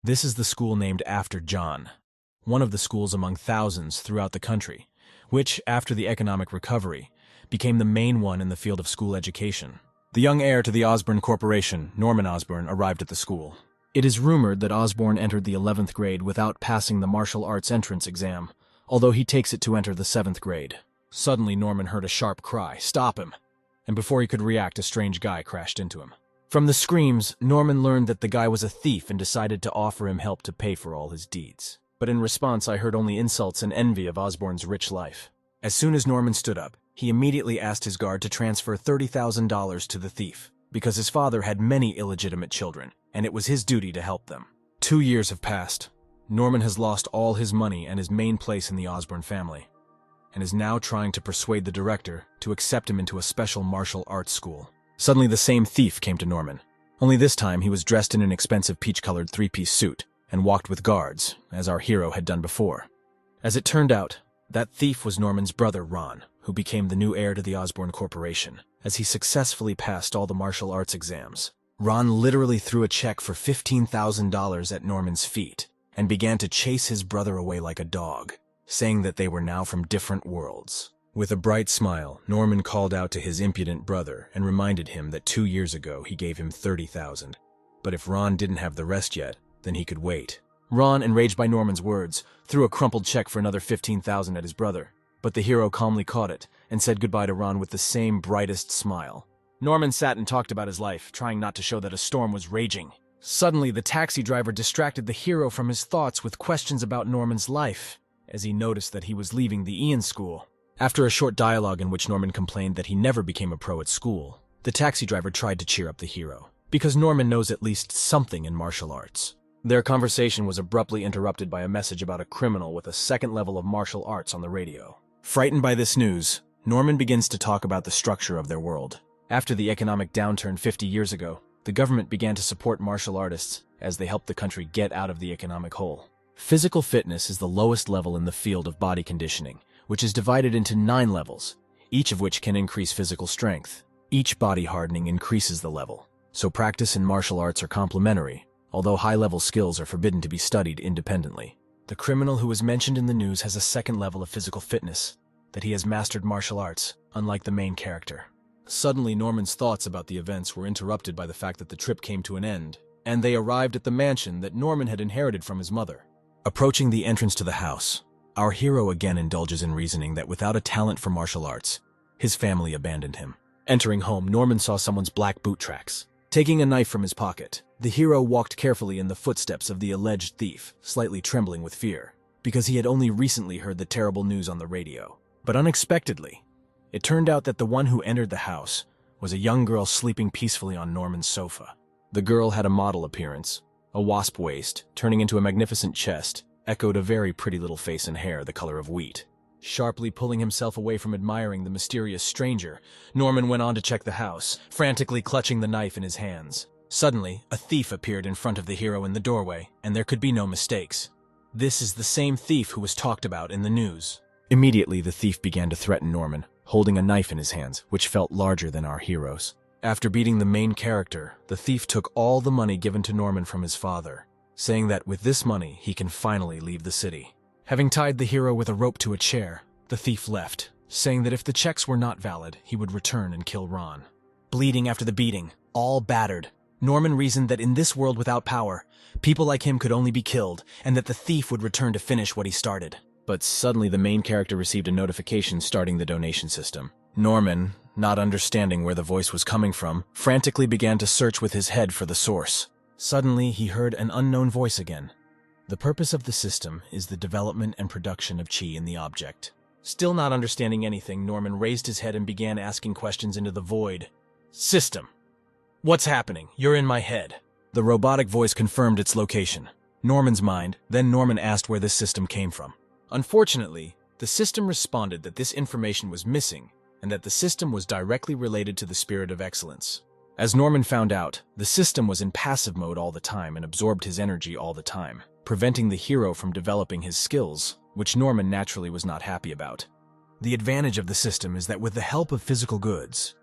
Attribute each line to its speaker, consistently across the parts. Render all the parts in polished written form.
Speaker 1: This is the school named after John, one of the schools among thousands throughout the country, which, after the economic recovery, became the main one in the field of school education. The young heir to the Osborne Corporation, Norman Osborne, arrived at the school. It is rumored that Osborne entered the 11th grade without passing the martial arts entrance exam, although he takes it to enter the 7th grade. Suddenly, Norman heard a sharp cry, "Stop him!" And before he could react, a strange guy crashed into him. From the screams, Norman learned that the guy was a thief and decided to offer him help to pay for all his deeds. But in response, I heard only insults and envy of Osborne's rich life. As soon as Norman stood up, he immediately asked his guard to transfer $30,000 to the thief, because his father had many illegitimate children, and it was his duty to help them. 2 years have passed. Norman has lost all his money and his main place in the Osborne family, and is now trying to persuade the director to accept him into a special martial arts school. Suddenly the same thief came to Norman. Only this time he was dressed in an expensive peach-colored three-piece suit and walked with guards, as our hero had done before. As it turned out, that thief was Norman's brother Ron, who became the new heir to the Osborne Corporation, as he successfully passed all the martial arts exams. Ron literally threw a check for $15,000 at Norman's feet and began to chase his brother away like a dog, saying that they were now from different worlds. With a bright smile, Norman called out to his impudent brother and reminded him that 2 years ago he gave him $30,000. But if Ron didn't have the rest yet, then he could wait. Ron, enraged by Norman's words, threw a crumpled check for another $15,000 at his brother, but the hero calmly caught it and said goodbye to Ron with the same brightest smile. Norman sat and talked about his life, trying not to show that a storm was raging. Suddenly, the taxi driver distracted the hero from his thoughts with questions about Norman's life, as he noticed that he was leaving the Ian school. After a short dialogue in which Norman complained that he never became a pro at school, the taxi driver tried to cheer up the hero, because Norman knows at least something in martial arts. Their conversation was abruptly interrupted by a message about a criminal with a second level of martial arts on the radio. Frightened by this news, Norman begins to talk about the structure of their world. After the economic downturn 50 years ago, the government began to support martial artists as they helped the country get out of the economic hole. Physical fitness is the lowest level in the field of body conditioning, which is divided into 9 levels, each of which can increase physical strength. Each body hardening increases the level, so practice and martial arts are complementary, although high-level skills are forbidden to be studied independently. The criminal who was mentioned in the news has a second level of physical fitness, that he has mastered martial arts, unlike the main character. Suddenly, Norman's thoughts about the events were interrupted by the fact that the trip came to an end, and they arrived at the mansion that Norman had inherited from his mother. Approaching the entrance to the house, our hero again indulges in reasoning that without a talent for martial arts, his family abandoned him. Entering home, Norman saw someone's black boot tracks. Taking a knife from his pocket, the hero walked carefully in the footsteps of the alleged thief, slightly trembling with fear, because he had only recently heard the terrible news on the radio. But unexpectedly, it turned out that the one who entered the house was a young girl sleeping peacefully on Norman's sofa. The girl had a model appearance. A wasp waist, turning into a magnificent chest, echoed a very pretty little face and hair the color of wheat. Sharply pulling himself away from admiring the mysterious stranger, Norman went on to check the house, frantically clutching the knife in his hands. Suddenly, a thief appeared in front of the hero in the doorway, and there could be no mistakes. This is the same thief who was talked about in the news. Immediately, the thief began to threaten Norman, holding a knife in his hands, which felt larger than our hero's. After beating the main character, the thief took all the money given to Norman from his father, saying that with this money, he can finally leave the city. Having tied the hero with a rope to a chair, the thief left, saying that if the checks were not valid, he would return and kill Ron. Bleeding after the beating, all battered, Norman reasoned that in this world without power, people like him could only be killed, and that the thief would return to finish what he started. But suddenly the main character received a notification starting the donation system. Norman, not understanding where the voice was coming from, frantically began to search with his head for the source. Suddenly, he heard an unknown voice again. The purpose of the system is the development and production of chi in the object. Still not understanding anything, Norman raised his head and began asking questions into the void. System. What's happening? You're in my head. The robotic voice confirmed its location. Norman's mind, then Norman asked where this system came from. Unfortunately, the system responded that this information was missing and that the system was directly related to the spirit of excellence. As Norman found out, the system was in passive mode all the time and absorbed his energy all the time, preventing the hero from developing his skills, which Norman naturally was not happy about. The advantage of the system is that with the help of physical goods,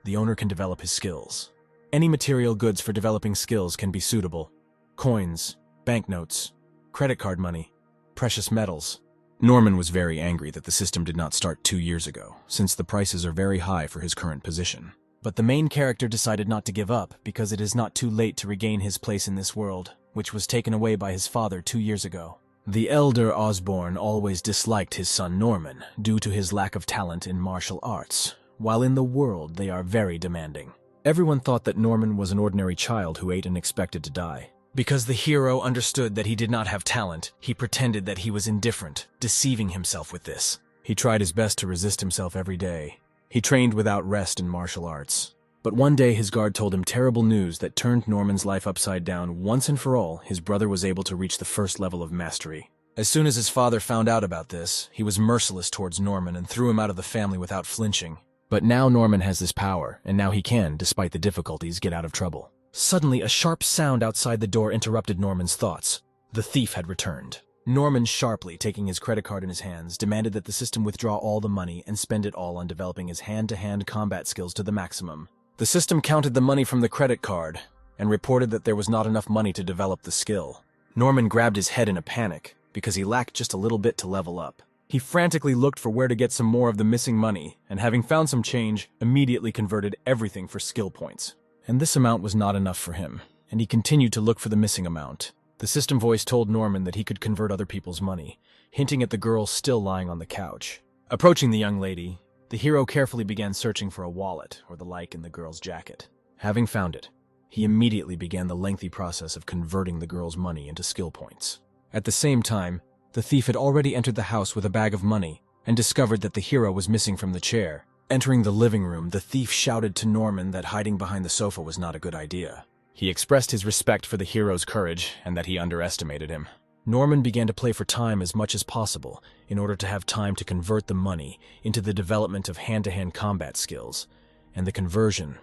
Speaker 1: the owner can develop his skills. Any material goods for developing skills can be suitable: coins, banknotes, credit card money, precious metals. Norman was very angry that the system did not start 2 years ago, since the prices are very high for his current position. But the main character decided not to give up because it is not too late to regain his place in this world, which was taken away by his father 2 years ago. The elder Osborne always disliked his son Norman due to his lack of talent in martial arts, while in the world they are very demanding. Everyone thought that Norman was an ordinary child who ate and expected to die. Because the hero understood that he did not have talent, he pretended that he was indifferent, deceiving himself with this. He tried his best to resist himself every day. He trained without rest in martial arts. But one day his guard told him terrible news that turned Norman's life upside down. Once and for all, his brother was able to reach the first level of mastery. As soon as his father found out about this, he was merciless towards Norman and threw him out of the family without flinching. But now Norman has this power, and now he can, despite the difficulties, get out of trouble. Suddenly, a sharp sound outside the door interrupted Norman's thoughts. The thief had returned. Norman, sharply taking his credit card in his hands, demanded that the system withdraw all the money and spend it all on developing his hand-to-hand combat skills to the maximum. The system counted the money from the credit card and reported that there was not enough money to develop the skill. Norman grabbed his head in a panic because he lacked just a little bit to level up. He frantically looked for where to get some more of the missing money, and having found some change, immediately converted everything for skill points. And this amount was not enough for him, and he continued to look for the missing amount. The system voice told Norman that he could convert other people's money, hinting at the girl still lying on the couch. Approaching the young lady, the hero carefully began searching for a wallet or the like in the girl's jacket. Having found it, he immediately began the lengthy process of converting the girl's money into skill points. At the same time, the thief had already entered the house with a bag of money and discovered that the hero was missing from the chair. Entering the living room, the thief shouted to Norman that hiding behind the sofa was not a good idea. He expressed his respect for the hero's courage and that he underestimated him. Norman began to play for time as much as possible in order to have time to convert the money into the development of hand-to-hand combat skills, and the conversion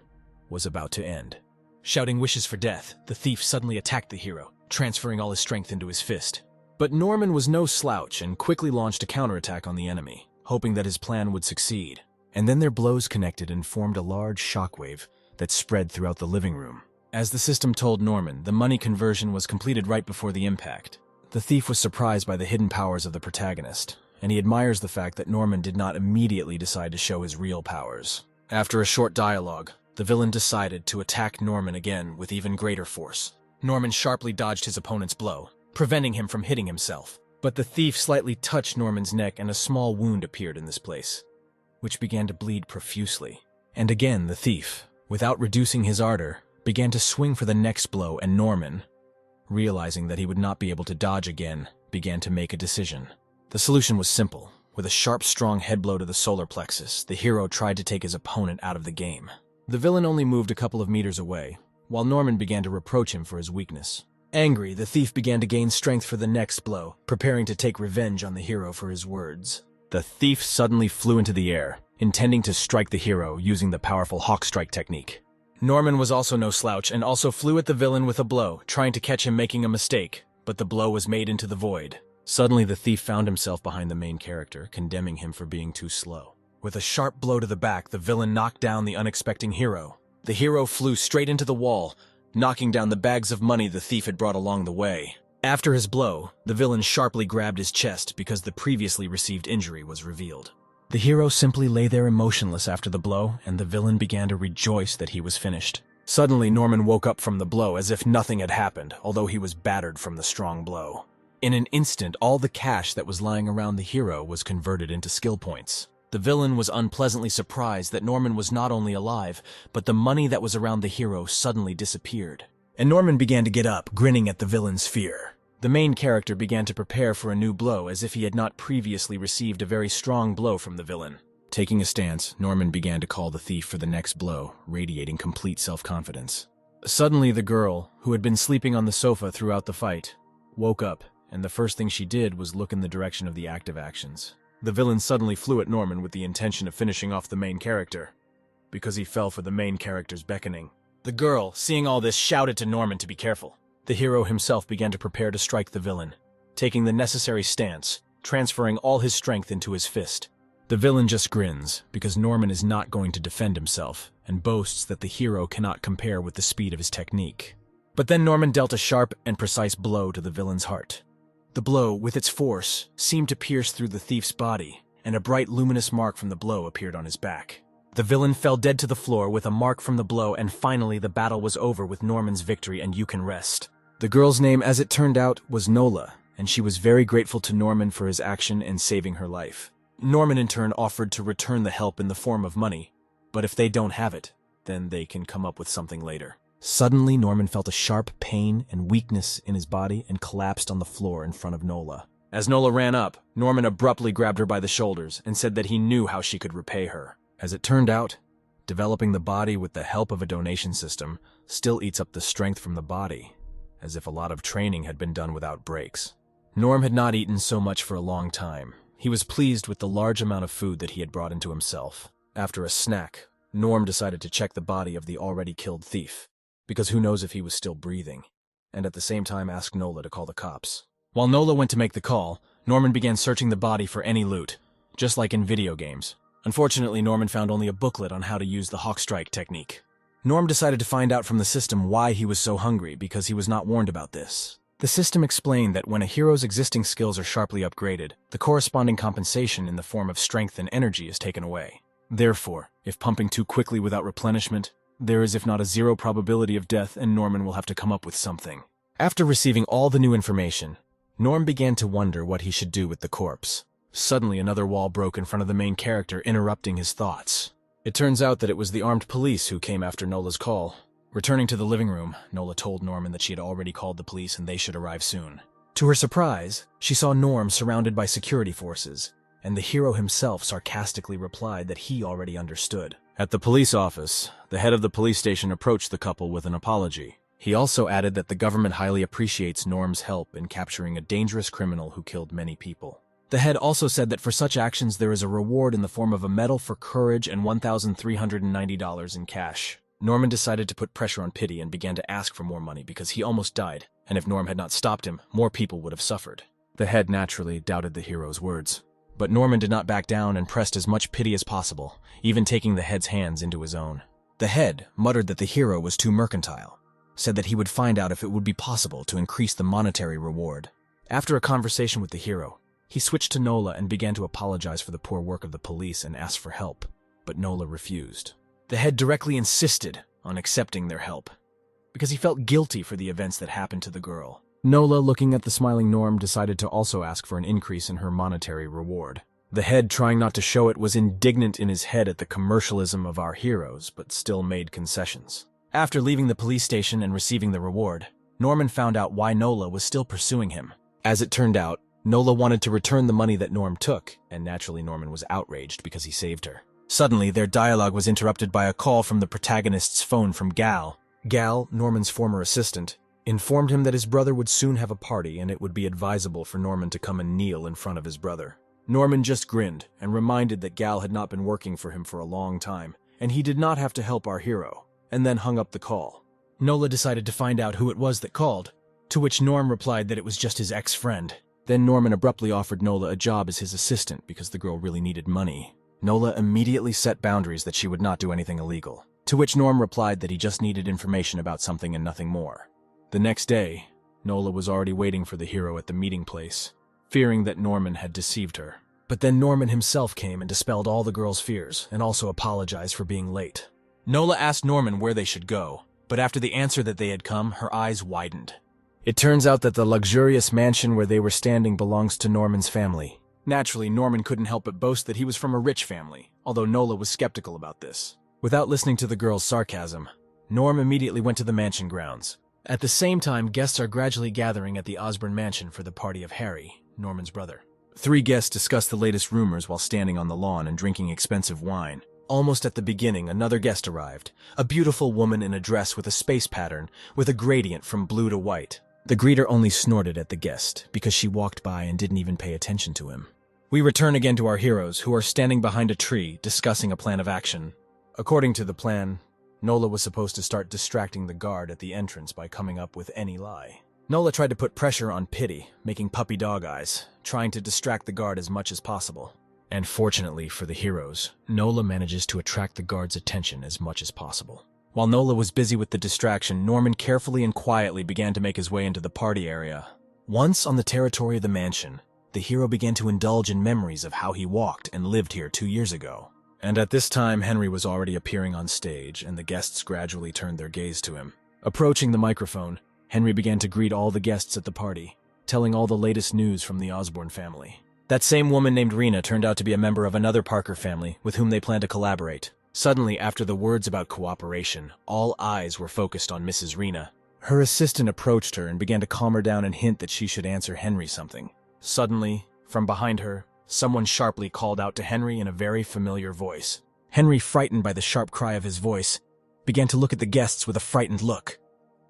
Speaker 1: was about to end. Shouting wishes for death, the thief suddenly attacked the hero, transferring all his strength into his fist. But Norman was no slouch and quickly launched a counterattack on the enemy, hoping that his plan would succeed. And then their blows connected and formed a large shockwave that spread throughout the living room. As the system told Norman, the money conversion was completed right before the impact. The thief was surprised by the hidden powers of the protagonist, and he admires the fact that Norman did not immediately decide to show his real powers. After a short dialogue, the villain decided to attack Norman again with even greater force. Norman sharply dodged his opponent's blow, preventing him from hitting himself. But the thief slightly touched Norman's neck and a small wound appeared in this place, which began to bleed profusely. And again the thief, without reducing his ardor, began to swing for the next blow, and Norman, realizing that he would not be able to dodge again, began to make a decision. The solution was simple. With a sharp, strong head blow to the solar plexus, the hero tried to take his opponent out of the game. The villain only moved a couple of meters away, while Norman began to reproach him for his weakness. Angry, the thief began to gain strength for the next blow, preparing to take revenge on the hero for his words. The thief suddenly flew into the air, intending to strike the hero using the powerful hawk strike technique. Norman was also no slouch and also flew at the villain with a blow, trying to catch him making a mistake, but the blow was made into the void. Suddenly the thief found himself behind the main character, condemning him for being too slow. With a sharp blow to the back, the villain knocked down the unexpecting hero. The hero flew straight into the wall, knocking down the bags of money the thief had brought along the way. After his blow, the villain sharply grabbed his chest because the previously received injury was revealed. The hero simply lay there emotionless after the blow, and the villain began to rejoice that he was finished. Suddenly, Norman woke up from the blow as if nothing had happened, although he was battered from the strong blow. In an instant, all the cash that was lying around the hero was converted into skill points. The villain was unpleasantly surprised that Norman was not only alive, but the money that was around the hero suddenly disappeared. And Norman began to get up, grinning at the villain's fear. The main character began to prepare for a new blow as if he had not previously received a very strong blow from the villain. Taking a stance, Norman began to call the thief for the next blow, radiating complete self-confidence. Suddenly the girl, who had been sleeping on the sofa throughout the fight, woke up, and the first thing she did was look in the direction of the active actions. The villain suddenly flew at Norman with the intention of finishing off the main character, because he fell for the main character's beckoning. The girl, seeing all this, shouted to Norman to be careful. The hero himself began to prepare to strike the villain, taking the necessary stance, transferring all his strength into his fist. The villain just grins, because Norman is not going to defend himself, and boasts that the hero cannot compare with the speed of his technique. But then Norman dealt a sharp and precise blow to the villain's heart. The blow, with its force, seemed to pierce through the thief's body, and a bright luminous mark from the blow appeared on his back. The villain fell dead to the floor with a mark from the blow, and finally the battle was over with Norman's victory, and you can rest. The girl's name, as it turned out, was Nola, and she was very grateful to Norman for his action in saving her life. Norman in turn offered to return the help in the form of money, but if they don't have it, then they can come up with something later. Suddenly, Norman felt a sharp pain and weakness in his body and collapsed on the floor in front of Nola. As Nola ran up, Norman abruptly grabbed her by the shoulders and said that he knew how she could repay her. As it turned out, developing the body with the help of a donation system still eats up the strength from the body, as if a lot of training had been done without breaks. Norm had not eaten so much for a long time. He was pleased with the large amount of food that he had brought into himself. After a snack, Norm decided to check the body of the already killed thief, because who knows if he was still breathing, and at the same time asked Nola to call the cops. While Nola went to make the call, Norman began searching the body for any loot, just like in video games. Unfortunately, Norman found only a booklet on how to use the hawk strike technique. Norm decided to find out from the system why he was so hungry, because he was not warned about this. The system explained that when a hero's existing skills are sharply upgraded, the corresponding compensation in the form of strength and energy is taken away. Therefore, if pumping too quickly without replenishment, there is if not a 0 probability of death, and Norman will have to come up with something. After receiving all the new information, Norm began to wonder what he should do with the corpse. Suddenly, another wall broke in front of the main character, interrupting his thoughts. It turns out that it was the armed police who came after Nola's call. Returning to the living room, Nola told Norman that she had already called the police and they should arrive soon. To her surprise, she saw Norm surrounded by security forces, and the hero himself sarcastically replied that he already understood. At the police office, the head of the police station approached the couple with an apology. He also added that the government highly appreciates Norm's help in capturing a dangerous criminal who killed many people. The head also said that for such actions there is a reward in the form of a medal for courage and $1,390 in cash. Norman decided to put pressure on Pity and began to ask for more money because he almost died, and if Norm had not stopped him, more people would have suffered. The head naturally doubted the hero's words. But Norman did not back down and pressed as much pity as possible, even taking the head's hands into his own. The head muttered that the hero was too mercantile, said that he would find out if it would be possible to increase the monetary reward. After a conversation with the hero, he switched to Nola and began to apologize for the poor work of the police and asked for help, but Nola refused. The head directly insisted on accepting their help, because he felt guilty for the events that happened to the girl. Nola, looking at the smiling Norm, decided to also ask for an increase in her monetary reward. The head, trying not to show it, was indignant in his head at the commercialism of our heroes, but still made concessions. After leaving the police station and receiving the reward, Norman found out why Nola was still pursuing him. As it turned out, Nola wanted to return the money that Norm took, and naturally Norman was outraged because he saved her. Suddenly, their dialogue was interrupted by a call from the protagonist's phone from Gal. Gal, Norman's former assistant, informed him that his brother would soon have a party and it would be advisable for Norman to come and kneel in front of his brother. Norman just grinned and reminded that Gal had not been working for him for a long time, and he did not have to help our hero, and then hung up the call. Nola decided to find out who it was that called, to which Norm replied that it was just his ex-friend. Then Norman abruptly offered Nola a job as his assistant because the girl really needed money. Nola immediately set boundaries that she would not do anything illegal, to which Norm replied that he just needed information about something and nothing more. The next day, Nola was already waiting for the hero at the meeting place, fearing that Norman had deceived her. But then Norman himself came and dispelled all the girl's fears, and also apologized for being late. Nola asked Norman where they should go, but after the answer that they had come, her eyes widened. It turns out that the luxurious mansion where they were standing belongs to Norman's family. Naturally, Norman couldn't help but boast that he was from a rich family, although Nola was skeptical about this. Without listening to the girl's sarcasm, Norm immediately went to the mansion grounds. At the same time, guests are gradually gathering at the Osborne mansion for the party of Harry, Norman's brother. 3 guests discuss the latest rumors while standing on the lawn and drinking expensive wine. Almost at the beginning, another guest arrived, a beautiful woman in a dress with a space pattern, with a gradient from blue to white. The greeter only snorted at the guest, because she walked by and didn't even pay attention to him. We return again to our heroes, who are standing behind a tree, discussing a plan of action. According to the plan, Nola was supposed to start distracting the guard at the entrance by coming up with any lie. Nola tried to put pressure on Pity, making puppy dog eyes, trying to distract the guard as much as possible. And fortunately for the heroes, Nola manages to attract the guard's attention as much as possible. While Nola was busy with the distraction, Norman carefully and quietly began to make his way into the party area. Once on the territory of the mansion, the hero began to indulge in memories of how he walked and lived here 2 years ago. And at this time, Henry was already appearing on stage, and the guests gradually turned their gaze to him. Approaching the microphone, Henry began to greet all the guests at the party, telling all the latest news from the Osborne family. That same woman named Rena turned out to be a member of another Parker family with whom they planned to collaborate. Suddenly, after the words about cooperation, all eyes were focused on Mrs. Rena. Her assistant approached her and began to calm her down and hint that she should answer Henry something. Suddenly, from behind her, someone sharply called out to Henry in a very familiar voice. Henry, frightened by the sharp cry of his voice, began to look at the guests with a frightened look.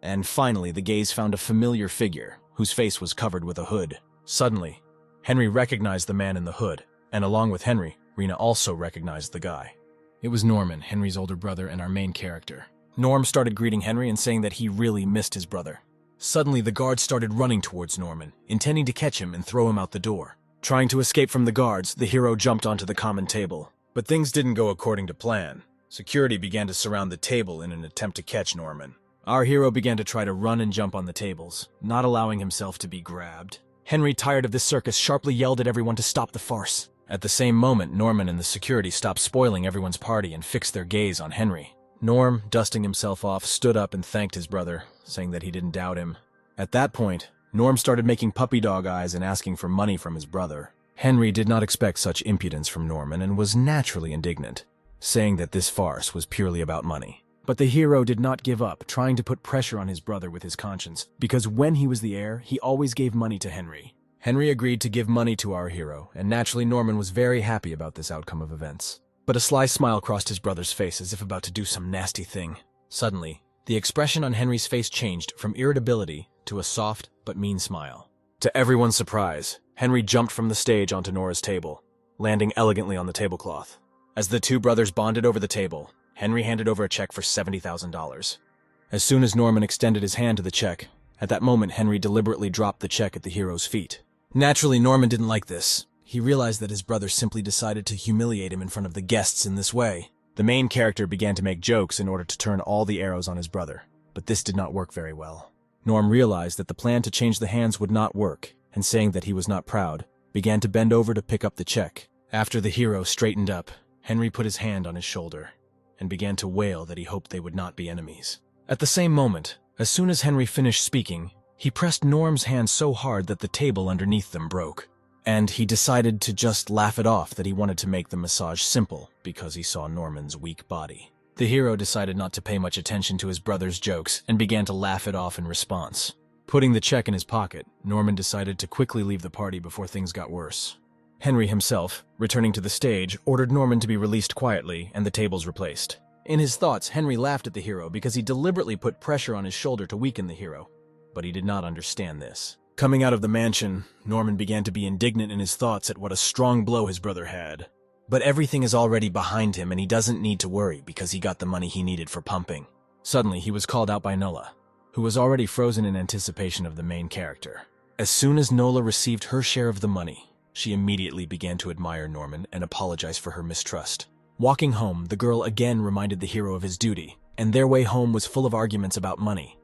Speaker 1: And finally, the gaze found a familiar figure, whose face was covered with a hood. Suddenly, Henry recognized the man in the hood, and along with Henry, Rena also recognized the guy. It was Norman, Henry's older brother and our main character. Norm started greeting Henry and saying that he really missed his brother. Suddenly, the guards started running towards Norman, intending to catch him and throw him out the door. Trying to escape from the guards, the hero jumped onto the common table. But things didn't go according to plan. Security began to surround the table in an attempt to catch Norman. Our hero began to try to run and jump on the tables, not allowing himself to be grabbed. Henry, tired of this circus, sharply yelled at everyone to stop the farce. At the same moment, Norman and the security stopped spoiling everyone's party and fixed their gaze on Henry. Norm, dusting himself off, stood up and thanked his brother, saying that he didn't doubt him. At that point, Norm started making puppy dog eyes and asking for money from his brother. Henry did not expect such impudence from Norman and was naturally indignant, saying that this farce was purely about money. But the hero did not give up, trying to put pressure on his brother with his conscience, because when he was the heir, he always gave money to Henry. Henry agreed to give money to our hero, and naturally Norman was very happy about this outcome of events. But a sly smile crossed his brother's face as if about to do some nasty thing. Suddenly, the expression on Henry's face changed from irritability to a soft but mean smile. To everyone's surprise, Henry jumped from the stage onto Nora's table, landing elegantly on the tablecloth. As the two brothers bonded over the table, Henry handed over a check for $70,000. As soon as Norman extended his hand to the check, at that moment Henry deliberately dropped the check at the hero's feet. Naturally, Norman didn't like this. He realized that his brother simply decided to humiliate him in front of the guests in this way. The main character began to make jokes in order to turn all the arrows on his brother, but this did not work very well. Norm realized that the plan to change the hands would not work, and saying that he was not proud, began to bend over to pick up the check. After the hero straightened up, Henry put his hand on his shoulder and began to wail that he hoped they would not be enemies. At the same moment, as soon as Henry finished speaking, he pressed Norm's hand so hard that the table underneath them broke. And he decided to just laugh it off that he wanted to make the massage simple because he saw Norman's weak body. The hero decided not to pay much attention to his brother's jokes and began to laugh it off in response. Putting the check in his pocket, Norman decided to quickly leave the party before things got worse. Henry himself, returning to the stage, ordered Norman to be released quietly and the tables replaced. In his thoughts, Henry laughed at the hero because he deliberately put pressure on his shoulder to weaken the hero. But he did not understand this. Coming out of the mansion, Norman began to be indignant in his thoughts at what a strong blow his brother had. But everything is already behind him and he doesn't need to worry because he got the money he needed for pumping. Suddenly, he was called out by Nola, who was already frozen in anticipation of the main character. As soon as Nola received her share of the money, she immediately began to admire Norman and apologize for her mistrust. Walking home, the girl again reminded the hero of his duty, and their way home was full of arguments about money.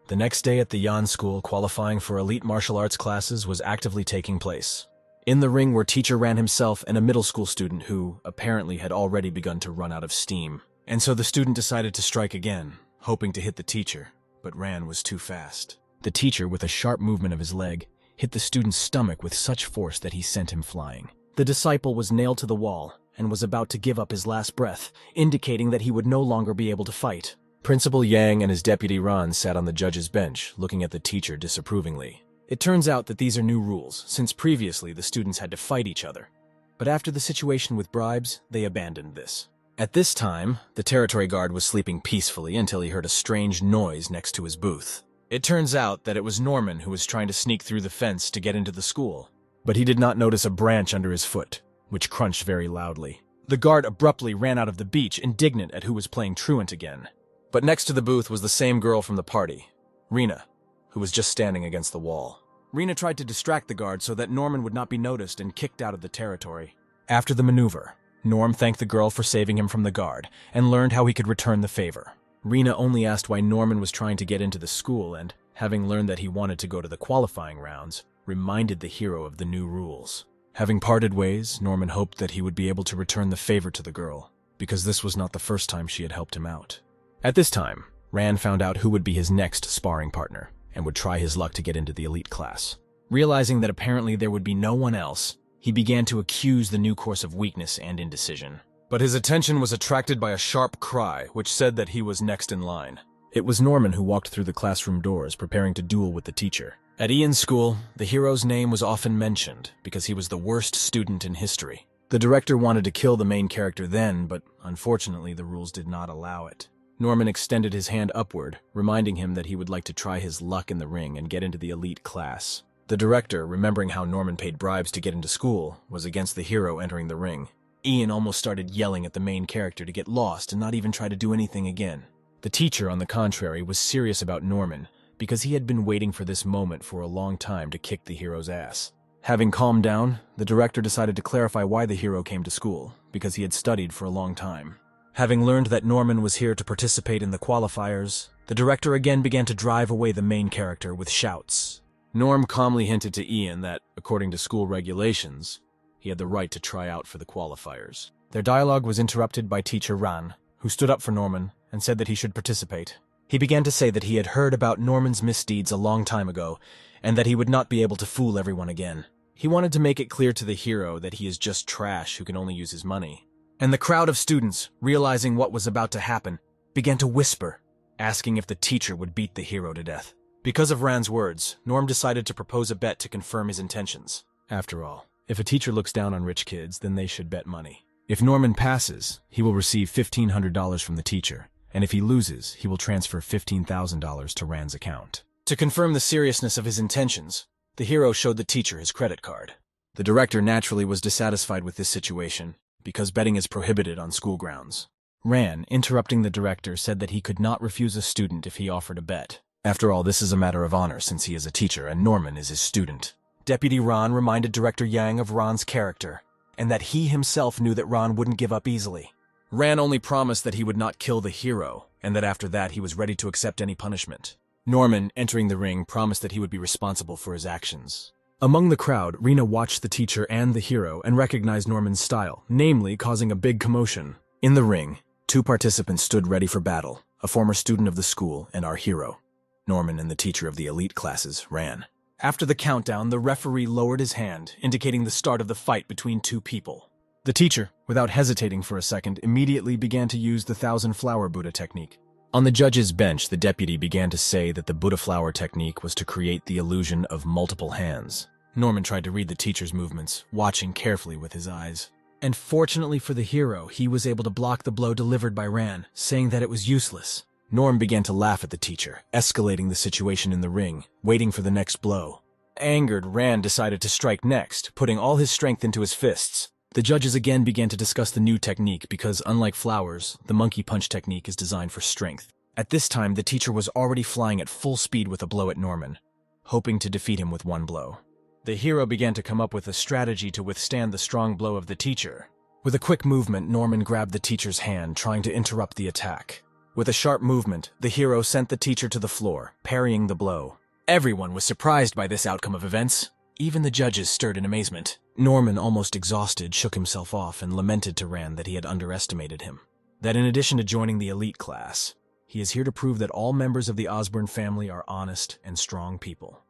Speaker 1: The next day at the Yan school, qualifying for elite martial arts classes was actively taking place. In the ring were teacher Ran himself and a middle school student who, apparently, had already begun to run out of steam. And so the student decided to strike again, hoping to hit the teacher, but Ran was too fast. The teacher, with a sharp movement of his leg, hit the student's stomach with such force that he sent him flying. The disciple was nailed to the wall and was about to give up his last breath, indicating that he would no longer be able to fight. Principal Yang and his deputy Ran sat on the judge's bench, looking at the teacher disapprovingly. It turns out that these are new rules, since previously the students had to fight each other. But after the situation with bribes, they abandoned this. At this time, the territory guard was sleeping peacefully until he heard a strange noise next to his booth. It turns out that it was Norman who was trying to sneak through the fence to get into the school. But he did not notice a branch under his foot, which crunched very loudly. The guard abruptly ran out of the beach, indignant at who was playing truant again. But next to the booth was the same girl from the party, Rena, who was just standing against the wall. Rena tried to distract the guard so that Norman would not be noticed and kicked out of the territory. After the maneuver, Norm thanked the girl for saving him from the guard and learned how he could return the favor. Rena only asked why Norman was trying to get into the school and, having learned that he wanted to go to the qualifying rounds, reminded the hero of the new rules. Having parted ways, Norman hoped that he would be able to return the favor to the girl, because this was not the first time she had helped him out. At this time, Rand found out who would be his next sparring partner, and would try his luck to get into the elite class. Realizing that apparently there would be no one else, he began to accuse the new course of weakness and indecision. But his attention was attracted by a sharp cry, which said that he was next in line. It was Norman who walked through the classroom doors, preparing to duel with the teacher. At Ian's school, the hero's name was often mentioned because he was the worst student in history. The director wanted to kill the main character then, but unfortunately the rules did not allow it. Norman extended his hand upward, reminding him that he would like to try his luck in the ring and get into the elite class. The director, remembering how Norman paid bribes to get into school, was against the hero entering the ring. Ian almost started yelling at the main character to get lost and not even try to do anything again. The teacher, on the contrary, was serious about Norman because he had been waiting for this moment for a long time to kick the hero's ass. Having calmed down, the director decided to clarify why the hero came to school, because he had studied for a long time. Having learned that Norman was here to participate in the qualifiers, the director again began to drive away the main character with shouts. Norm calmly hinted to Ian that, according to school regulations, he had the right to try out for the qualifiers. Their dialogue was interrupted by teacher Ran, who stood up for Norman and said that he should participate. He began to say that he had heard about Norman's misdeeds a long time ago, and that he would not be able to fool everyone again. He wanted to make it clear to the hero that he is just trash who can only use his money. And the crowd of students, realizing what was about to happen, began to whisper, asking if the teacher would beat the hero to death. Because of Ran's words, Norm decided to propose a bet to confirm his intentions. After all, if a teacher looks down on rich kids, then they should bet money. If Norman passes, he will receive $1,500 from the teacher, and if he loses, he will transfer $15,000 to Rand's account. To confirm the seriousness of his intentions, the hero showed the teacher his credit card. The director naturally was dissatisfied with this situation, because betting is prohibited on school grounds. Rand, interrupting the director, said that he could not refuse a student if he offered a bet. After all, this is a matter of honor since he is a teacher and Norman is his student. Deputy Ron reminded Director Yang of Ron's character, and that he himself knew that Ron wouldn't give up easily. Ran only promised that he would not kill the hero, and that after that he was ready to accept any punishment. Norman, entering the ring, promised that he would be responsible for his actions. Among the crowd, Rena watched the teacher and the hero and recognized Norman's style, namely causing a big commotion. In the ring, two participants stood ready for battle, a former student of the school and our hero. Norman and the teacher of the elite classes ran. After the countdown, the referee lowered his hand, indicating the start of the fight between two people. The teacher, without hesitating for a second, immediately began to use the 1,000-flower Buddha technique. On the judge's bench, the deputy began to say that the Buddha flower technique was to create the illusion of multiple hands. Norman tried to read the teacher's movements, watching carefully with his eyes. And fortunately for the hero, he was able to block the blow delivered by Ran, saying that it was useless. Norm began to laugh at the teacher, escalating the situation in the ring, waiting for the next blow. Angered, Ran decided to strike next, putting all his strength into his fists. The judges again began to discuss the new technique because, unlike flowers, the monkey punch technique is designed for strength. At this time, the teacher was already flying at full speed with a blow at Norman, hoping to defeat him with one blow. The hero began to come up with a strategy to withstand the strong blow of the teacher. With a quick movement, Norman grabbed the teacher's hand, trying to interrupt the attack. With a sharp movement, the hero sent the teacher to the floor, parrying the blow. Everyone was surprised by this outcome of events. Even the judges stirred in amazement. Norman, almost exhausted, shook himself off and lamented to Rand that he had underestimated him. That in addition to joining the elite class, he is here to prove that all members of the Osborne family are honest and strong people.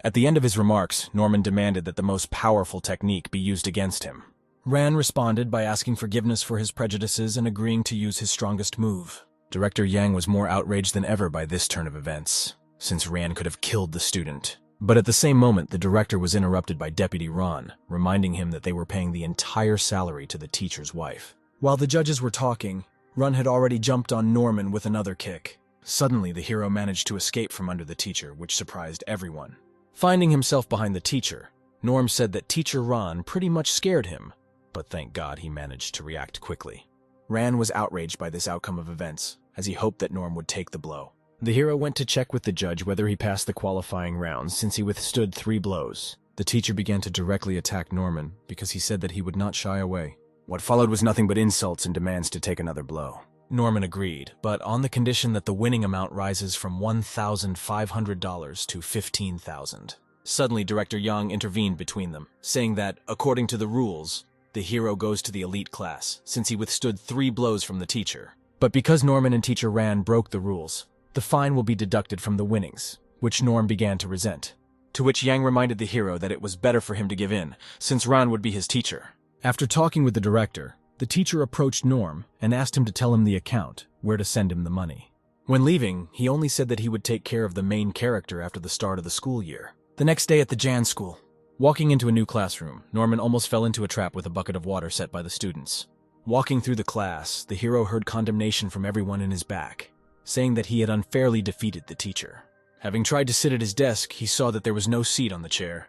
Speaker 1: At the end of his remarks, Norman demanded that the most powerful technique be used against him. Rand responded by asking forgiveness for his prejudices and agreeing to use his strongest move. Director Yang was more outraged than ever by this turn of events, since Rand could have killed the student. But at the same moment, the director was interrupted by Deputy Ron, reminding him that they were paying the entire salary to the teacher's wife. While the judges were talking, Ron had already jumped on Norman with another kick. Suddenly, the hero managed to escape from under the teacher, which surprised everyone. Finding himself behind the teacher, Norm said that Teacher Ron pretty much scared him, but thank God he managed to react quickly. Ran was outraged by this outcome of events, as he hoped that Norm would take the blow. The hero went to check with the judge whether he passed the qualifying rounds since he withstood 3 blows. The teacher began to directly attack Norman because he said that he would not shy away. What followed was nothing but insults and demands to take another blow. Norman agreed, but on the condition that the winning amount rises from $1,500 to $15,000. Suddenly, Director Yang intervened between them, saying that, according to the rules, the hero goes to the elite class, since he withstood 3 blows from the teacher. But because Norman and Teacher Ran broke the rules, the fine will be deducted from the winnings, which Norm began to resent. To which Yang reminded the hero that it was better for him to give in, since Ran would be his teacher. After talking with the director, the teacher approached Norm and asked him to tell him the account, where to send him the money. When leaving, he only said that he would take care of the main character after the start of the school year. The next day at the Jan school, walking into a new classroom, Norman almost fell into a trap with a bucket of water set by the students. Walking through the class, the hero heard condemnation from everyone in his back, saying that he had unfairly defeated the teacher. Having tried to sit at his desk, he saw that there was no seat on the chair.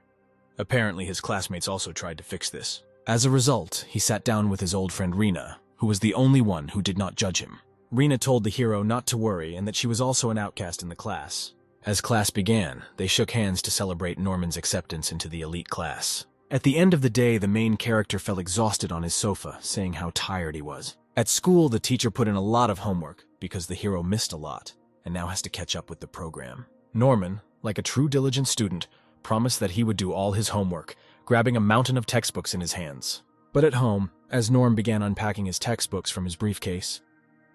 Speaker 1: Apparently, his classmates also tried to fix this. As a result, he sat down with his old friend Rena, who was the only one who did not judge him. Rena told the hero not to worry and that she was also an outcast in the class. As class began, they shook hands to celebrate Norman's acceptance into the elite class. At the end of the day, the main character fell exhausted on his sofa, saying how tired he was. At school, the teacher put in a lot of homework because the hero missed a lot and now has to catch up with the program. Norman, like a true diligent student, promised that he would do all his homework, grabbing a mountain of textbooks in his hands. But at home, as Norm began unpacking his textbooks from his briefcase,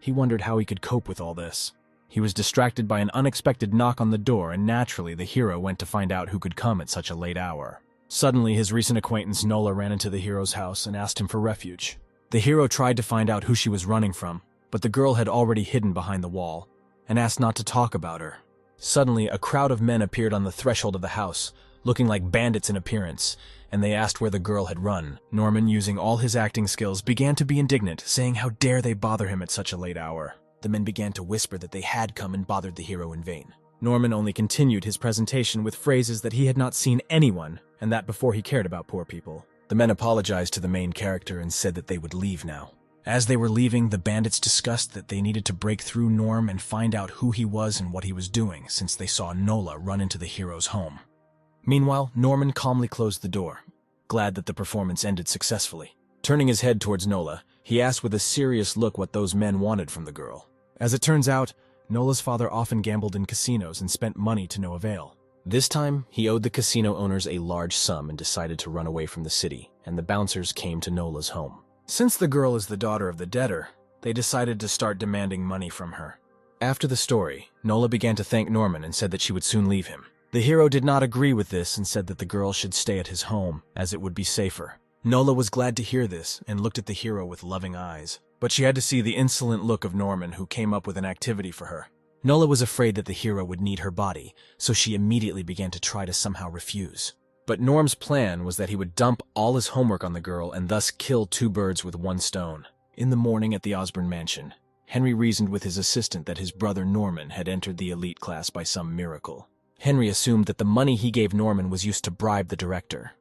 Speaker 1: he wondered how he could cope with all this. He was distracted by an unexpected knock on the door, and naturally the hero went to find out who could come at such a late hour. Suddenly, his recent acquaintance Nola ran into the hero's house and asked him for refuge. The hero tried to find out who she was running from, but the girl had already hidden behind the wall and asked not to talk about her. Suddenly, a crowd of men appeared on the threshold of the house, looking like bandits in appearance, and they asked where the girl had run. Norman, using all his acting skills, began to be indignant, saying how dare they bother him at such a late hour. The men began to whisper that they had come and bothered the hero in vain. Norman only continued his presentation with phrases that he had not seen anyone, and that before he cared about poor people. The men apologized to the main character and said that they would leave now. As they were leaving, the bandits discussed that they needed to break through Norm and find out who he was and what he was doing, since they saw Nola run into the hero's home. Meanwhile, Norman calmly closed the door, glad that the performance ended successfully. Turning his head towards Nola, he asked with a serious look what those men wanted from the girl. As it turns out, Nola's father often gambled in casinos and spent money to no avail. This time, he owed the casino owners a large sum and decided to run away from the city, and the bouncers came to Nola's home. Since the girl is the daughter of the debtor, they decided to start demanding money from her. After the story, Nola began to thank Norman and said that she would soon leave him. The hero did not agree with this and said that the girl should stay at his home, as it would be safer. Nola was glad to hear this and looked at the hero with loving eyes. But she had to see the insolent look of Norman, who came up with an activity for her. Nola was afraid that the hero would need her body, so she immediately began to try to somehow refuse. But Norm's plan was that he would dump all his homework on the girl and thus kill 2 birds with 1 stone. In the morning at the Osborne mansion, Henry reasoned with his assistant that his brother Norman had entered the elite class by some miracle. Henry assumed that the money he gave Norman was used to bribe the director.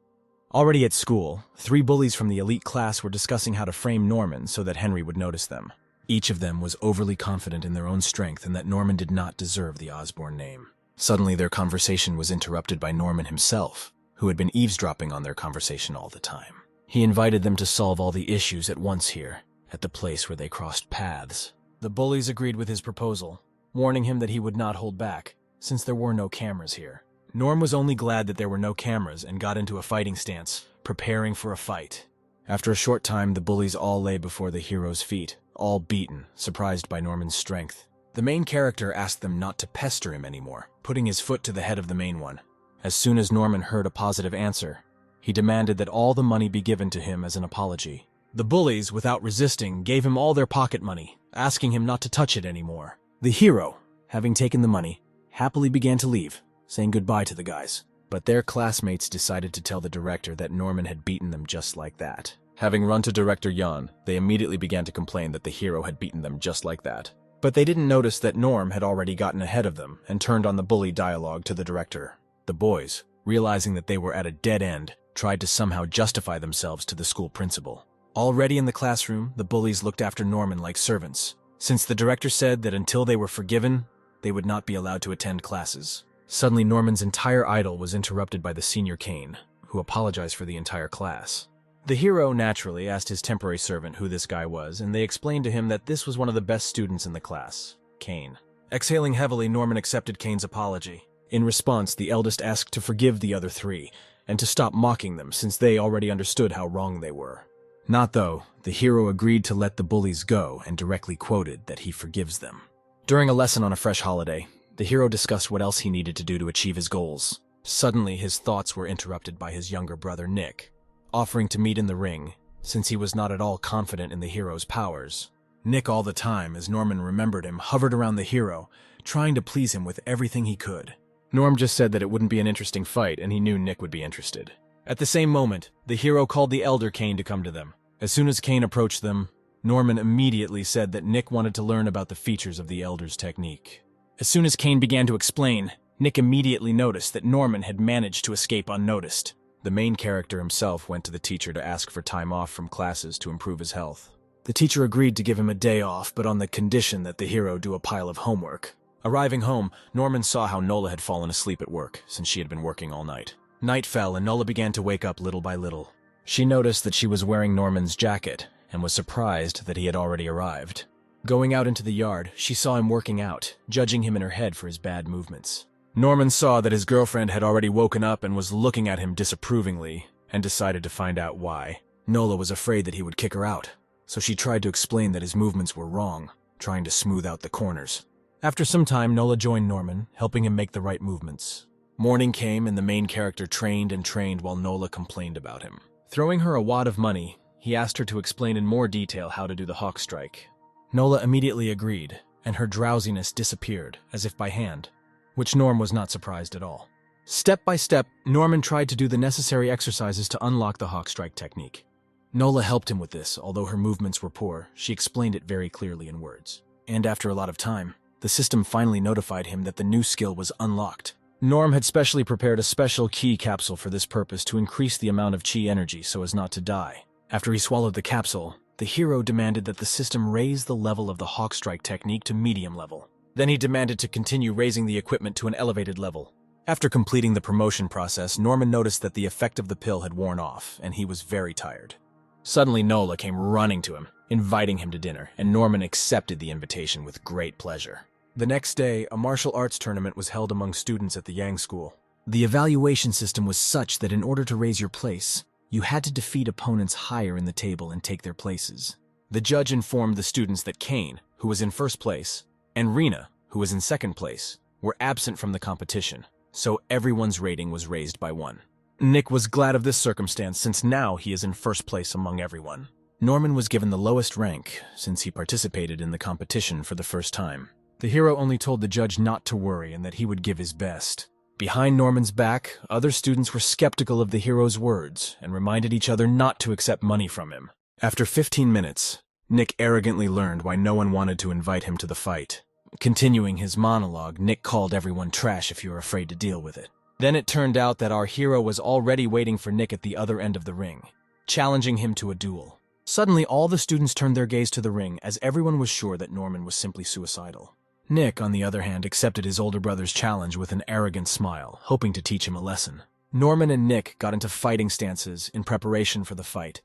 Speaker 1: Already at school, 3 bullies from the elite class were discussing how to frame Norman so that Henry would notice them. Each of them was overly confident in their own strength and that Norman did not deserve the Osborne name. Suddenly, their conversation was interrupted by Norman himself, who had been eavesdropping on their conversation all the time. He invited them to solve all the issues at once here, at the place where they crossed paths. The bullies agreed with his proposal, warning him that he would not hold back, since there were no cameras here. Norm was only glad that there were no cameras and got into a fighting stance, preparing for a fight. After a short time, the bullies all lay before the hero's feet, all beaten, surprised by Norman's strength. The main character asked them not to pester him anymore, putting his foot to the head of the main one. As soon as Norman heard a positive answer, he demanded that all the money be given to him as an apology. The bullies, without resisting, gave him all their pocket money, asking him not to touch it anymore. The hero, having taken the money, happily began to leave, saying goodbye to the guys. But their classmates decided to tell the director that Norman had beaten them just like that. Having run to Director Yan, they immediately began to complain that the hero had beaten them just like that. But they didn't notice that Norm had already gotten ahead of them and turned on the bully dialogue to the director. The boys, realizing that they were at a dead end, tried to somehow justify themselves to the school principal. Already in the classroom, the bullies looked after Norman like servants, since the director said that until they were forgiven, they would not be allowed to attend classes. Suddenly, Norman's entire idyll was interrupted by the senior Kane, who apologized for the entire class. The hero naturally asked his temporary servant who this guy was, and they explained to him that this was one of the best students in the class, Kane. Exhaling heavily, Norman accepted Kane's apology. In response, the eldest asked to forgive the other three, and to stop mocking them since they already understood how wrong they were. Not though, the hero agreed to let the bullies go and directly quoted that he forgives them. During a lesson on a fresh holiday, the hero discussed what else he needed to do to achieve his goals. Suddenly, his thoughts were interrupted by his younger brother Nick, offering to meet in the ring, since he was not at all confident in the hero's powers. Nick all the time, as Norman remembered him, hovered around the hero, trying to please him with everything he could. Norm just said that it wouldn't be an interesting fight, and he knew Nick would be interested. At the same moment, the hero called the elder Kane to come to them. As soon as Kane approached them, Norman immediately said that Nick wanted to learn about the features of the elder's technique. As soon as Kane began to explain, Nick immediately noticed that Norman had managed to escape unnoticed. The main character himself went to the teacher to ask for time off from classes to improve his health. The teacher agreed to give him a day off, but on the condition that the hero do a pile of homework. Arriving home, Norman saw how Nola had fallen asleep at work, since she had been working all night. Night fell, and Nola began to wake up little by little. She noticed that she was wearing Norman's jacket, and was surprised that he had already arrived. Going out into the yard, she saw him working out, judging him in her head for his bad movements. Norman saw that his girlfriend had already woken up and was looking at him disapprovingly, and decided to find out why. Nola was afraid that he would kick her out, so she tried to explain that his movements were wrong, trying to smooth out the corners. After some time, Nola joined Norman, helping him make the right movements. Morning came, and the main character trained and trained while Nola complained about him. Throwing her a wad of money, he asked her to explain in more detail how to do the hawk strike. Nola immediately agreed, and her drowsiness disappeared, as if by hand, which Norm was not surprised at all. Step by step, Norman tried to do the necessary exercises to unlock the hawk strike technique. Nola helped him with this. Although her movements were poor, she explained it very clearly in words. And after a lot of time, the system finally notified him that the new skill was unlocked. Norm had specially prepared a special ki capsule for this purpose to increase the amount of chi energy so as not to die. After he swallowed the capsule, the hero demanded that the system raise the level of the hawk strike technique to medium level. Then he demanded to continue raising the equipment to an elevated level. After completing the promotion process, Norman noticed that the effect of the pill had worn off, and he was very tired. Suddenly, Nola came running to him, inviting him to dinner, and Norman accepted the invitation with great pleasure. The next day, a martial arts tournament was held among students at the Yang School. The evaluation system was such that in order to raise your place, you had to defeat opponents higher in the table and take their places. The judge informed the students that Kane, who was in first place, and Rena, who was in second place, were absent from the competition, so everyone's rating was raised by 1. Nick was glad of this circumstance since now he is in first place among everyone. Norman was given the lowest rank since he participated in the competition for the first time. The hero only told the judge not to worry and that he would give his best. Behind Norman's back, other students were skeptical of the hero's words and reminded each other not to accept money from him. After 15 minutes, Nick arrogantly learned why no one wanted to invite him to the fight. Continuing his monologue, Nick called everyone trash if you were afraid to deal with it. Then it turned out that our hero was already waiting for Nick at the other end of the ring, challenging him to a duel. Suddenly, all the students turned their gaze to the ring as everyone was sure that Norman was simply suicidal. Nick, on the other hand, accepted his older brother's challenge with an arrogant smile, hoping to teach him a lesson. Norman and Nick got into fighting stances in preparation for the fight.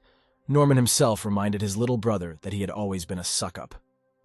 Speaker 1: Norman himself reminded his little brother that he had always been a suck-up.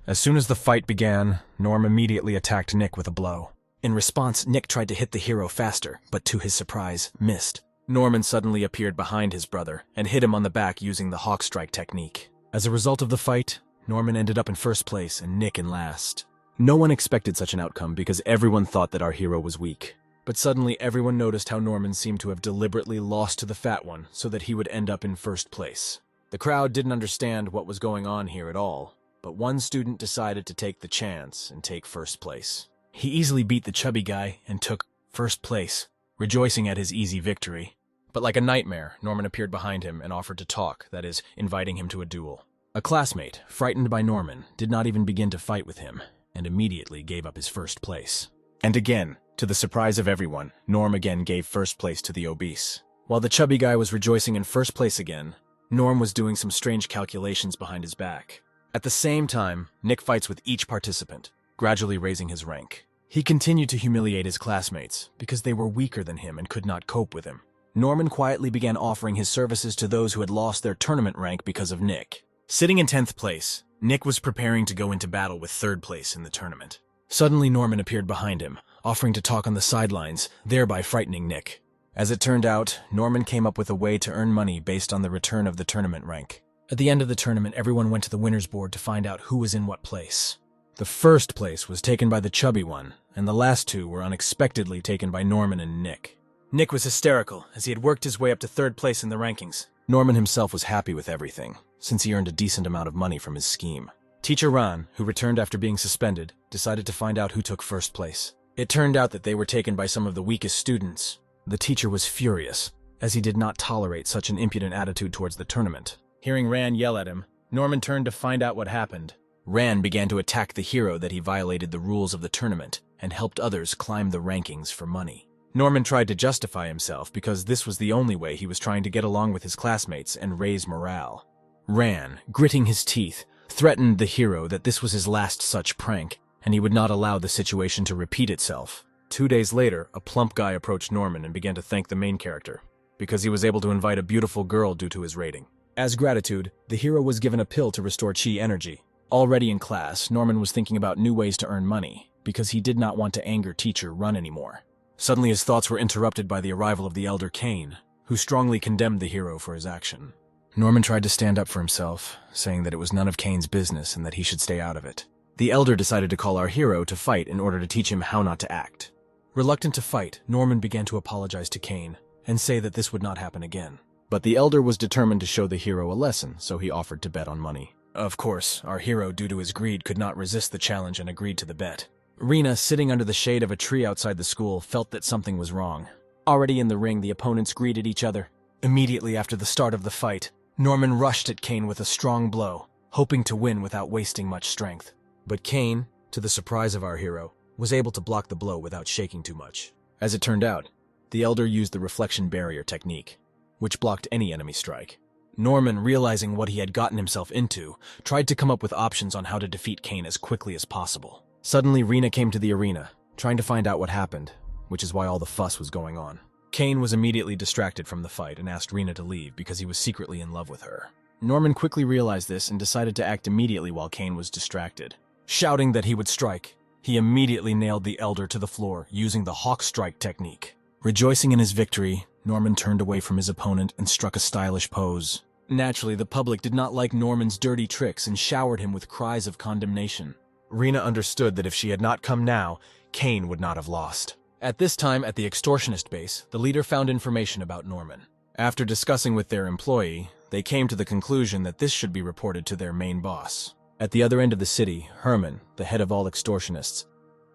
Speaker 1: As soon as the fight began, Norm immediately attacked Nick with a blow. In response, Nick tried to hit the hero faster, but to his surprise, missed. Norman suddenly appeared behind his brother and hit him on the back using the hawk strike technique. As a result of the fight, Norman ended up in first place and Nick in last. No one expected such an outcome because everyone thought that our hero was weak. But suddenly everyone noticed how Norman seemed to have deliberately lost to the fat one so that he would end up in first place. The crowd didn't understand what was going on here at all, but one student decided to take the chance and take first place. He easily beat the chubby guy and took first place, rejoicing at his easy victory. But like a nightmare, Norman appeared behind him and offered to talk, that is, inviting him to a duel. A classmate, frightened by Norman, did not even begin to fight with him, and immediately gave up his first place. And again, to the surprise of everyone, Norm again gave first place to the obese. While the chubby guy was rejoicing in first place again, Norm was doing some strange calculations behind his back. At the same time, Nick fights with each participant, gradually raising his rank. He continued to humiliate his classmates because they were weaker than him and could not cope with him. Norman quietly began offering his services to those who had lost their tournament rank because of Nick. Sitting in 10th place, Nick was preparing to go into battle with 3rd place in the tournament. Suddenly, Norman appeared behind him, offering to talk on the sidelines, thereby frightening Nick. As it turned out, Norman came up with a way to earn money based on the return of the tournament rank. At the end of the tournament, everyone went to the winner's board to find out who was in what place. The 1st place was taken by the chubby one, and the last 2 were unexpectedly taken by Norman and Nick. Nick was hysterical, as he had worked his way up to 3rd place in the rankings. Norman himself was happy with everything, since he earned a decent amount of money from his scheme. Teacher Ran, who returned after being suspended, decided to find out who took 1st place. It turned out that they were taken by some of the weakest students. The teacher was furious, as he did not tolerate such an impudent attitude towards the tournament. Hearing Ran yell at him, Norman turned to find out what happened. Ran began to attack the hero that he violated the rules of the tournament and helped others climb the rankings for money. Norman tried to justify himself because this was the only way he was trying to get along with his classmates and raise morale. Ran, gritting his teeth, threatened the hero that this was his last such prank, and he would not allow the situation to repeat itself. 2 days later, a plump guy approached Norman and began to thank the main character, because he was able to invite a beautiful girl due to his rating. As gratitude, the hero was given a pill to restore chi energy. Already in class, Norman was thinking about new ways to earn money, because he did not want to anger teacher Run anymore. Suddenly his thoughts were interrupted by the arrival of the elder Kane, who strongly condemned the hero for his action. Norman tried to stand up for himself, saying that it was none of Kane's business and that he should stay out of it. The elder decided to call our hero to fight in order to teach him how not to act. Reluctant to fight, Norman began to apologize to Kane and say that this would not happen again. But the elder was determined to show the hero a lesson, so he offered to bet on money. Of course, our hero, due to his greed, could not resist the challenge and agreed to the bet. Rena, sitting under the shade of a tree outside the school, felt that something was wrong. Already in the ring, the opponents greeted each other. Immediately after the start of the fight, Norman rushed at Kane with a strong blow, hoping to win without wasting much strength. But Kane, to the surprise of our hero, was able to block the blow without shaking too much. As it turned out, the elder used the reflection barrier technique, which blocked any enemy strike. Norman, realizing what he had gotten himself into, tried to come up with options on how to defeat Kane as quickly as possible. Suddenly, Rena came to the arena, trying to find out what happened, which is why all the fuss was going on. Kane was immediately distracted from the fight and asked Rena to leave because he was secretly in love with her. Norman quickly realized this and decided to act immediately while Kane was distracted. Shouting that he would strike, he immediately nailed the elder to the floor using the hawk strike technique. Rejoicing in his victory, Norman turned away from his opponent and struck a stylish pose. Naturally, the public did not like Norman's dirty tricks and showered him with cries of condemnation. Rena understood that if she had not come now, Kane would not have lost. At this time, at the extortionist base, the leader found information about Norman. After discussing with their employee, they came to the conclusion that this should be reported to their main boss. At the other end of the city, Herman, the head of all extortionists,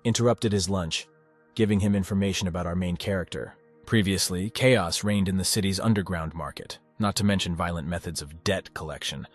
Speaker 1: interrupted his lunch, giving him information about our main character. Previously, chaos reigned in the city's underground market, not to mention violent methods of debt collection,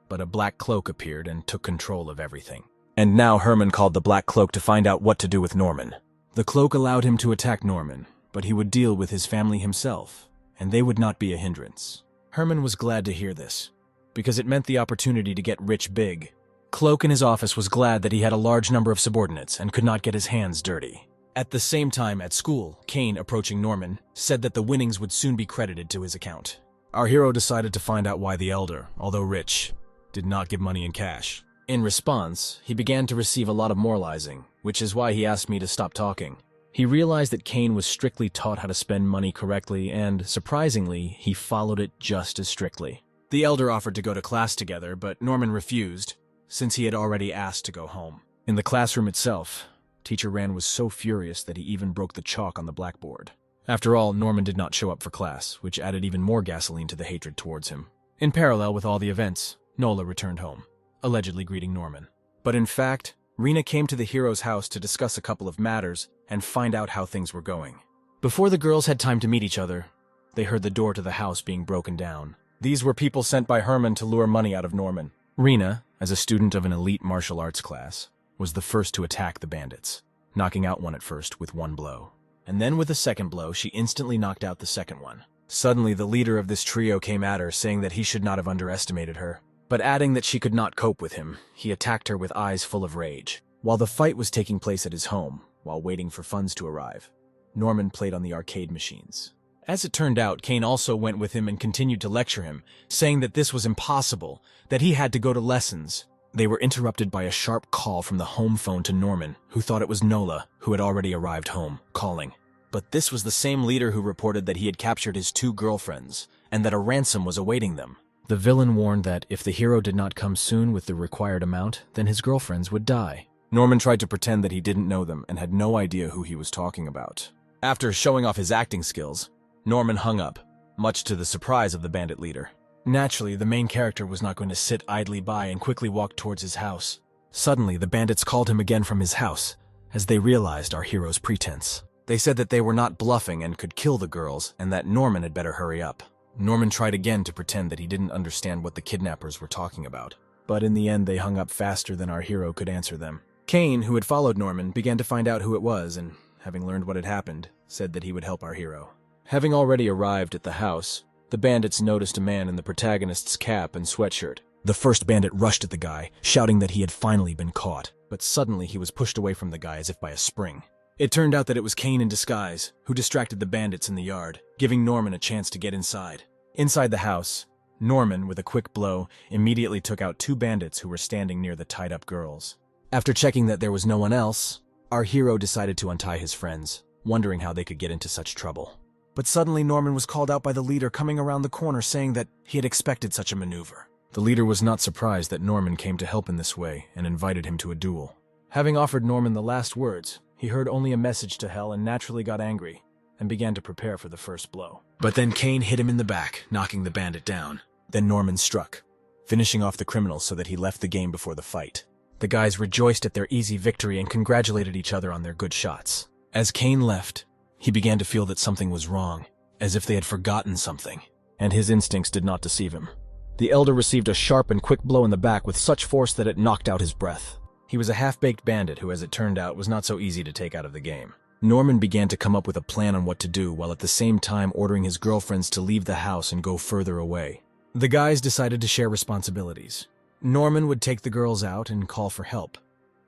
Speaker 1: but a black cloak appeared and took control of everything. And now Herman called the Black Cloak to find out what to do with Norman. The cloak allowed him to attack Norman, but he would deal with his family himself, and they would not be a hindrance. Herman was glad to hear this, because it meant the opportunity to get rich big. Cloak in his office was glad that he had a large number of subordinates and could not get his hands dirty. At the same time at school, Kane, approaching Norman, said that the winnings would soon be credited to his account. Our hero decided to find out why the elder, although rich, did not give money in cash. In response, he began to receive a lot of moralizing, which is why he asked me to stop talking. He realized that Kane was strictly taught how to spend money correctly, and, surprisingly, he followed it just as strictly. The elder offered to go to class together, but Norman refused, since he had already asked to go home. In the classroom itself, Teacher Rand was so furious that he even broke the chalk on the blackboard. After all, Norman did not show up for class, which added even more gasoline to the hatred towards him. In parallel with all the events, Nola returned home, allegedly greeting Norman. But in fact, Rena came to the hero's house to discuss a couple of matters and find out how things were going. Before the girls had time to meet each other, they heard the door to the house being broken down. These were people sent by Herman to lure money out of Norman. Rena, as a student of an elite martial arts class, was the first to attack the bandits, knocking out one at first with one blow. And then with a second blow, she instantly knocked out the second one. Suddenly, the leader of this trio came at her, saying that he should not have underestimated her. But adding that she could not cope with him, he attacked her with eyes full of rage. While the fight was taking place at his home, while waiting for funds to arrive, Norman played on the arcade machines. As it turned out, Kane also went with him and continued to lecture him, saying that this was impossible, that he had to go to lessons. They were interrupted by a sharp call from the home phone to Norman, who thought it was Nola, who had already arrived home, calling. But this was the same leader who reported that he had captured his 2 girlfriends, and that a ransom was awaiting them. The villain warned that if the hero did not come soon with the required amount, then his girlfriends would die. Norman tried to pretend that he didn't know them and had no idea who he was talking about. After showing off his acting skills, Norman hung up, much to the surprise of the bandit leader. Naturally, the main character was not going to sit idly by and quickly walk towards his house. Suddenly, the bandits called him again from his house, as they realized our hero's pretense. They said that they were not bluffing and could kill the girls, and that Norman had better hurry up. Norman tried again to pretend that he didn't understand what the kidnappers were talking about, but in the end they hung up faster than our hero could answer them. Kane, who had followed Norman, began to find out who it was, and, having learned what had happened, said that he would help our hero. Having already arrived at the house, the bandits noticed a man in the protagonist's cap and sweatshirt. The first bandit rushed at the guy, shouting that he had finally been caught, but suddenly he was pushed away from the guy as if by a spring. It turned out that it was Kane in disguise, who distracted the bandits in the yard, giving Norman a chance to get inside. Inside the house, Norman, with a quick blow, immediately took out 2 bandits who were standing near the tied-up girls. After checking that there was no one else, our hero decided to untie his friends, wondering how they could get into such trouble. But suddenly Norman was called out by the leader coming around the corner saying that he had expected such a maneuver. The leader was not surprised that Norman came to help in this way and invited him to a duel. Having offered Norman the last words, he heard only a message to hell and naturally got angry and began to prepare for the first blow. But then Kane hit him in the back, knocking the bandit down. Then Norman struck, finishing off the criminal so that he left the game before the fight. The guys rejoiced at their easy victory and congratulated each other on their good shots. As Kane left, he began to feel that something was wrong, as if they had forgotten something, and his instincts did not deceive him. The elder received a sharp and quick blow in the back with such force that it knocked out his breath. He was a half-baked bandit who, as it turned out, was not so easy to take out of the game. Norman began to come up with a plan on what to do, while at the same time ordering his girlfriends to leave the house and go further away. The guys decided to share responsibilities. Norman would take the girls out and call for help,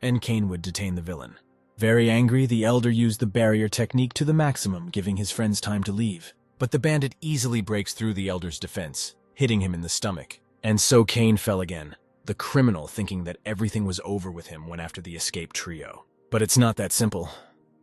Speaker 1: and Kane would detain the villain. Very angry, the elder used the barrier technique to the maximum, giving his friends time to leave. But the bandit easily breaks through the elder's defense, hitting him in the stomach. And so Kane fell again, the criminal thinking that everything was over with him went after the escaped trio. But it's not that simple.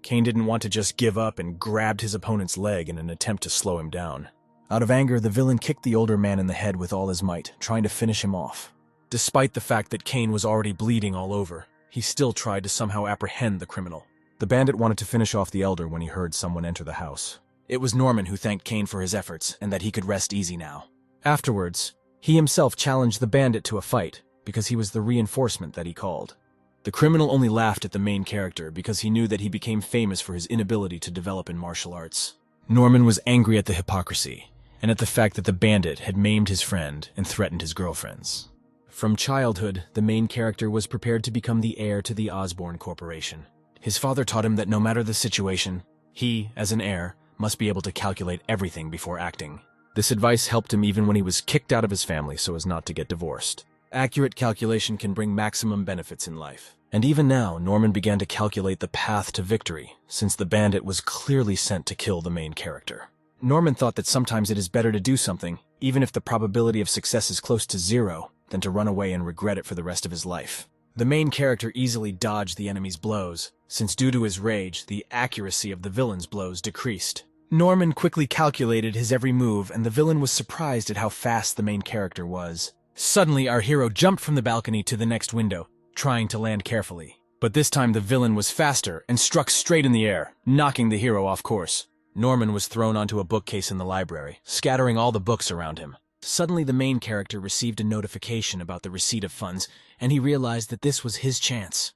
Speaker 1: Kane didn't want to just give up and grabbed his opponent's leg in an attempt to slow him down. Out of anger, the villain kicked the older man in the head with all his might, trying to finish him off. Despite the fact that Kane was already bleeding all over, he still tried to somehow apprehend the criminal. The bandit wanted to finish off the elder when he heard someone enter the house. It was Norman who thanked Kane for his efforts and that he could rest easy now. Afterwards, he himself challenged the bandit to a fight because he was the reinforcement that he called. The criminal only laughed at the main character because he knew that he became famous for his inability to develop in martial arts. Norman was angry at the hypocrisy and at the fact that the bandit had maimed his friend and threatened his girlfriends. From childhood, the main character was prepared to become the heir to the Osborne Corporation. His father taught him that no matter the situation, he, as an heir, must be able to calculate everything before acting. This advice helped him even when he was kicked out of his family so as not to get divorced. Accurate calculation can bring maximum benefits in life. And even now, Norman began to calculate the path to victory, since the bandit was clearly sent to kill the main character. Norman thought that sometimes it is better to do something, even if the probability of success is close to 0, than to run away and regret it for the rest of his life. The main character easily dodged the enemy's blows, since due to his rage, the accuracy of the villain's blows decreased. Norman quickly calculated his every move, and the villain was surprised at how fast the main character was. Suddenly, our hero jumped from the balcony to the next window, trying to land carefully. But this time the villain was faster and struck straight in the air, knocking the hero off course. Norman was thrown onto a bookcase in the library, scattering all the books around him. Suddenly the main character received a notification about the receipt of funds, and he realized that this was his chance.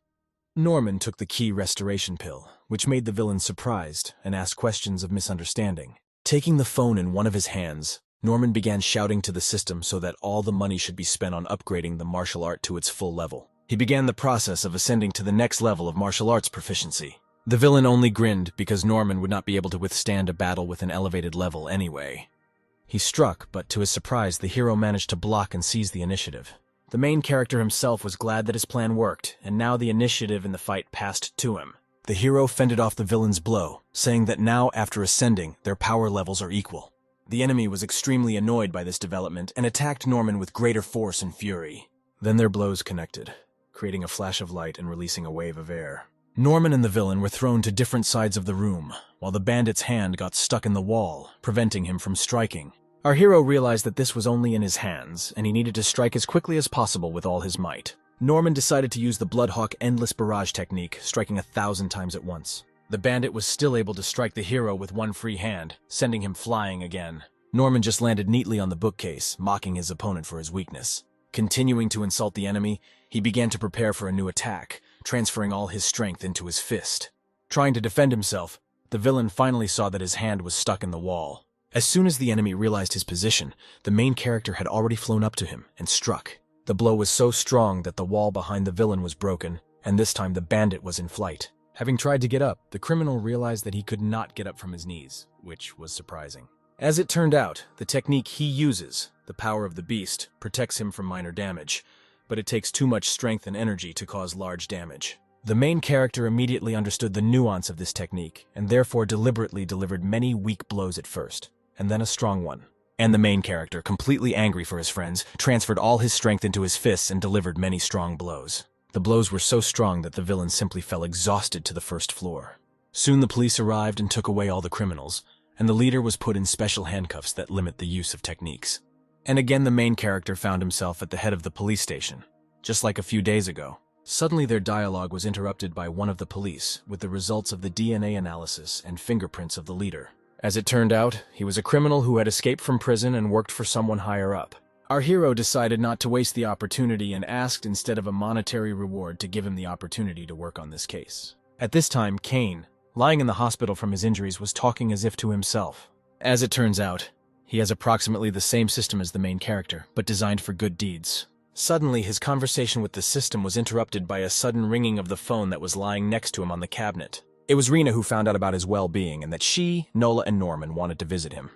Speaker 1: Norman took the key restoration pill, which made the villain surprised and asked questions of misunderstanding. Taking the phone in one of his hands, Norman began shouting to the system so that all the money should be spent on upgrading the martial art to its full level. He began the process of ascending to the next level of martial arts proficiency. The villain only grinned because Norman would not be able to withstand a battle with an elevated level anyway. He struck, but to his surprise, the hero managed to block and seize the initiative. The main character himself was glad that his plan worked, and now the initiative in the fight passed to him. The hero fended off the villain's blow, saying that now, after ascending, their power levels are equal. The enemy was extremely annoyed by this development and attacked Norman with greater force and fury. Then their blows connected, creating a flash of light and releasing a wave of air. Norman and the villain were thrown to different sides of the room, while the bandit's hand got stuck in the wall, preventing him from striking. Our hero realized that this was only in his hands, and he needed to strike as quickly as possible with all his might. Norman decided to use the Bloodhawk Endless Barrage technique, striking 1,000 times at once. The bandit was still able to strike the hero with one free hand, sending him flying again. Norman just landed neatly on the bookcase, mocking his opponent for his weakness. Continuing to insult the enemy, he began to prepare for a new attack, transferring all his strength into his fist. Trying to defend himself, the villain finally saw that his hand was stuck in the wall. As soon as the enemy realized his position, the main character had already flown up to him and struck. The blow was so strong that the wall behind the villain was broken, and this time the bandit was in flight. Having tried to get up, the criminal realized that he could not get up from his knees, which was surprising. As it turned out, the technique he uses, the power of the beast, protects him from minor damage, but it takes too much strength and energy to cause large damage. The main character immediately understood the nuance of this technique, and therefore deliberately delivered many weak blows at first, and then a strong one. And the main character, completely angry for his friends, transferred all his strength into his fists and delivered many strong blows. The blows were so strong that the villain simply fell exhausted to the first floor. Soon the police arrived and took away all the criminals, and the leader was put in special handcuffs that limit the use of techniques. And again the main character found himself at the head of the police station, just like a few days ago. Suddenly their dialogue was interrupted by one of the police with the results of the DNA analysis and fingerprints of the leader. As it turned out, he was a criminal who had escaped from prison and worked for someone higher up. Our hero decided not to waste the opportunity and asked instead of a monetary reward to give him the opportunity to work on this case. At this time, Kane, lying in the hospital from his injuries, was talking as if to himself. As it turns out, he has approximately the same system as the main character, but designed for good deeds. Suddenly, his conversation with the system was interrupted by a sudden ringing of the phone that was lying next to him on the cabinet. It was Rena who found out about his well-being and that she, Nola, and Norman wanted to visit him.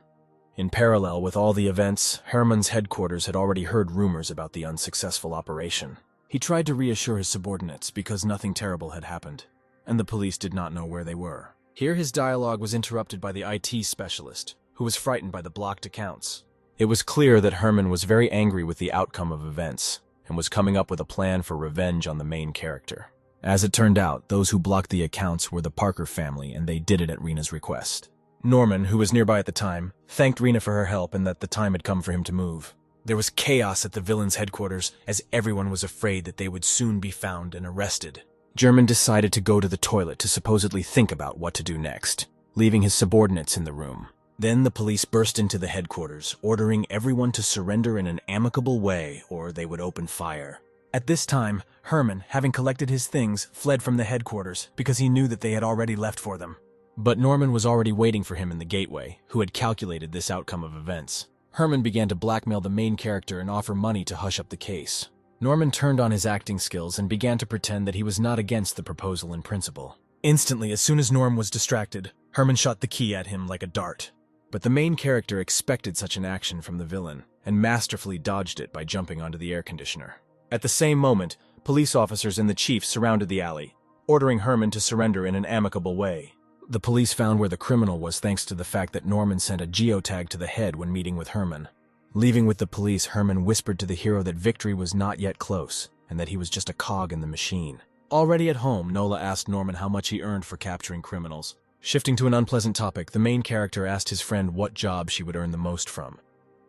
Speaker 1: In parallel with all the events, Herman's headquarters had already heard rumors about the unsuccessful operation. He tried to reassure his subordinates because nothing terrible had happened, and the police did not know where they were. Here his dialogue was interrupted by the IT specialist, who was frightened by the blocked accounts. It was clear that Herman was very angry with the outcome of events, and was coming up with a plan for revenge on the main character. As it turned out, those who blocked the accounts were the Parker family, and they did it at Rena's request. Norman, who was nearby at the time, thanked Rena for her help and that the time had come for him to move. There was chaos at the villains' headquarters, as everyone was afraid that they would soon be found and arrested. German decided to go to the toilet to supposedly think about what to do next, leaving his subordinates in the room. Then the police burst into the headquarters, ordering everyone to surrender in an amicable way or they would open fire. At this time, Herman, having collected his things, fled from the headquarters because he knew that they had already left for them. But Norman was already waiting for him in the gateway, who had calculated this outcome of events. Herman began to blackmail the main character and offer money to hush up the case. Norman turned on his acting skills and began to pretend that he was not against the proposal in principle. Instantly, as soon as Norm was distracted, Herman shot the key at him like a dart. But the main character expected such an action from the villain, and masterfully dodged it by jumping onto the air conditioner. At the same moment, police officers and the chief surrounded the alley, ordering Herman to surrender in an amicable way. The police found where the criminal was thanks to the fact that Norman sent a geotag to the head when meeting with Herman. Leaving with the police, Herman whispered to the hero that victory was not yet close, and that he was just a cog in the machine. Already at home, Nola asked Norman how much he earned for capturing criminals. Shifting to an unpleasant topic, the main character asked his friend what job she would earn the most from,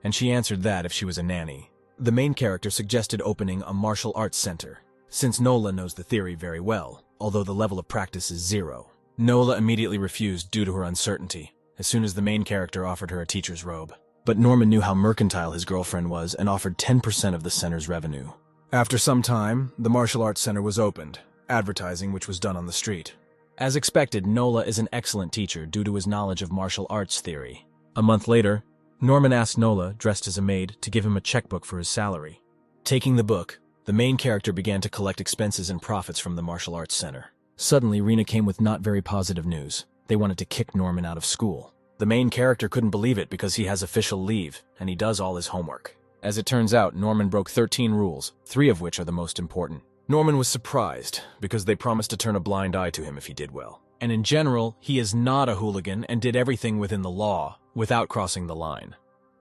Speaker 1: and she answered that if she was a nanny. The main character suggested opening a martial arts center, since Nola knows the theory very well, although the level of practice is 0. Nola immediately refused due to her uncertainty, as soon as the main character offered her a teacher's robe. But Norman knew how mercantile his girlfriend was and offered 10% of the center's revenue. After some time, the martial arts center was opened, advertising which was done on the street. As expected, Nola is an excellent teacher due to his knowledge of martial arts theory. A month later, Norman asked Nola, dressed as a maid, to give him a checkbook for his salary. Taking the book, the main character began to collect expenses and profits from the martial arts center. Suddenly, Rena came with not very positive news. They wanted to kick Norman out of school. The main character couldn't believe it because he has official leave, and he does all his homework. As it turns out, Norman broke 13 rules, 3 of which are the most important. Norman was surprised, because they promised to turn a blind eye to him if he did well. And in general, he is not a hooligan and did everything within the law, without crossing the line.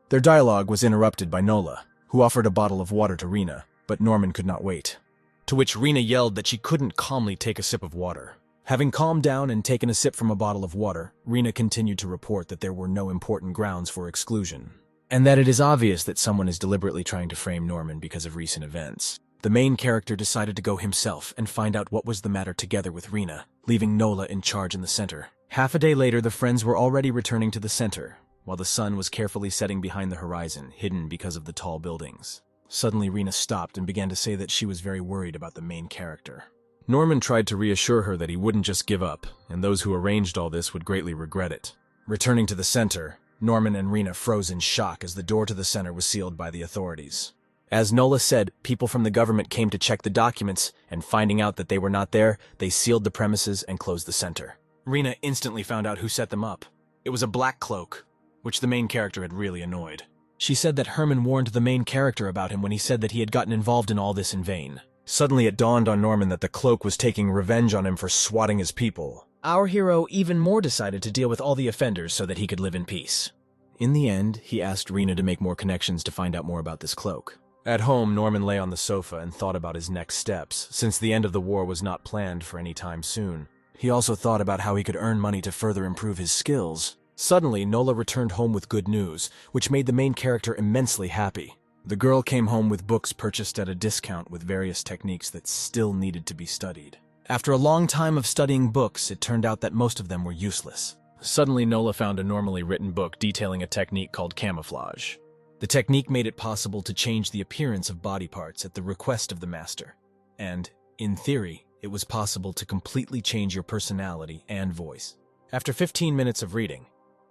Speaker 1: Their dialogue was interrupted by Nola, who offered a bottle of water to Rena, but Norman could not wait. To which Rena yelled that she couldn't calmly take a sip of water. Having calmed down and taken a sip from a bottle of water, Rena continued to report that there were no important grounds for exclusion, and that it is obvious that someone is deliberately trying to frame Norman because of recent events. The main character decided to go himself and find out what was the matter together with Rena, leaving Nola in charge in the center. Half a day later, the friends were already returning to the center, while the sun was carefully setting behind the horizon, hidden because of the tall buildings. Suddenly, Rena stopped and began to say that she was very worried about the main character. Norman tried to reassure her that he wouldn't just give up, and those who arranged all this would greatly regret it. Returning to the center, Norman and Rena froze in shock as the door to the center was sealed by the authorities. As Nola said, people from the government came to check the documents, and finding out that they were not there, they sealed the premises and closed the center. Rena instantly found out who set them up. It was a black cloak, which the main character had really annoyed. She said that Herman warned the main character about him when he said that he had gotten involved in all this in vain. Suddenly it dawned on Norman that the cloak was taking revenge on him for swatting his people. Our hero even more decided to deal with all the offenders so that he could live in peace. In the end, he asked Rena to make more connections to find out more about this cloak. At home, Norman lay on the sofa and thought about his next steps, since the end of the war was not planned for any time soon. He also thought about how he could earn money to further improve his skills. Suddenly, Nola returned home with good news, which made the main character immensely happy. The girl came home with books purchased at a discount with various techniques that still needed to be studied. After a long time of studying books, it turned out that most of them were useless. Suddenly, Nola found a normally written book detailing a technique called camouflage. The technique made it possible to change the appearance of body parts at the request of the master. And, in theory, it was possible to completely change your personality and voice. After 15 minutes of reading,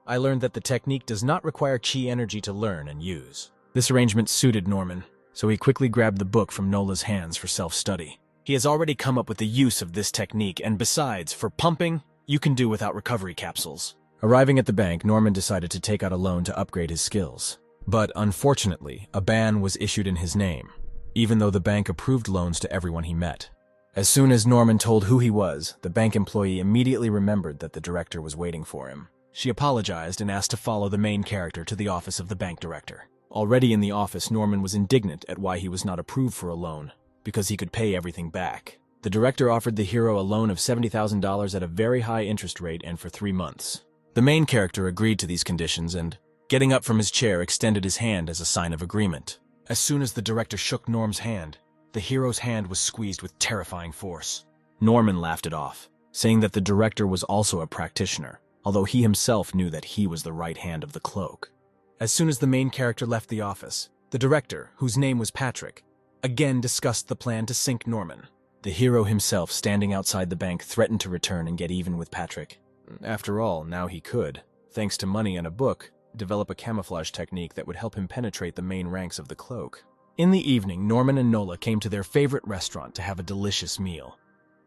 Speaker 1: I learned that the technique does not require chi energy to learn and use. This arrangement suited Norman, so he quickly grabbed the book from Nola's hands for self-study. He has already come up with the use of this technique, and besides, for pumping, you can do without recovery capsules. Arriving at the bank, Norman decided to take out a loan to upgrade his skills. But unfortunately, a ban was issued in his name, even though the bank approved loans to everyone he met. As soon as Norman told who he was, the bank employee immediately remembered that the director was waiting for him. She apologized and asked to follow the main character to the office of the bank director. Already in the office, Norman was indignant at why he was not approved for a loan, because he could pay everything back. The director offered the hero a loan of $70,000 at a very high interest rate and for 3 months. The main character agreed to these conditions and, getting up from his chair, extended his hand as a sign of agreement. As soon as the director shook Norm's hand, the hero's hand was squeezed with terrifying force. Norman laughed it off, saying that the director was also a practitioner, although he himself knew that he was the right hand of the cloak. As soon as the main character left the office, the director, whose name was Patrick, again discussed the plan to sink Norman. The hero himself, standing outside the bank, threatened to return and get even with Patrick. After all, now he could, thanks to money and a book, develop a camouflage technique that would help him penetrate the main ranks of the cloak. In the evening, Norman and Nola came to their favorite restaurant to have a delicious meal.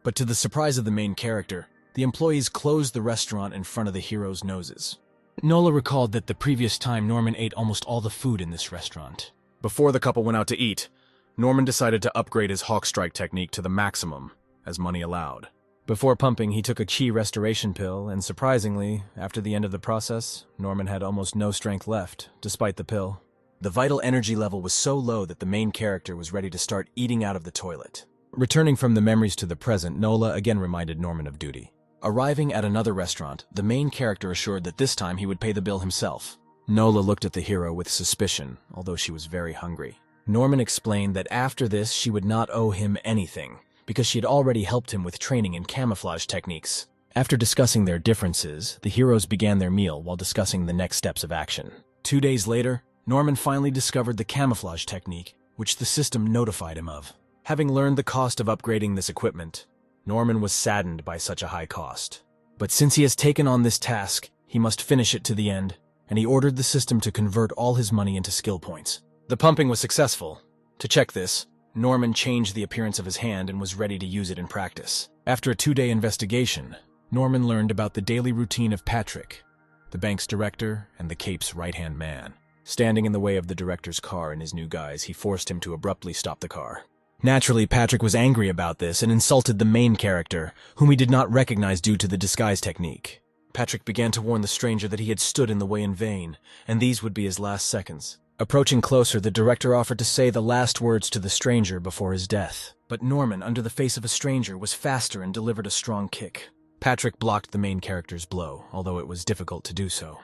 Speaker 1: But to the surprise of the main character, the employees closed the restaurant in front of the hero's noses. Nola recalled that the previous time Norman ate almost all the food in this restaurant. Before the couple went out to eat, Norman decided to upgrade his hawk strike technique to the maximum, as money allowed. Before pumping, he took a chi restoration pill, and surprisingly, after the end of the process, Norman had almost no strength left, despite the pill. The vital energy level was so low that the main character was ready to start eating out of the toilet. Returning from the memories to the present, Nola again reminded Norman of duty. Arriving at another restaurant, the main character assured that this time he would pay the bill himself. Nola looked at the hero with suspicion, although she was very hungry. Norman explained that after this she would not owe him anything, because she had already helped him with training in camouflage techniques. After discussing their differences, the heroes began their meal while discussing the next steps of action. 2 days later, Norman finally discovered the camouflage technique, which the system notified him of. Having learned the cost of upgrading this equipment, Norman was saddened by such a high cost. But since he has taken on this task, he must finish it to the end, and he ordered the system to convert all his money into skill points. The pumping was successful. To check this, Norman changed the appearance of his hand and was ready to use it in practice. After a 2-day investigation, Norman learned about the daily routine of Patrick, the bank's director and the Cape's right-hand man. Standing in the way of the director's car in his new guise, he forced him to abruptly stop the car. Naturally, Patrick was angry about this and insulted the main character, whom he did not recognize due to the disguise technique. Patrick began to warn the stranger that he had stood in the way in vain, and these would be his last seconds. Approaching closer, the director offered to say the last words to the stranger before his death. But Norman, under the face of a stranger, was faster and delivered a strong kick. Patrick blocked the main character's blow, although it was difficult to do so.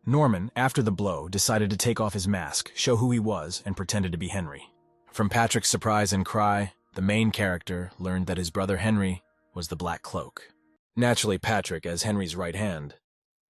Speaker 1: Norman, after the blow, decided to take off his mask, show who he was, and pretended to be Henry. From Patrick's surprise and cry, the main character learned that his brother Henry was the Black Cloak. Naturally, Patrick, as Henry's right hand,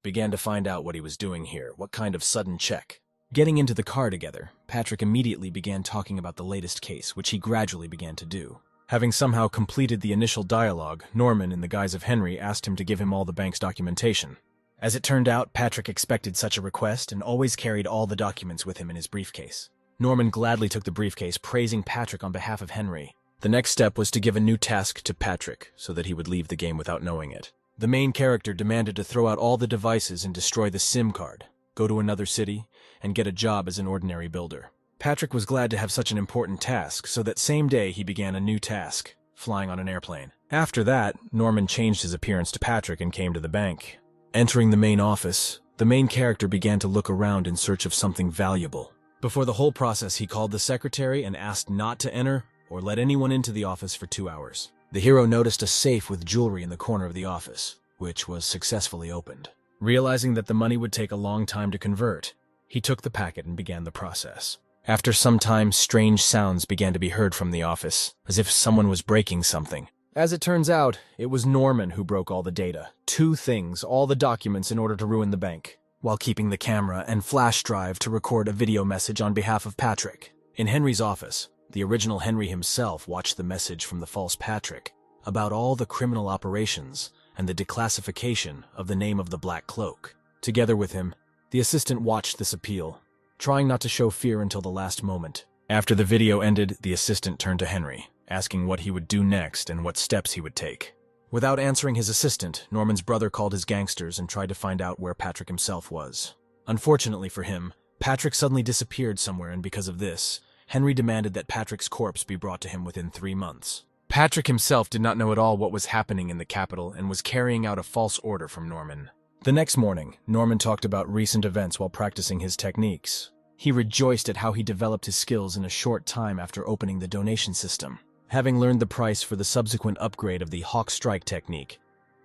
Speaker 1: began to find out what he was doing here, what kind of sudden check. Getting into the car together, Patrick immediately began talking about the latest case, which he gradually began to do. Having somehow completed the initial dialogue, Norman, in the guise of Henry, asked him to give him all the bank's documentation. As it turned out, Patrick expected such a request and always carried all the documents with him in his briefcase. Norman gladly took the briefcase, praising Patrick on behalf of Henry. The next step was to give a new task to Patrick, so that he would leave the game without knowing it. The main character demanded to throw out all the devices and destroy the SIM card, go to another city, and get a job as an ordinary builder. Patrick was glad to have such an important task, so that same day he began a new task, flying on an airplane. After that, Norman changed his appearance to Patrick and came to the bank. Entering the main office, the main character began to look around in search of something valuable. Before the whole process, he called the secretary and asked not to enter or let anyone into the office for 2 hours. The hero noticed a safe with jewelry in the corner of the office, which was successfully opened. Realizing that the money would take a long time to convert, he took the packet and began the process. After some time, strange sounds began to be heard from the office, as if someone was breaking something. As it turns out, it was Norman who broke all the data. 2 things, all the documents in order to ruin the bank, while keeping the camera and flash drive to record a video message on behalf of Patrick. In Henry's office, the original Henry himself watched the message from the false Patrick about all the criminal operations and the declassification of the name of the Black Cloak. Together with him, the assistant watched this appeal, trying not to show fear until the last moment. After the video ended, the assistant turned to Henry, asking what he would do next and what steps he would take. Without answering his assistant, Norman's brother called his gangsters and tried to find out where Patrick himself was. Unfortunately for him, Patrick suddenly disappeared somewhere, and because of this, Henry demanded that Patrick's corpse be brought to him within 3 months. Patrick himself did not know at all what was happening in the capital and was carrying out a false order from Norman. The next morning, Norman talked about recent events while practicing his techniques. He rejoiced at how he developed his skills in a short time after opening the donation system. Having learned the price for the subsequent upgrade of the Hawk Strike technique,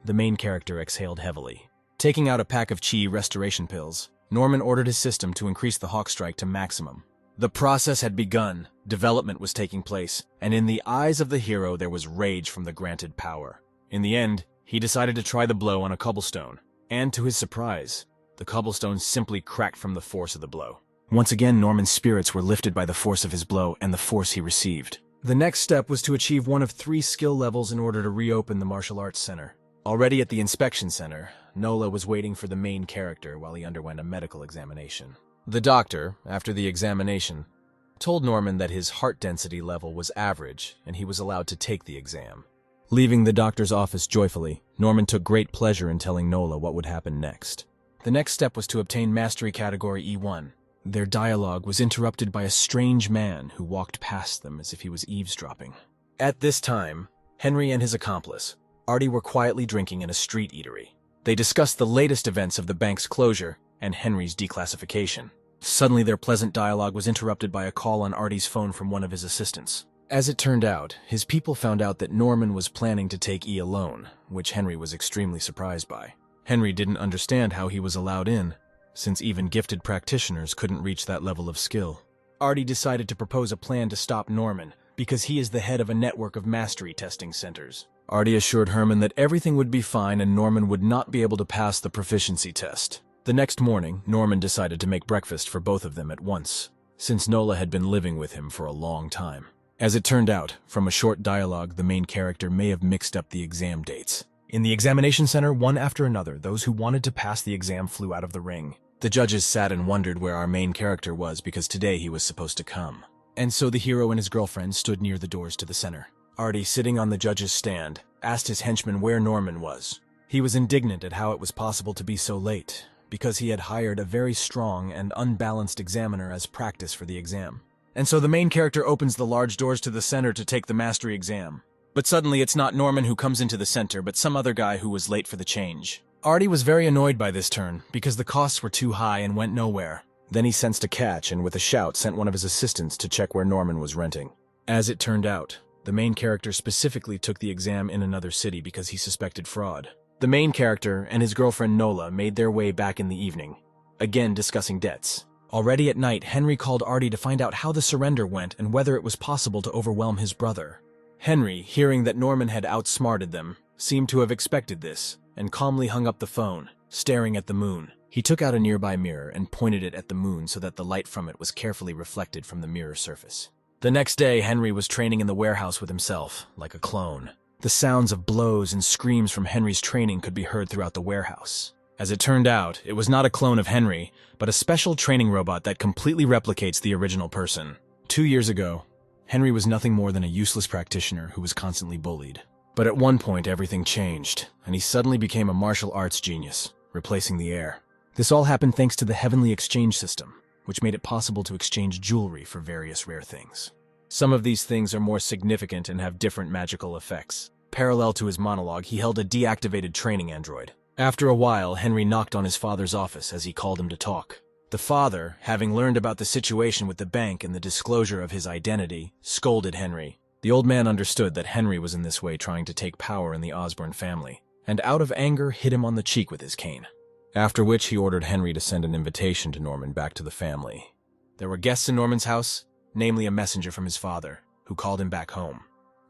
Speaker 1: the main character exhaled heavily. Taking out a pack of Chi restoration pills, Norman ordered his system to increase the Hawk Strike to maximum. The process had begun, development was taking place, and in the eyes of the hero there was rage from the granted power. In the end, he decided to try the blow on a cobblestone, and to his surprise, the cobblestone simply cracked from the force of the blow. Once again, Norman's spirits were lifted by the force of his blow and the force he received. The next step was to achieve one of 3 skill levels in order to reopen the martial arts center. Already at the inspection center, Nola was waiting for the main character while he underwent a medical examination. The doctor, after the examination, told Norman that his heart density level was average and he was allowed to take the exam. Leaving the doctor's office joyfully, Norman took great pleasure in telling Nola what would happen next. The next step was to obtain Mastery Category E1. Their dialogue was interrupted by a strange man who walked past them as if he was eavesdropping. At this time, Henry and his accomplice, Artie, were quietly drinking in a street eatery. They discussed the latest events of the bank's closure and Henry's declassification. Suddenly, their pleasant dialogue was interrupted by a call on Artie's phone from one of his assistants. As it turned out, his people found out that Norman was planning to take E alone, which Henry was extremely surprised by. Henry didn't understand how he was allowed in, since even gifted practitioners couldn't reach that level of skill. Artie decided to propose a plan to stop Norman, because he is the head of a network of mastery testing centers. Artie assured Herman that everything would be fine and Norman would not be able to pass the proficiency test. The next morning, Norman decided to make breakfast for both of them at once, since Nola had been living with him for a long time. As it turned out, from a short dialogue, the main character may have mixed up the exam dates. In the examination center, one after another, those who wanted to pass the exam flew out of the ring. The judges sat and wondered where our main character was because today he was supposed to come. And so the hero and his girlfriend stood near the doors to the center. Artie, sitting on the judge's stand, asked his henchman where Norman was. He was indignant at how it was possible to be so late, because he had hired a very strong and unbalanced examiner as practice for the exam. And so the main character opens the large doors to the center to take the mastery exam. But suddenly it's not Norman who comes into the center, but some other guy who was late for the change. Artie was very annoyed by this turn, because the costs were too high and went nowhere. Then he sensed a catch and with a shout sent one of his assistants to check where Norman was renting. As it turned out, the main character specifically took the exam in another city because he suspected fraud. The main character and his girlfriend Nola made their way back in the evening, again discussing debts. Already at night, Henry called Artie to find out how the surrender went and whether it was possible to overwhelm his brother. Henry, hearing that Norman had outsmarted them, seemed to have expected this, and calmly hung up the phone, staring at the moon. He took out a nearby mirror and pointed it at the moon so that the light from it was carefully reflected from the mirror surface. The next day, Henry was training in the warehouse with himself, like a clone. The sounds of blows and screams from Henry's training could be heard throughout the warehouse. As it turned out, it was not a clone of Henry, but a special training robot that completely replicates the original person. 2 years ago, Henry was nothing more than a useless practitioner who was constantly bullied. But at one point, everything changed, and he suddenly became a martial arts genius, replacing the heir. This all happened thanks to the heavenly exchange system, which made it possible to exchange jewelry for various rare things. Some of these things are more significant and have different magical effects. Parallel to his monologue, he held a deactivated training android. After a while, Henry knocked on his father's office as he called him to talk. The father, having learned about the situation with the bank and the disclosure of his identity, scolded Henry. The old man understood that Henry was in this way trying to take power in the Osborne family, and out of anger hit him on the cheek with his cane. After which he ordered Henry to send an invitation to Norman back to the family. There were guests in Norman's house, namely a messenger from his father, who called him back home.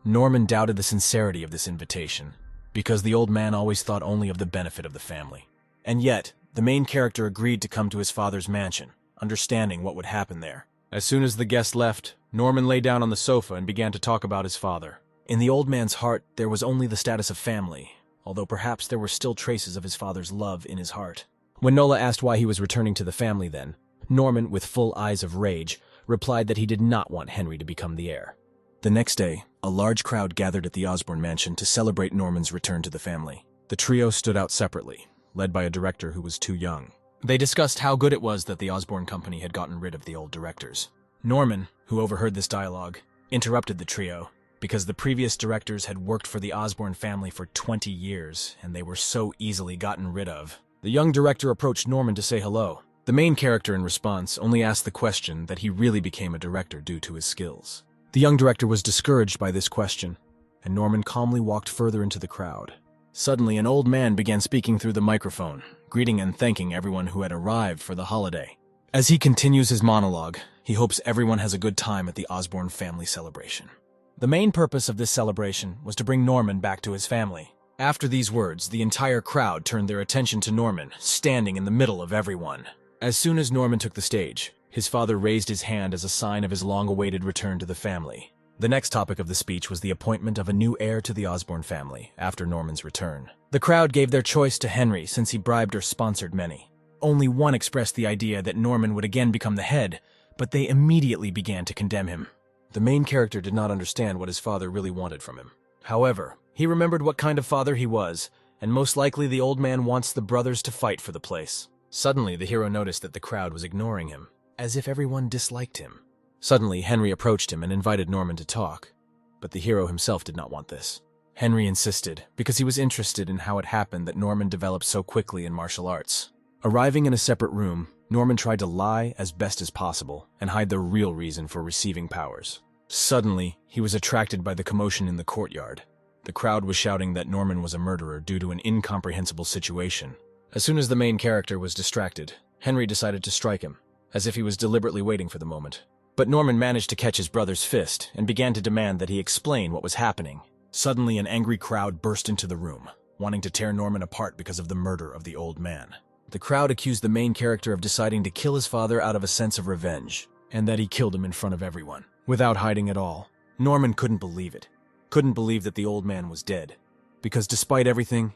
Speaker 1: Norman doubted the sincerity of this invitation, because the old man always thought only of the benefit of the family. And yet, the main character agreed to come to his father's mansion, understanding what would happen there. As soon as the guest left, Norman lay down on the sofa and began to talk about his father. In the old man's heart, there was only the status of family, although perhaps there were still traces of his father's love in his heart. When Nola asked why he was returning to the family then, Norman, with full eyes of rage, replied that he did not want Henry to become the heir. The next day, a large crowd gathered at the Osborne mansion to celebrate Norman's return to the family. The trio stood out separately, led by a director who was too young. They discussed how good it was that the Osborne company had gotten rid of the old directors. Norman, who overheard this dialogue, interrupted the trio, because the previous directors had worked for the Osborne family for 20 years, and they were so easily gotten rid of. The young director approached Norman to say hello. The main character, in response, only asked the question that he really became a director due to his skills. The young director was discouraged by this question, and Norman calmly walked further into the crowd. Suddenly, an old man began speaking through the microphone, greeting and thanking everyone who had arrived for the holiday. As he continues his monologue, he hopes everyone has a good time at the Osborne family celebration. The main purpose of this celebration was to bring Norman back to his family. After these words, the entire crowd turned their attention to Norman, standing in the middle of everyone. As soon as Norman took the stage, his father raised his hand as a sign of his long-awaited return to the family. The next topic of the speech was the appointment of a new heir to the Osborne family after Norman's return. The crowd gave their choice to Henry since he bribed or sponsored many. Only one expressed the idea that Norman would again become the head, but they immediately began to condemn him. The main character did not understand what his father really wanted from him. However, he remembered what kind of father he was, and most likely the old man wants the brothers to fight for the place. Suddenly, the hero noticed that the crowd was ignoring him, as if everyone disliked him. Suddenly, Henry approached him and invited Norman to talk, but the hero himself did not want this. Henry insisted, because he was interested in how it happened that Norman developed so quickly in martial arts. Arriving in a separate room, Norman tried to lie as best as possible and hide the real reason for receiving powers. Suddenly, he was attracted by the commotion in the courtyard. The crowd was shouting that Norman was a murderer due to an incomprehensible situation. As soon as the main character was distracted, Henry decided to strike him, as if he was deliberately waiting for the moment. But Norman managed to catch his brother's fist and began to demand that he explain what was happening. Suddenly, an angry crowd burst into the room, wanting to tear Norman apart because of the murder of the old man. The crowd accused the main character of deciding to kill his father out of a sense of revenge, and that he killed him in front of everyone, without hiding at all. Norman couldn't believe it. Couldn't believe that the old man was dead, because despite everything,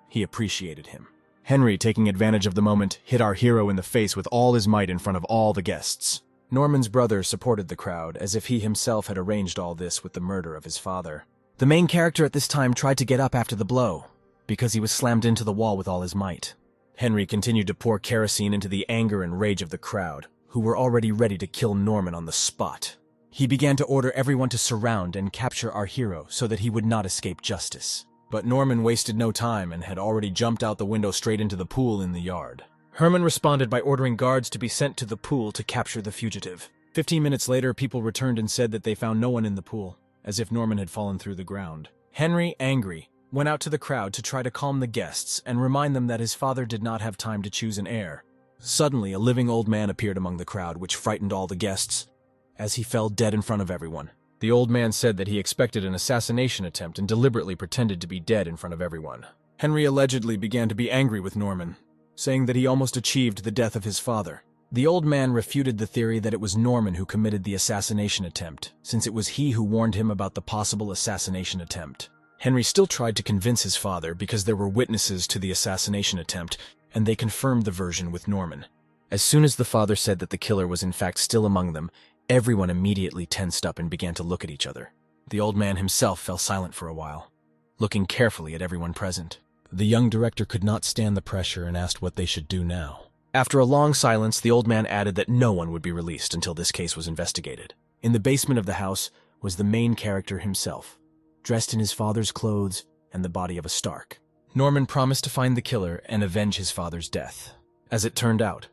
Speaker 1: he appreciated him. Henry, taking advantage of the moment, hit our hero in the face with all his might in front of all the guests. Norman's brother supported the crowd, as if he himself had arranged all this with the murder of his father. The main character at this time tried to get up after the blow, because he was slammed into the wall with all his might. Henry continued to pour kerosene into the anger and rage of the crowd, who were already ready to kill Norman on the spot. He began to order everyone to surround and capture our hero so that he would not escape justice. But Norman wasted no time and had already jumped out the window straight into the pool in the yard. Herman responded by ordering guards to be sent to the pool to capture the fugitive. 15 minutes later, people returned and said that they found no one in the pool, as if Norman had fallen through the ground. Henry, angry, went out to the crowd to try to calm the guests and remind them that his father did not have time to choose an heir. Suddenly, a living old man appeared among the crowd, which frightened all the guests, as he fell dead in front of everyone. The old man said that he expected an assassination attempt and deliberately pretended to be dead in front of everyone. Henry allegedly began to be angry with Norman, saying that he almost achieved the death of his father. The old man refuted the theory that it was Norman who committed the assassination attempt, since it was he who warned him about the possible assassination attempt. Henry still tried to convince his father because there were witnesses to the assassination attempt, and they confirmed the version with Norman. As soon as the father said that the killer was in fact still among them, everyone immediately tensed up and began to look at each other. The old man himself fell silent for a while, looking carefully at everyone present. The young director could not stand the pressure and asked what they should do now. After a long silence, the old man added that no one would be released until this case was investigated. In the basement of the house was the main character himself, dressed in his father's clothes and the body of a Stark. Norman promised to find the killer and avenge his father's death. As it turned out,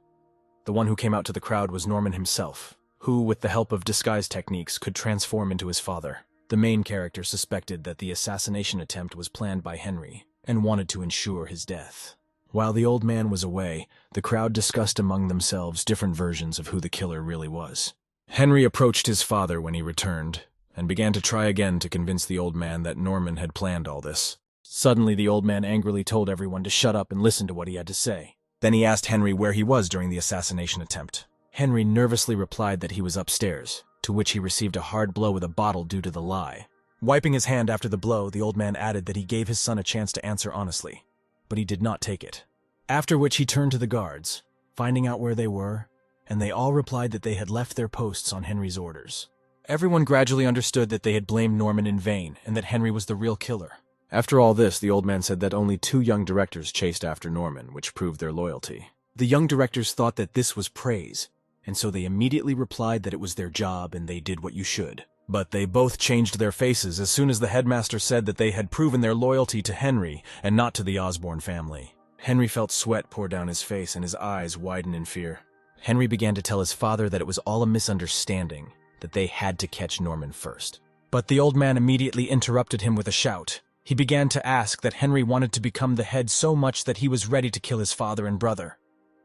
Speaker 1: the one who came out to the crowd was Norman himself, who, with the help of disguise techniques, could transform into his father. The main character suspected that the assassination attempt was planned by Henry and wanted to ensure his death. While the old man was away, the crowd discussed among themselves different versions of who the killer really was. Henry approached his father when he returned and began to try again to convince the old man that Norman had planned all this. Suddenly, the old man angrily told everyone to shut up and listen to what he had to say. Then he asked Henry where he was during the assassination attempt. Henry nervously replied that he was upstairs, to which he received a hard blow with a bottle due to the lie. Wiping his hand after the blow, the old man added that he gave his son a chance to answer honestly, but he did not take it. After which he turned to the guards, finding out where they were, and they all replied that they had left their posts on Henry's orders. Everyone gradually understood that they had blamed Norman in vain and that Henry was the real killer. After all this, the old man said that only 2 young directors chased after Norman, which proved their loyalty. The young directors thought that this was praise, and so they immediately replied that it was their job and they did what you should. But they both changed their faces as soon as the headmaster said that they had proven their loyalty to Henry and not to the Osborne family. Henry felt sweat pour down his face and his eyes widen in fear. Henry began to tell his father that it was all a misunderstanding, that they had to catch Norman first. But the old man immediately interrupted him with a shout. He began to ask that Henry wanted to become the head so much that he was ready to kill his father and brother.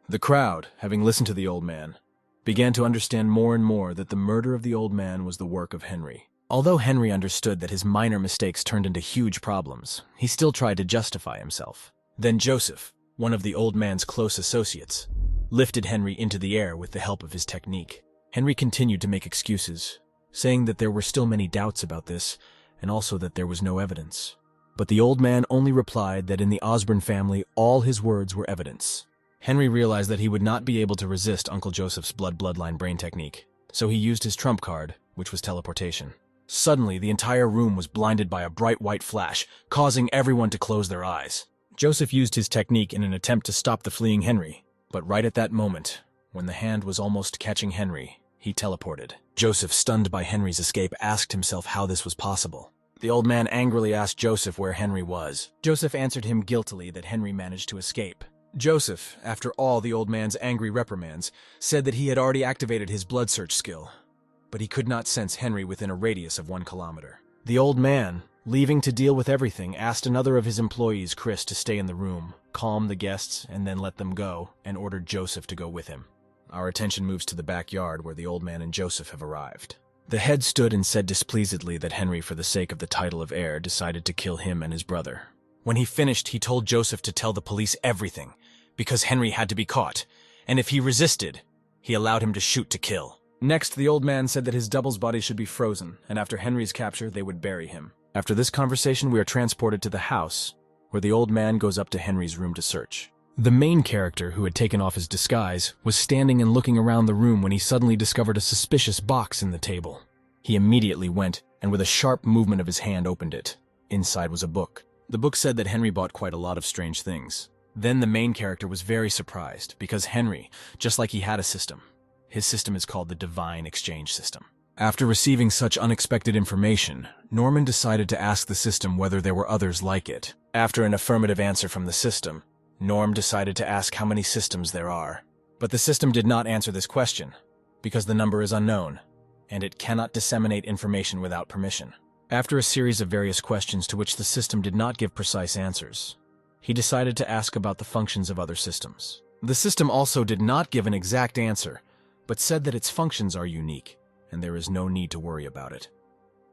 Speaker 1: The crowd, having listened to the old man, began to understand more and more that the murder of the old man was the work of Henry. Although Henry understood that his minor mistakes turned into huge problems, he still tried to justify himself. Then Joseph, one of the old man's close associates, lifted Henry into the air with the help of his technique. Henry continued to make excuses, saying that there were still many doubts about this, and also that there was no evidence. But the old man only replied that in the Osborne family, all his words were evidence. Henry realized that he would not be able to resist Uncle Joseph's bloodline brain technique, so he used his trump card, which was teleportation. Suddenly, the entire room was blinded by a bright white flash, causing everyone to close their eyes. Joseph used his technique in an attempt to stop the fleeing Henry, but right at that moment, when the hand was almost catching Henry, he teleported. Joseph, stunned by Henry's escape, asked himself how this was possible. The old man angrily asked Joseph where Henry was. Joseph answered him guiltily that Henry managed to escape. Joseph, after all the old man's angry reprimands, said that he had already activated his blood search skill, but he could not sense Henry within a radius of 1 kilometer. The old man, leaving to deal with everything, asked another of his employees, Chris, to stay in the room, calm the guests, and then let them go, and ordered Joseph to go with him. Our attention moves to the backyard where the old man and Joseph have arrived. The head stood and said displeasedly that Henry, for the sake of the title of heir, decided to kill him and his brother. When he finished, he told Joseph to tell the police everything, because Henry had to be caught, and if he resisted, he allowed him to shoot to kill. Next, the old man said that his double's body should be frozen, and after Henry's capture, they would bury him. After this conversation, we are transported to the house, where the old man goes up to Henry's room to search. The main character, who had taken off his disguise, was standing and looking around the room when he suddenly discovered a suspicious box in the table. He immediately went, and with a sharp movement of his hand opened it. Inside was a book. The book said that Henry bought quite a lot of strange things. Then the main character was very surprised, because Henry, just like he had a system, His system is called the Divine Exchange System. After receiving such unexpected information, Norman decided to ask the system whether there were others like it. After an affirmative answer from the system, Norm decided to ask how many systems there are. But the system did not answer this question, because the number is unknown, and it cannot disseminate information without permission. After a series of various questions to which the system did not give precise answers, he decided to ask about the functions of other systems. The system also did not give an exact answer, but said that its functions are unique, and there is no need to worry about it.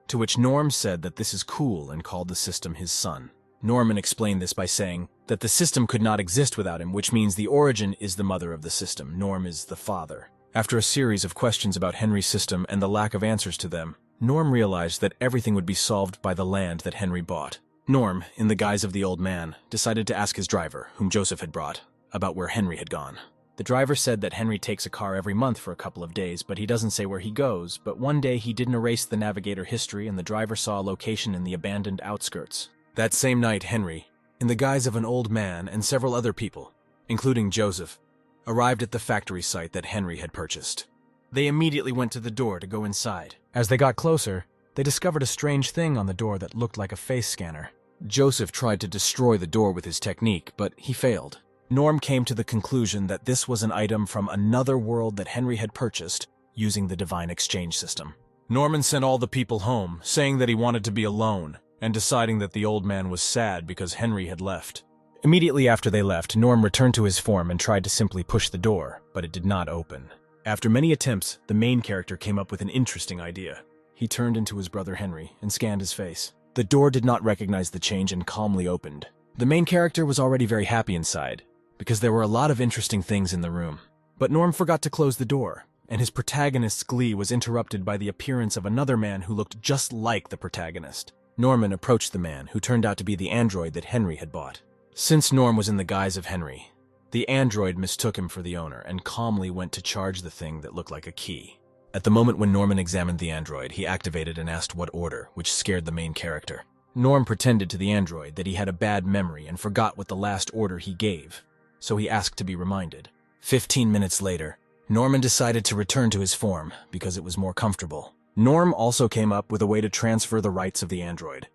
Speaker 1: To which Norm said that this is cool and called the system his son. Norman explained this by saying that the system could not exist without him, which means the origin is the mother of the system. Norm is the father. After a series of questions about Henry's system and the lack of answers to them, Norm realized that everything would be solved by the land that Henry bought. Norm, in the guise of the old man, decided to ask his driver, whom Joseph had brought, about where Henry had gone. The driver said that Henry takes a car every month for a couple of days, but he doesn't say where he goes. But one day he didn't erase the navigator history, and the driver saw a location in the abandoned outskirts. That same night, Henry, in the guise of an old man and several other people, including Joseph, arrived at the factory site that Henry had purchased. They immediately went to the door to go inside. As they got closer, they discovered a strange thing on the door that looked like a face scanner. Joseph tried to destroy the door with his technique, but he failed. Norm came to the conclusion that this was an item from another world that Henry had purchased using the Divine Exchange System. Norman sent all the people home, saying that he wanted to be alone, and deciding that the old man was sad because Henry had left. Immediately after they left, Norm returned to his form and tried to simply push the door, but it did not open. After many attempts, the main character came up with an interesting idea. He turned into his brother Henry and scanned his face. The door did not recognize the change and calmly opened. The main character was already very happy inside, because there were a lot of interesting things in the room. But Norm forgot to close the door, and his protagonist's glee was interrupted by the appearance of another man who looked just like the protagonist. Norman approached the man, who turned out to be the android that Henry had bought. Since Norm was in the guise of Henry, the android mistook him for the owner and calmly went to charge the thing that looked like a key. At the moment when Norman examined the android, he activated and asked what order, which scared the main character. Norm pretended to the android that he had a bad memory and forgot what the last order he gave, so he asked to be reminded. 15 minutes later, Norman decided to return to his form because it was more comfortable. Norm also came up with a way to transfer the rights of the android.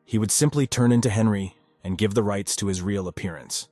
Speaker 1: He would simply turn into Henry and give the rights to his real appearance.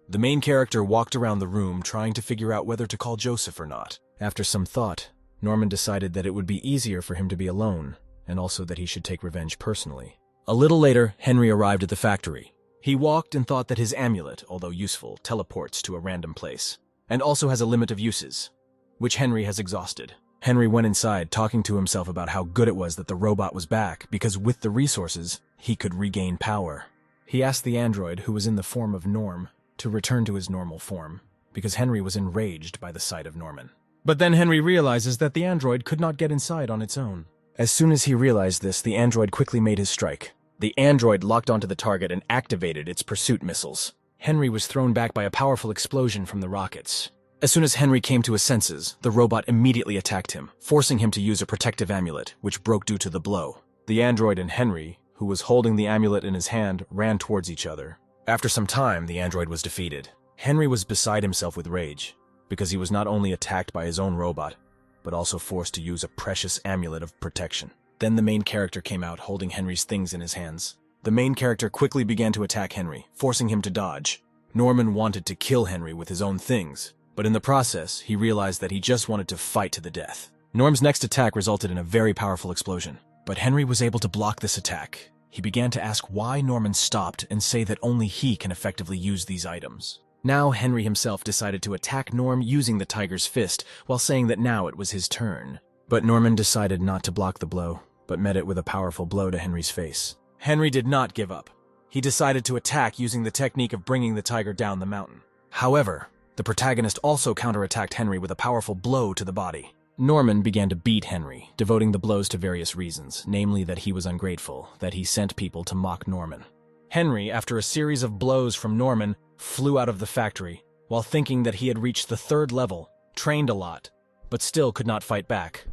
Speaker 1: The main character walked around the room trying to figure out whether to call Joseph or not. After some thought, Norman decided that it would be easier for him to be alone, and also that he should take revenge personally. A little later, Henry arrived at the factory. He walked and thought that his amulet, although useful, teleports to a random place, and also has a limit of uses, which Henry has exhausted. Henry went inside, talking to himself about how good it was that the robot was back, because with the resources, he could regain power. He asked the android, who was in the form of Norm, to return to his normal form, because Henry was enraged by the sight of Norman. But then Henry realizes that the android could not get inside on its own. As soon as he realized this, the android quickly made his strike. The android locked onto the target and activated its pursuit missiles. Henry was thrown back by a powerful explosion from the rockets. As soon as Henry came to his senses, the robot immediately attacked him, forcing him to use a protective amulet, which broke due to the blow. The android and Henry, who was holding the amulet in his hand, ran towards each other. After some time, the android was defeated. Henry was beside himself with rage, because he was not only attacked by his own robot, but also forced to use a precious amulet of protection. Then the main character came out holding Henry's things in his hands. The main character quickly began to attack Henry, forcing him to dodge. Norman wanted to kill Henry with his own things, but in the process, he realized that he just wanted to fight to the death. Norm's next attack resulted in a very powerful explosion, but Henry was able to block this attack. He began to ask why Norman stopped and say that only he can effectively use these items. Now Henry himself decided to attack Norm using the tiger's fist, while saying that now it was his turn. But Norman decided not to block the blow, but met it with a powerful blow to Henry's face. Henry did not give up. He decided to attack using the technique of bringing the tiger down the mountain. However, the protagonist also counterattacked Henry with a powerful blow to the body. Norman began to beat Henry, devoting the blows to various reasons, namely that he was ungrateful, that he sent people to mock Norman. Henry, after a series of blows from Norman, flew out of the factory, while thinking that he had reached the 3rd level, trained a lot, but still could not fight back.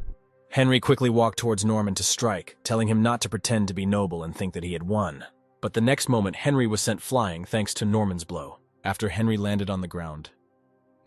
Speaker 1: Henry quickly walked towards Norman to strike, telling him not to pretend to be noble and think that he had won. But the next moment, Henry was sent flying thanks to Norman's blow. After Henry landed on the ground,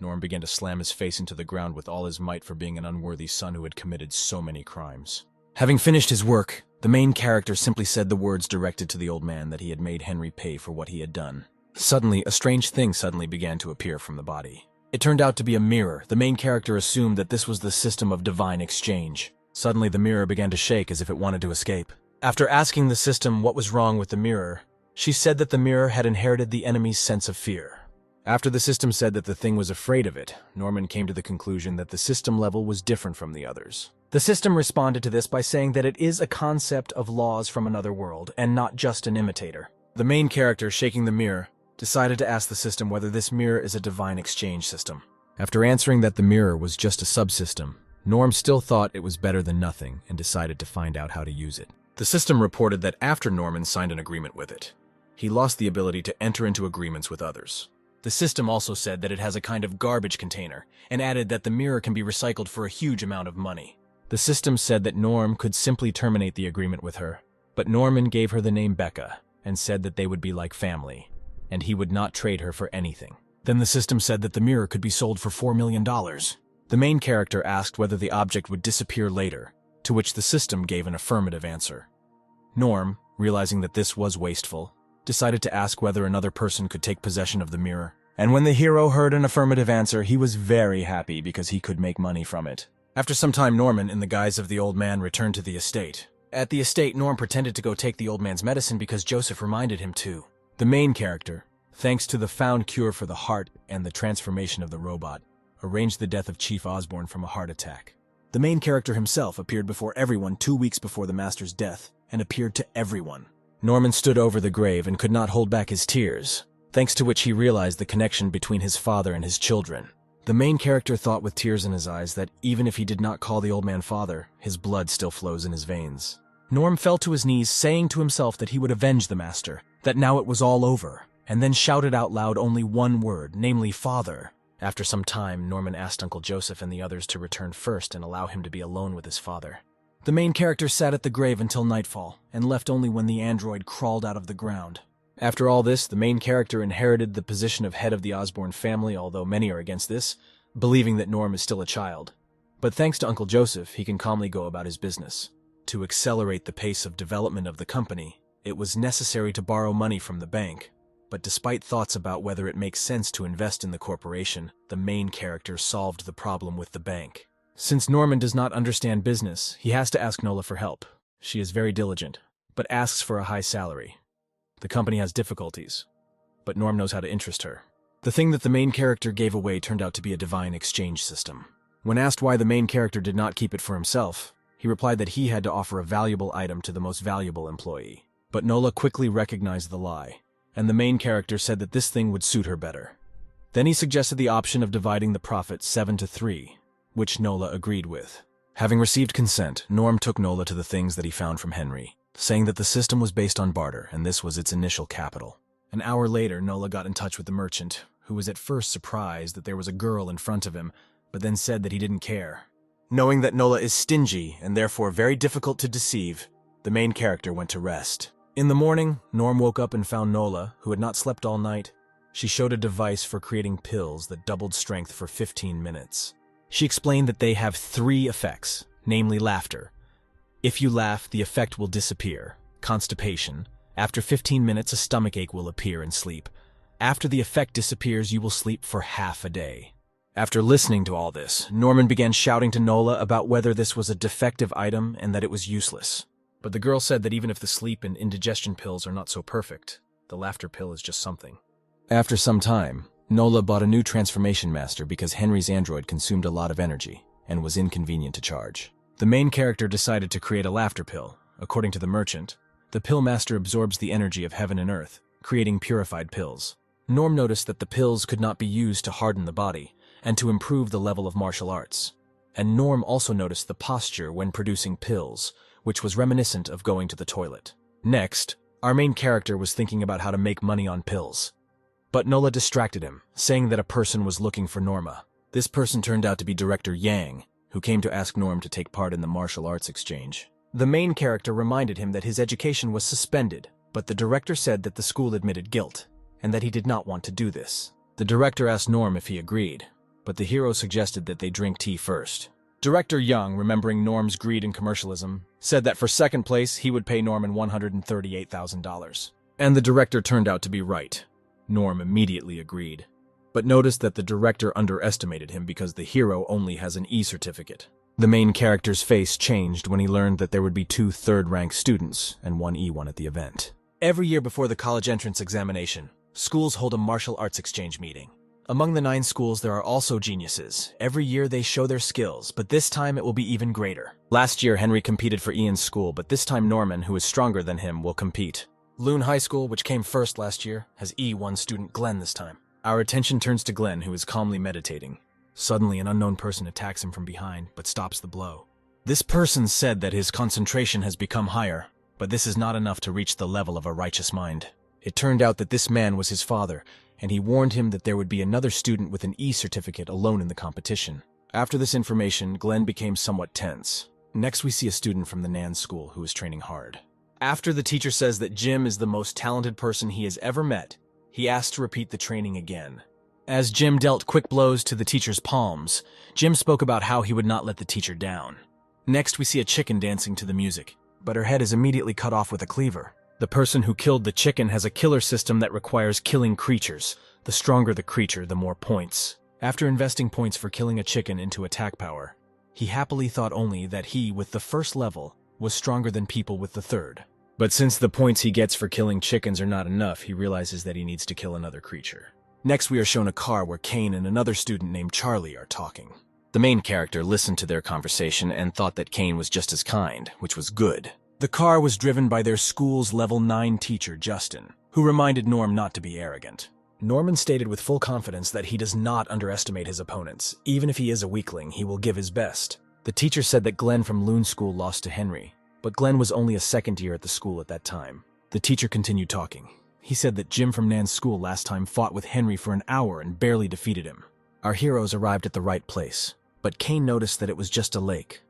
Speaker 1: Norm began to slam his face into the ground with all his might for being an unworthy son who had committed so many crimes. Having finished his work, the main character simply said the words directed to the old man that he had made Henry pay for what he had done. Suddenly, a strange thing began to appear from the body. It turned out to be a mirror. The main character assumed that this was the system of divine exchange. Suddenly, the mirror began to shake as if it wanted to escape. After asking the system what was wrong with the mirror, she said that the mirror had inherited the enemy's sense of fear. After the system said that the thing was afraid of it, Norman came to the conclusion that the system level was different from the others. The system responded to this by saying that it is a concept of laws from another world, and not just an imitator. The main character, shaking the mirror, decided to ask the system whether this mirror is a divine exchange system. After answering that the mirror was just a subsystem, Norm still thought it was better than nothing and decided to find out how to use it. The system reported that after Norman signed an agreement with it, he lost the ability to enter into agreements with others. The system also said that it has a kind of garbage container, and added that the mirror can be recycled for a huge amount of money. The system said that Norm could simply terminate the agreement with her, but Norman gave her the name Becca, and said that they would be like family, and he would not trade her for anything. Then the system said that the mirror could be sold for $4 million. The main character asked whether the object would disappear later, to which the system gave an affirmative answer. Norm, realizing that this was wasteful, decided to ask whether another person could take possession of the mirror. And when the hero heard an affirmative answer, he was very happy because he could make money from it. After some time, Norman, in the guise of the old man, returned to the estate. At the estate, Norm pretended to go take the old man's medicine because Joseph reminded him to. The main character, thanks to the found cure for the heart and the transformation of the robot, arranged the death of Chief Osborne from a heart attack. The main character himself appeared before everyone 2 weeks before the master's death, and appeared to everyone. Norman stood over the grave and could not hold back his tears, thanks to which he realized the connection between his father and his children. The main character thought with tears in his eyes that even if he did not call the old man father, his blood still flows in his veins. Norm fell to his knees, saying to himself that he would avenge the master, that now it was all over, and then shouted out loud only one word, namely father. After some time, Norman asked Uncle Joseph and the others to return first and allow him to be alone with his father. The main character sat at the grave until nightfall, and left only when the android crawled out of the ground. After all this, the main character inherited the position of head of the Osborne family, although many are against this, believing that Norm is still a child. But thanks to Uncle Joseph, he can calmly go about his business. To accelerate the pace of development of the company, it was necessary to borrow money from the bank. But despite thoughts about whether it makes sense to invest in the corporation, the main character solved the problem with the bank. Since Norman does not understand business, he has to ask Nola for help. She is very diligent, but asks for a high salary. The company has difficulties, but Norm knows how to interest her. The thing that the main character gave away turned out to be a divine exchange system. When asked why the main character did not keep it for himself, he replied that he had to offer a valuable item to the most valuable employee. But Nola quickly recognized the lie, and the main character said that this thing would suit her better. Then he suggested the option of dividing the profit 7-3, which Nola agreed with. Having received consent, Norm took Nola to the things that he found from Henry, saying that the system was based on barter, and this was its initial capital. An hour later, Nola got in touch with the merchant, who was at first surprised that there was a girl in front of him, but then said that he didn't care. Knowing that Nola is stingy and therefore very difficult to deceive, the main character went to rest. In the morning, Norm woke up and found Nola, who had not slept all night. She showed a device for creating pills that doubled strength for 15 minutes. She explained that they have 3 effects, namely laughter. If you laugh, the effect will disappear. Constipation. After 15 minutes, a stomachache will appear and sleep. After the effect disappears, you will sleep for half a day. After listening to all this, Norman began shouting to Nola about whether this was a defective item and that it was useless. But the girl said that even if the sleep and indigestion pills are not so perfect, the laughter pill is just something. After some time, Nola bought a new transformation master because Henry's android consumed a lot of energy and was inconvenient to charge. The main character decided to create a laughter pill. According to the merchant, the pill master absorbs the energy of heaven and earth, creating purified pills. Norm noticed that the pills could not be used to harden the body and to improve the level of martial arts. And Norm also noticed the posture when producing pills, which was reminiscent of going to the toilet. Next, our main character was thinking about how to make money on pills. But Nola distracted him, saying that a person was looking for Norma. This person turned out to be Director Yang, who came to ask Norm to take part in the martial arts exchange. The main character reminded him that his education was suspended, but the director said that the school admitted guilt, and that he did not want to do this. The director asked Norm if he agreed, but the hero suggested that they drink tea first. Director Young, remembering Norm's greed and commercialism, said that for second place he would pay Norman $138,000. And the director turned out to be right. Norm immediately agreed, but noticed that the director underestimated him because the hero only has an E certificate. The main character's face changed when he learned that there would be 2 third-rank students and 1 E1 at the event. Every year before the college entrance examination, schools hold a martial arts exchange meeting. Among the 9 schools, there are also geniuses. Every year they show their skills, but this time it will be even greater. Last year, Henry competed for Ian's school, but this time Norman, who is stronger than him, will compete. Loon High School, which came first last year, has E1 student Glenn this time. Our attention turns to Glenn, who is calmly meditating. Suddenly, an unknown person attacks him from behind, but stops the blow. This person said that his concentration has become higher, but this is not enough to reach the level of a righteous mind. It turned out that this man was his father, and he warned him that there would be another student with an E certificate alone in the competition. After this information, Glenn became somewhat tense. Next, we see a student from the Nan school who is training hard. After the teacher says that Jim is the most talented person he has ever met, he asks to repeat the training again. As Jim dealt quick blows to the teacher's palms, Jim spoke about how he would not let the teacher down. Next, we see a chicken dancing to the music, but her head is immediately cut off with a cleaver. The person who killed the chicken has a killer system that requires killing creatures. The stronger the creature, the more points. After investing points for killing a chicken into attack power, he happily thought only that he, with the first level, was stronger than people with the third. But since the points he gets for killing chickens are not enough, he realizes that he needs to kill another creature. Next, we are shown a car where Kane and another student named Charlie are talking. The main character listened to their conversation and thought that Kane was just as kind, which was good. The car was driven by their school's level 9 teacher, Justin, who reminded Norm not to be arrogant. Norman stated with full confidence that he does not underestimate his opponents. Even if he is a weakling, he will give his best. The teacher said that Glenn from Loon School lost to Henry, but Glenn was only a second year at the school at that time. The teacher continued talking. He said that Jim from Nan's school last time fought with Henry for an hour and barely defeated him. Our heroes arrived at the right place, but Kane noticed that it was just a lake.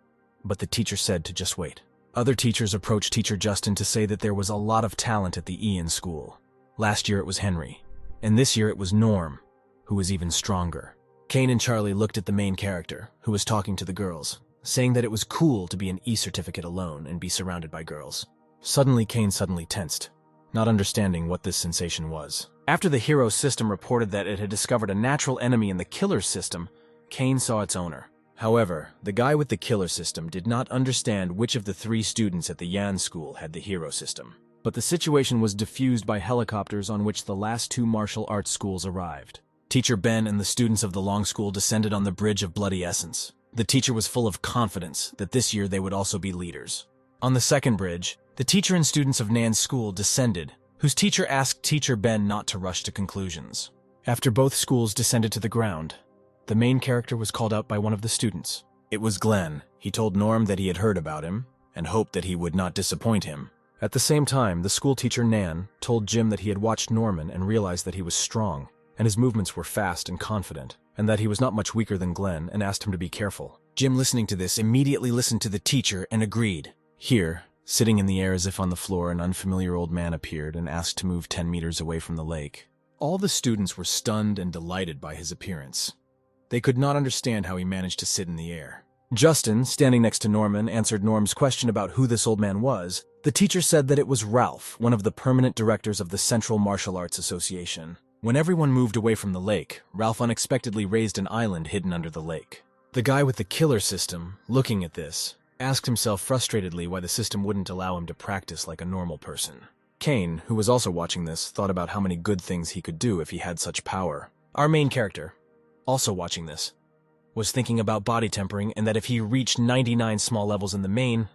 Speaker 1: But the teacher said to just wait. Other teachers approached teacher Justin to say that there was a lot of talent at the Ian school. Last year it was Henry, and this year it was Norm, who was even stronger. Kane and Charlie looked at the main character, who was talking to the girls, saying that it was cool to be an E certificate alone and be surrounded by girls. Suddenly Kane tensed, not understanding what this sensation was. After the hero system reported that it had discovered a natural enemy in the killer system, Kane saw its owner. However, the guy with the killer system did not understand which of the 3 students at the Yan school had the hero system. But the situation was diffused by helicopters on which the last 2 martial arts schools arrived. Teacher Ben and the students of the Long School descended on the Bridge of Bloody Essence. The teacher was full of confidence that this year they would also be leaders. On the second bridge, the teacher and students of Nan's school descended, whose teacher asked teacher Ben not to rush to conclusions. After both schools descended to the ground, the main character was called out by one of the students. It was Glenn. He told Norm that he had heard about him, and hoped that he would not disappoint him. At the same time, the school teacher Nan told Jim that he had watched Norman and realized that he was strong, and his movements were fast and confident, and that he was not much weaker than Glenn, and asked him to be careful. Jim, listening to this, immediately listened to the teacher and agreed. Here, sitting in the air as if on the floor, an unfamiliar old man appeared and asked to move 10 meters away from the lake. All the students were stunned and delighted by his appearance. They could not understand how he managed to sit in the air. Justin, standing next to Norman, answered Norm's question about who this old man was. The teacher said that it was Ralph, one of the permanent directors of the Central Martial Arts Association. When everyone moved away from the lake, Ralph unexpectedly raised an island hidden under the lake. The guy with the killer system, looking at this, asked himself frustratedly why the system wouldn't allow him to practice like a normal person. Kane, who was also watching this, thought about how many good things he could do if he had such power. Our main character, also watching this, was thinking about body tempering and that if he reached 99 small levels in the main,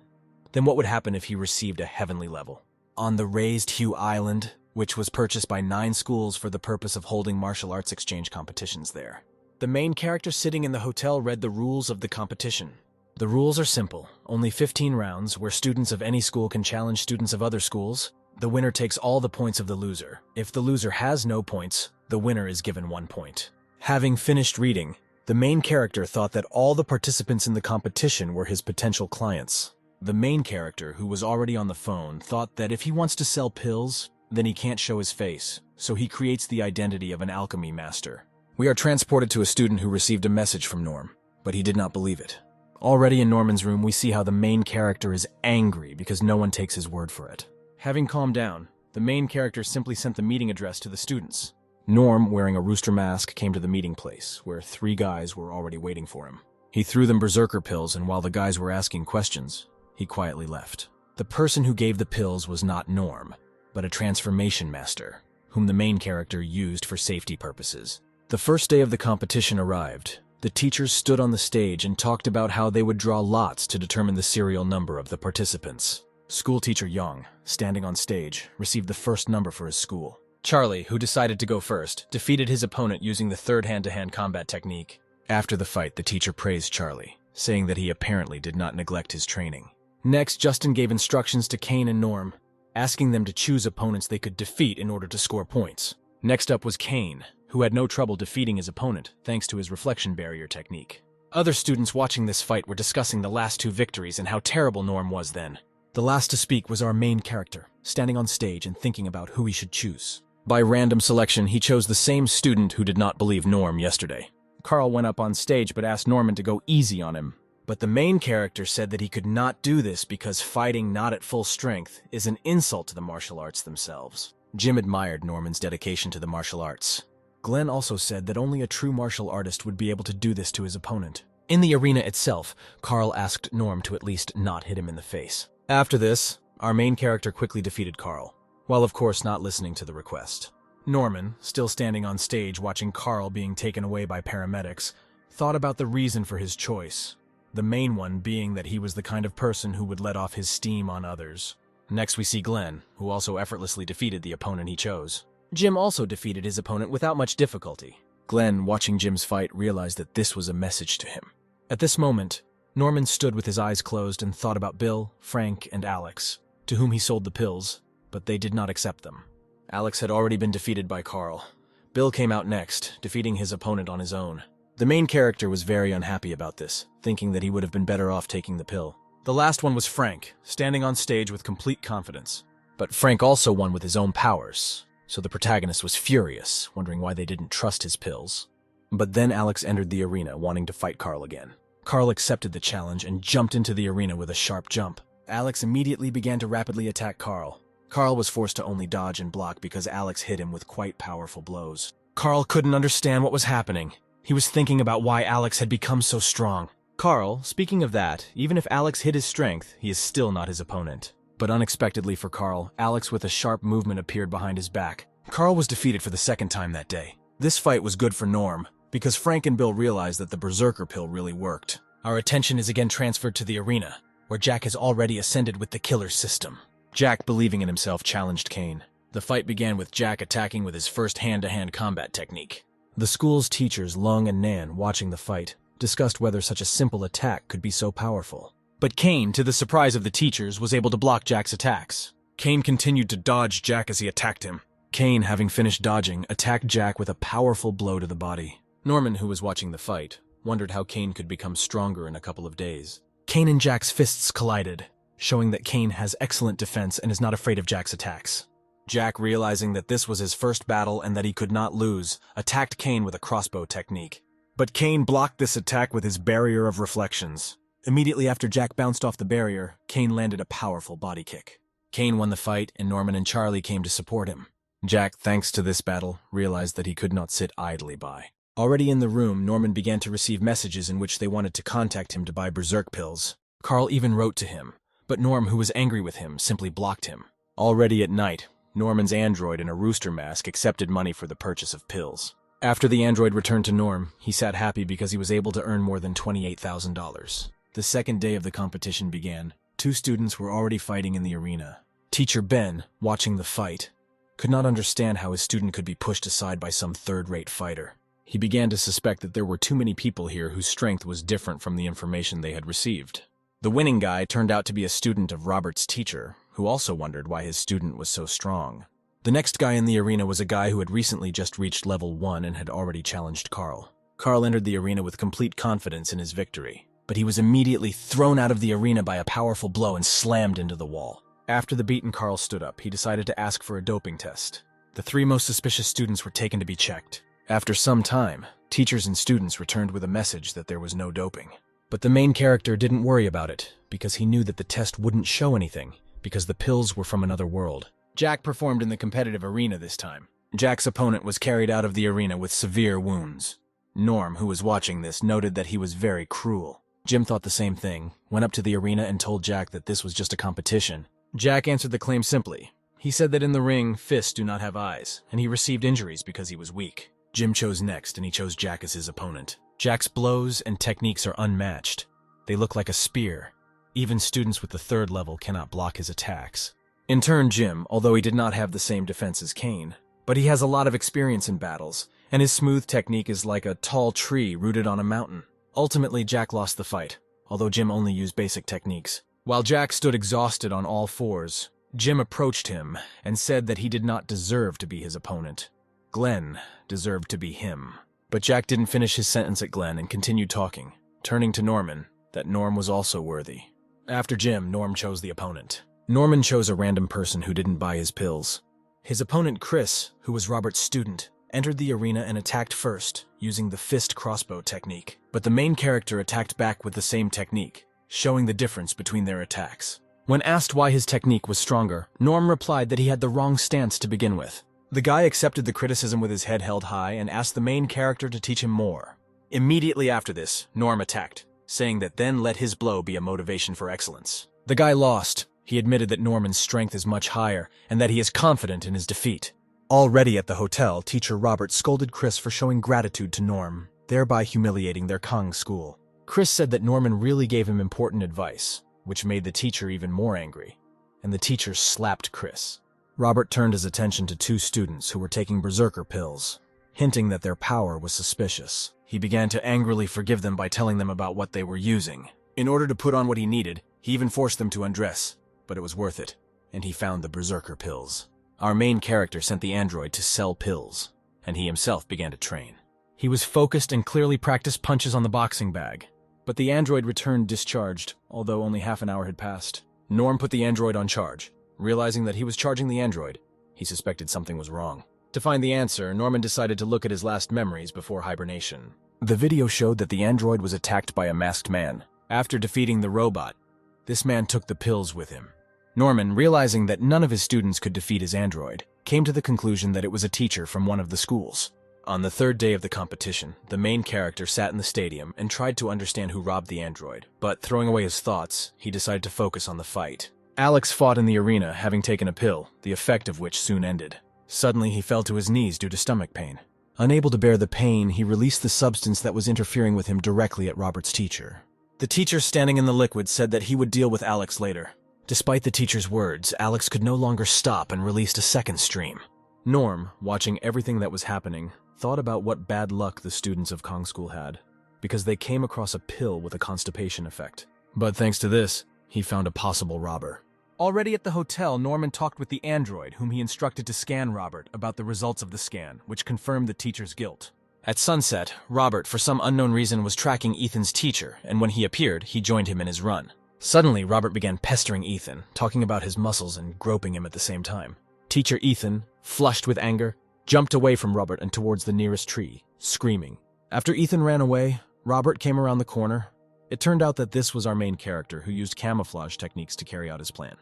Speaker 1: then what would happen if he received a heavenly level? On the raised Hue Island, which was purchased by 9 schools for the purpose of holding martial arts exchange competitions there. The main character sitting in the hotel read the rules of the competition. The rules are simple, only 15 rounds where students of any school can challenge students of other schools. The winner takes all the points of the loser. If the loser has no points, the winner is given 1 point. Having finished reading, the main character thought that all the participants in the competition were his potential clients. The main character, who was already on the phone, thought that if he wants to sell pills, then he can't show his face, so he creates the identity of an alchemy master. We are transported to a student who received a message from Norm, but he did not believe it. Already in Norman's room, we see how the main character is angry because no one takes his word for it. Having calmed down, the main character simply sent the meeting address to the students. Norm, wearing a rooster mask, came to the meeting place, where 3 guys were already waiting for him. He threw them berserker pills, and while the guys were asking questions, he quietly left. The person who gave the pills was not Norm, but a transformation master, whom the main character used for safety purposes. The first day of the competition arrived. The teachers stood on the stage and talked about how they would draw lots to determine the serial number of the participants. School teacher Young, standing on stage, received the first number for his school. Charlie, who decided to go first, defeated his opponent using the third hand-to-hand combat technique. After the fight, the teacher praised Charlie, saying that he apparently did not neglect his training. Next, Justin gave instructions to Kane and Norm, asking them to choose opponents they could defeat in order to score points. Next up was Kane, who had no trouble defeating his opponent thanks to his reflection barrier technique. Other students watching this fight were discussing the last 2 victories and how terrible Norm was then. The last to speak was our main character, standing on stage and thinking about who he should choose. By random selection, he chose the same student who did not believe Norm yesterday. Carl went up on stage but asked Norman to go easy on him. But the main character said that he could not do this because fighting not at full strength is an insult to the martial arts themselves. Jim admired Norman's dedication to the martial arts. Glenn also said that only a true martial artist would be able to do this to his opponent. In the arena itself, Carl asked Norm to at least not hit him in the face. After this, our main character quickly defeated Carl, while of course not listening to the request. Norman, still standing on stage watching Carl being taken away by paramedics, thought about the reason for his choice. The main one being that he was the kind of person who would let off his steam on others. Next we see Glenn, who also effortlessly defeated the opponent he chose. Jim also defeated his opponent without much difficulty. Glenn, watching Jim's fight, realized that this was a message to him. At this moment, Norman stood with his eyes closed and thought about Bill, Frank, and Alex, to whom he sold the pills, but they did not accept them. Alex had already been defeated by Carl. Bill came out next, defeating his opponent on his own. The main character was very unhappy about this, thinking that he would have been better off taking the pill. The last one was Frank, standing on stage with complete confidence. But Frank also won with his own powers, so the protagonist was furious, wondering why they didn't trust his pills. But then Alex entered the arena, wanting to fight Carl again. Carl accepted the challenge and jumped into the arena with a sharp jump. Alex immediately began to rapidly attack Carl. Carl was forced to only dodge and block because Alex hit him with quite powerful blows. Carl couldn't understand what was happening. He was thinking about why Alex had become so strong. Carl, speaking of that, even if Alex hid his strength, he is still not his opponent. But unexpectedly for Carl, Alex with a sharp movement appeared behind his back. Carl was defeated for the second time that day. This fight was good for Norm, because Frank and Bill realized that the berserker pill really worked. Our attention is again transferred to the arena, where Jack has already ascended with the killer system. Jack, believing in himself, challenged Kane. The fight began with Jack attacking with his first hand-to-hand combat technique. The school's teachers, Lung and Nan, watching the fight, discussed whether such a simple attack could be so powerful. But Kane, to the surprise of the teachers, was able to block Jack's attacks. Kane continued to dodge Jack as he attacked him. Kane, having finished dodging, attacked Jack with a powerful blow to the body. Norman, who was watching the fight, wondered how Kane could become stronger in a couple of days. Kane and Jack's fists collided, showing that Kane has excellent defense and is not afraid of Jack's attacks. Jack, realizing that this was his first battle and that he could not lose, attacked Kane with a crossbow technique. But Kane blocked this attack with his barrier of reflections. Immediately after Jack bounced off the barrier, Kane landed a powerful body kick. Kane won the fight, and Norman and Charlie came to support him. Jack, thanks to this battle, realized that he could not sit idly by. Already in the room, Norman began to receive messages in which they wanted to contact him to buy berserk pills. Carl even wrote to him, but Norm, who was angry with him, simply blocked him. Already at night, Norman's android in a rooster mask accepted money for the purchase of pills. After the android returned to Norm, he sat happy because he was able to earn more than $28,000. The second day of the competition began. 2 students were already fighting in the arena. Teacher Ben, watching the fight, could not understand how his student could be pushed aside by some third-rate fighter. He began to suspect that there were too many people here whose strength was different from the information they had received. The winning guy turned out to be a student of Robert's teacher, who also wondered why his student was so strong. The next guy in the arena was a guy who had recently just reached level 1 and had already challenged Carl. Carl entered the arena with complete confidence in his victory, but he was immediately thrown out of the arena by a powerful blow and slammed into the wall. After the beaten Carl stood up, he decided to ask for a doping test. The 3 most suspicious students were taken to be checked. After some time, teachers and students returned with a message that there was no doping. But the main character didn't worry about it, because he knew that the test wouldn't show anything, because the pills were from another world. Jack performed in the competitive arena this time. Jack's opponent was carried out of the arena with severe wounds. Norm, who was watching this, noted that he was very cruel. Jim thought the same thing, went up to the arena and told Jack that this was just a competition. Jack answered the claim simply. He said that in the ring, fists do not have eyes, and he received injuries because he was weak. Jim chose next, and he chose Jack as his opponent. Jack's blows and techniques are unmatched. They look like a spear. Even students with the 3rd level cannot block his attacks. In turn, Jim, although he did not have the same defense as Kane, but he has a lot of experience in battles, and his smooth technique is like a tall tree rooted on a mountain. Ultimately, Jack lost the fight, although Jim only used basic techniques. While Jack stood exhausted on all fours, Jim approached him and said that he did not deserve to be his opponent. Glenn deserved to be him. But Jack didn't finish his sentence at Glenn and continued talking, turning to Norman, that Norm was also worthy. After Jim, Norm chose the opponent. Norman chose a random person who didn't buy his pills. His opponent, Chris, who was Robert's student, entered the arena and attacked first, using the fist crossbow technique. But the main character attacked back with the same technique, showing the difference between their attacks. When asked why his technique was stronger, Norm replied that he had the wrong stance to begin with. The guy accepted the criticism with his head held high and asked the main character to teach him more. Immediately after this, Norm attacked, saying that then let his blow be a motivation for excellence. The guy lost. He admitted that Norman's strength is much higher and that he is confident in his defeat. Already at the hotel, teacher Robert scolded Chris for showing gratitude to Norm, thereby humiliating their Kong school. Chris said that Norman really gave him important advice, which made the teacher even more angry, and the teacher slapped Chris. Robert turned his attention to 2 students who were taking berserker pills, hinting that their power was suspicious. He began to angrily forgive them by telling them about what they were using. In order to put on what he needed, he even forced them to undress, but it was worth it, and he found the berserker pills. Our main character sent the android to sell pills, and he himself began to train. He was focused and clearly practiced punches on the boxing bag, but the android returned discharged, although only half an hour had passed. Norm put the android on charge. Realizing that he was charging the android, he suspected something was wrong. To find the answer, Norman decided to look at his last memories before hibernation. The video showed that the android was attacked by a masked man. After defeating the robot, this man took the pills with him. Norman, realizing that none of his students could defeat his android, came to the conclusion that it was a teacher from one of the schools. On the 3rd day of the competition, the main character sat in the stadium and tried to understand who robbed the android, but throwing away his thoughts, he decided to focus on the fight. Alex fought in the arena, having taken a pill, the effect of which soon ended. Suddenly, he fell to his knees due to stomach pain. Unable to bear the pain, he released the substance that was interfering with him directly at Robert's teacher. The teacher standing in the liquid said that he would deal with Alex later. Despite the teacher's words, Alex could no longer stop and released a second stream. Norm, watching everything that was happening, thought about what bad luck the students of Kong School had, because they came across a pill with a constipation effect. But thanks to this, he found a possible robber. Already at the hotel, Norman talked with the android, whom he instructed to scan Robert about the results of the scan, which confirmed the teacher's guilt. At sunset, Robert, for some unknown reason, was tracking Ethan's teacher, and when he appeared, he joined him in his run. Suddenly, Robert began pestering Ethan, talking about his muscles and groping him at the same time. Teacher Ethan, flushed with anger, jumped away from Robert and towards the nearest tree, screaming. After Ethan ran away, Robert came around the corner. It turned out that this was our main character, who used camouflage techniques to carry out his plan.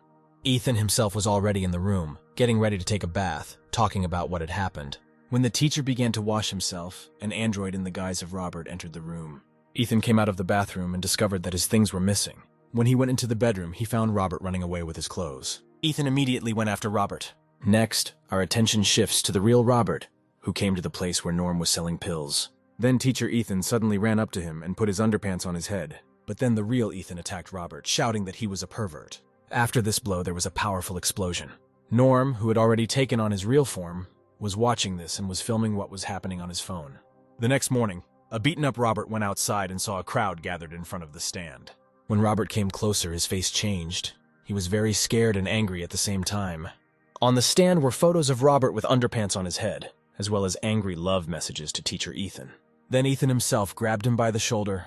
Speaker 1: Ethan himself was already in the room, getting ready to take a bath, talking about what had happened. When the teacher began to wash himself, an android in the guise of Robert entered the room. Ethan came out of the bathroom and discovered that his things were missing. When he went into the bedroom, he found Robert running away with his clothes. Ethan immediately went after Robert. Next, our attention shifts to the real Robert, who came to the place where Norm was selling pills. Then teacher Ethan suddenly ran up to him and put his underpants on his head. But then the real Ethan attacked Robert, shouting that he was a pervert. After this blow, there was a powerful explosion. Norm, who had already taken on his real form, was watching this and was filming what was happening on his phone. The next morning, a beaten-up Robert went outside and saw a crowd gathered in front of the stand. When Robert came closer, his face changed. He was very scared and angry at the same time. On the stand were photos of Robert with underpants on his head, as well as angry love messages to teacher Ethan. Then Ethan himself grabbed him by the shoulder.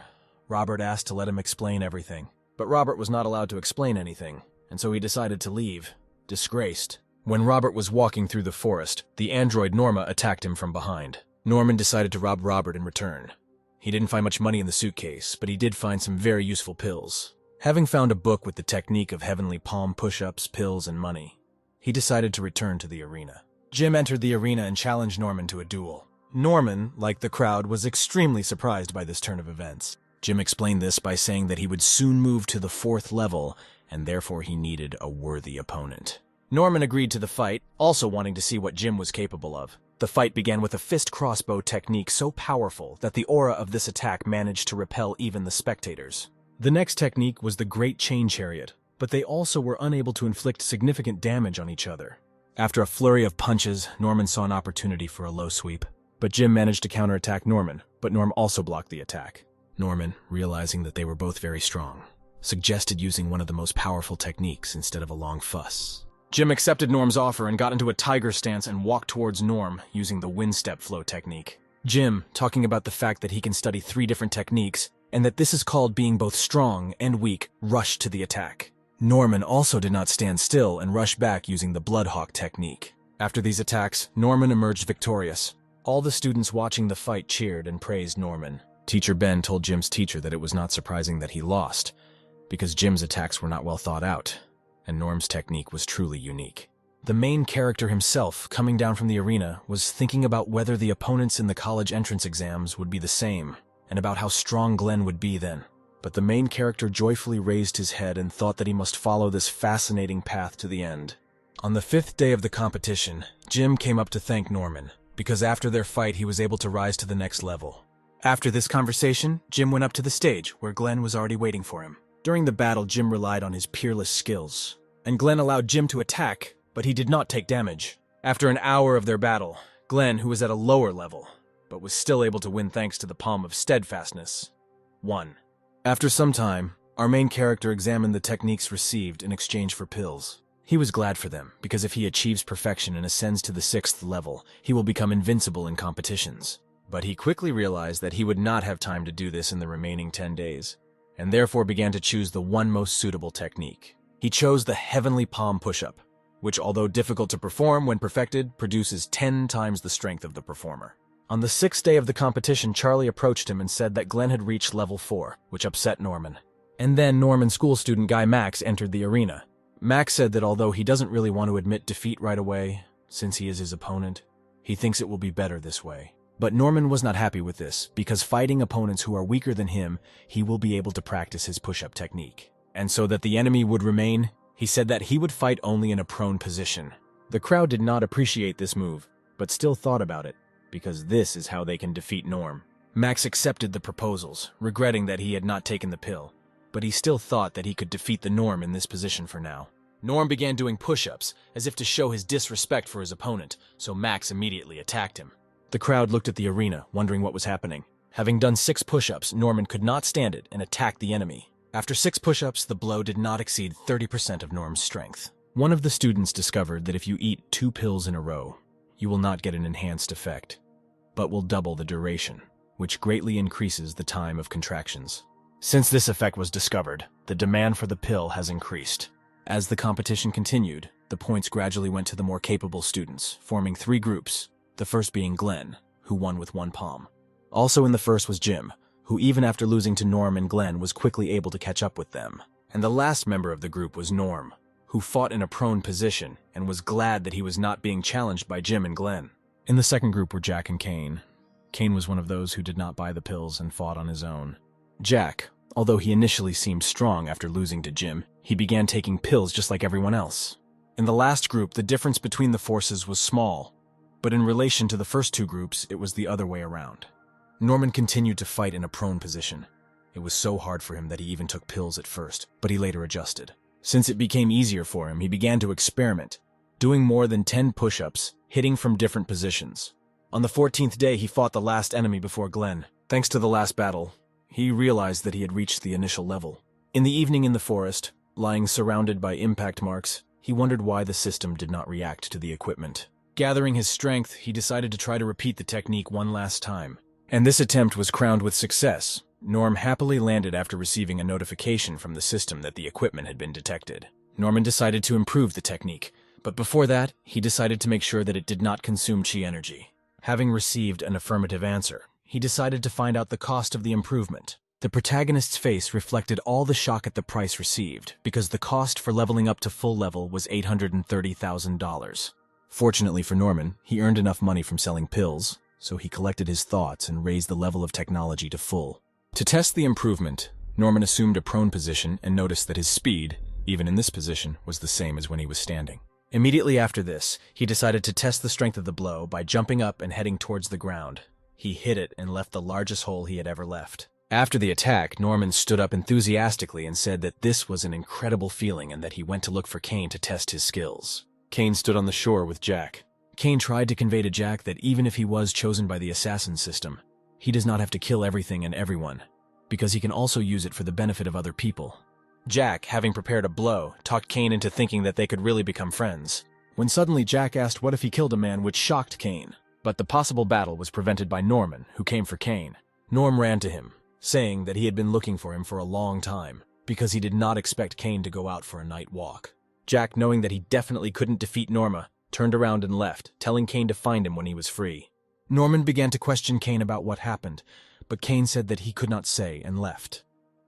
Speaker 1: Robert asked to let him explain everything, but Robert was not allowed to explain anything, and so he decided to leave, disgraced. When Robert was walking through the forest, the android Norma attacked him from behind. Norman decided to rob Robert in return. He didn't find much money in the suitcase, but he did find some very useful pills. Having found a book with the technique of heavenly palm push-ups, pills, and money, he decided to return to the arena. Jim entered the arena and challenged Norman to a duel. Norman, like the crowd, was extremely surprised by this turn of events. Jim explained this by saying that he would soon move to the 4th level, and therefore he needed a worthy opponent. Norman agreed to the fight, also wanting to see what Jim was capable of. The fight began with a fist crossbow technique so powerful that the aura of this attack managed to repel even the spectators. The next technique was the Great Chain Chariot, but they also were unable to inflict significant damage on each other. After a flurry of punches, Norman saw an opportunity for a low sweep. But Jim managed to counterattack Norman, but Norm also blocked the attack. Norman, realizing that they were both very strong, suggested using one of the most powerful techniques instead of a long fuss. Jim accepted Norm's offer and got into a tiger stance and walked towards Norm using the wind step flow technique. Jim, talking about the fact that he can study 3 different techniques, and that this is called being both strong and weak, rushed to the attack. Norman also did not stand still and rushed back using the Bloodhawk technique. After these attacks, Norman emerged victorious. All the students watching the fight cheered and praised Norman. Teacher Ben told Jim's teacher that it was not surprising that he lost, because Jim's attacks were not well thought out, and Norm's technique was truly unique. The main character himself, coming down from the arena, was thinking about whether the opponents in the college entrance exams would be the same, and about how strong Glenn would be then. But the main character joyfully raised his head and thought that he must follow this fascinating path to the end. On the 5th day of the competition, Jim came up to thank Norman, because after their fight he was able to rise to the next level. After this conversation, Jim went up to the stage, where Glenn was already waiting for him. During the battle, Jim relied on his peerless skills, and Glenn allowed Jim to attack, but he did not take damage. After an hour of their battle, Glenn, who was at a lower level, but was still able to win thanks to the palm of steadfastness, won. After some time, our main character examined the techniques received in exchange for pills. He was glad for them, because if he achieves perfection and ascends to the 6th level, he will become invincible in competitions. But he quickly realized that he would not have time to do this in the remaining 10 days, and therefore began to choose the one most suitable technique. He chose the Heavenly Palm Push-Up, which, although difficult to perform when perfected, produces 10 times the strength of the performer. On the 6th day of the competition, Charlie approached him and said that Glenn had reached level 4, which upset Norman. And then Norman school student guy Max entered the arena. Max said that although he doesn't really want to admit defeat right away, since he is his opponent, he thinks it will be better this way. But Norman was not happy with this, because fighting opponents who are weaker than him, he will be able to practice his push-up technique. And so that the enemy would remain, he said that he would fight only in a prone position. The crowd did not appreciate this move, but still thought about it, because this is how they can defeat Norm. Max accepted the proposals, regretting that he had not taken the pill, but he still thought that he could defeat the Norm in this position for now. Norm began doing push-ups, as if to show his disrespect for his opponent, so Max immediately attacked him. The crowd looked at the arena, wondering what was happening. Having done 6 push-ups, Norman could not stand it and attacked the enemy. After 6 push-ups, the blow did not exceed 30% of Norm's strength. One of the students discovered that if you eat 2 pills in a row, you will not get an enhanced effect, but will double the duration, which greatly increases the time of contractions. Since this effect was discovered, the demand for the pill has increased. As the competition continued, the points gradually went to the more capable students, forming 3 groups, the first being Glenn, who won with 1 palm. Also in the first was Jim, who even after losing to Norm and Glenn was quickly able to catch up with them. And the last member of the group was Norm, who fought in a prone position and was glad that he was not being challenged by Jim and Glenn. In the second group were Jack and Kane. Kane was one of those who did not buy the pills and fought on his own. Jack, although he initially seemed strong after losing to Jim, he began taking pills just like everyone else. In the last group, the difference between the forces was small, but in relation to the first 2 groups, it was the other way around. Norman continued to fight in a prone position. It was so hard for him that he even took pills at first, but he later adjusted. Since it became easier for him, he began to experiment, doing more than 10 push-ups, hitting from different positions. On the 14th day, he fought the last enemy before Glenn. Thanks to the last battle, he realized that he had reached the initial level. In the evening in the forest, lying surrounded by impact marks, he wondered why the system did not react to the equipment. Gathering his strength, he decided to try to repeat the technique one last time. And this attempt was crowned with success. Norm happily landed after receiving a notification from the system that the equipment had been detected. Norman decided to improve the technique, but before that, he decided to make sure that it did not consume chi energy. Having received an affirmative answer, he decided to find out the cost of the improvement. The protagonist's face reflected all the shock at the price received, because the cost for leveling up to full level was $830,000. Fortunately for Norman, he earned enough money from selling pills, so he collected his thoughts and raised the level of technology to full. To test the improvement, Norman assumed a prone position and noticed that his speed, even in this position, was the same as when he was standing. Immediately after this, he decided to test the strength of the blow by jumping up and heading towards the ground. He hit it and left the largest hole he had ever left. After the attack, Norman stood up enthusiastically and said that this was an incredible feeling and that he went to look for Kane to test his skills. Kane stood on the shore with Jack. Kane tried to convey to Jack that even if he was chosen by the assassin system, he does not have to kill everything and everyone, because he can also use it for the benefit of other people. Jack, having prepared a blow, talked Kane into thinking that they could really become friends. When suddenly Jack asked what if he killed a man, which shocked Kane. But the possible battle was prevented by Norman, who came for Kane. Norm ran to him, saying that he had been looking for him for a long time, because he did not expect Kane to go out for a night walk. Jack, knowing that he definitely couldn't defeat Norma, turned around and left, telling Kane to find him when he was free. Norman began to question Kane about what happened, but Kane said that he could not say and left,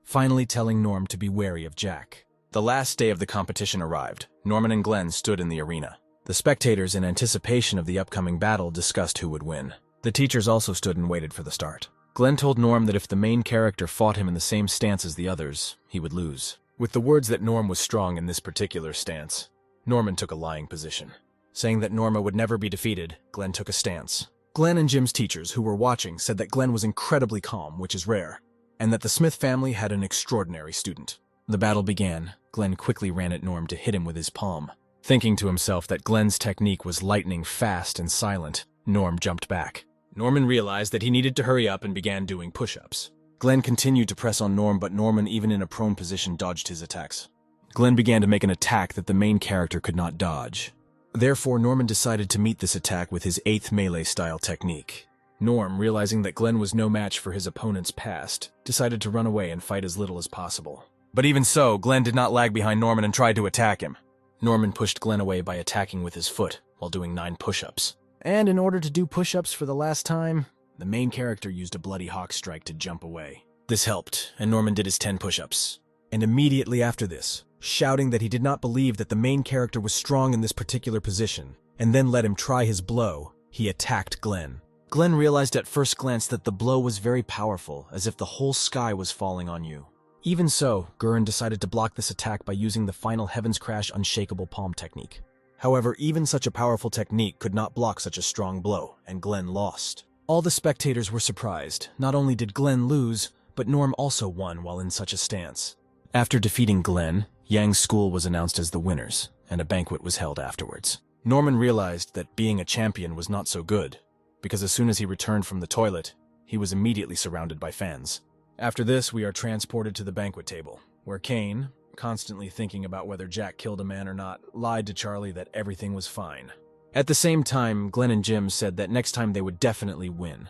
Speaker 1: finally telling Norm to be wary of Jack. The last day of the competition arrived. Norman and Glenn stood in the arena. The spectators, in anticipation of the upcoming battle, discussed who would win. The teachers also stood and waited for the start. Glenn told Norm that if the main character fought him in the same stance as the others, he would lose. With the words that Norm was strong in this particular stance, Norman took a lying position. Saying that Norma would never be defeated, Glenn took a stance. Glenn and Jim's teachers, who were watching, said that Glenn was incredibly calm, which is rare, and that the Smith family had an extraordinary student. The battle began. Glenn quickly ran at Norm to hit him with his palm. Thinking to himself that Glenn's technique was lightning fast and silent, Norm jumped back. Norman realized that he needed to hurry up and began doing push-ups. Glenn continued to press on Norm, but Norman, even in a prone position, dodged his attacks. Glenn began to make an attack that the main character could not dodge. Therefore, Norman decided to meet this attack with his 8th melee-style technique. Norm, realizing that Glenn was no match for his opponent's past, decided to run away and fight as little as possible. But even so, Glenn did not lag behind Norman and tried to attack him. Norman pushed Glenn away by attacking with his foot while doing 9 push-ups. And in order to do push-ups for the last time, the main character used a bloody hawk strike to jump away. This helped, and Norman did his 10 push-ups. And immediately after this, shouting that he did not believe that the main character was strong in this particular position, and then let him try his blow, he attacked Glenn. Glenn realized at first glance that the blow was very powerful, as if the whole sky was falling on you. Even so, Gurren decided to block this attack by using the final Heavens Crash Unshakable Palm technique. However, even such a powerful technique could not block such a strong blow, and Glenn lost. All the spectators were surprised. Not only did Glenn lose, but Norm also won while in such a stance. After defeating Glenn, Yang's school was announced as the winners, and a banquet was held afterwards. Norman realized that being a champion was not so good, because as soon as he returned from the toilet, he was immediately surrounded by fans. After this, we are transported to the banquet table, where Kane, constantly thinking about whether Jack killed a man or not, lied to Charlie that everything was fine. At the same time, Glenn and Jim said that next time they would definitely win,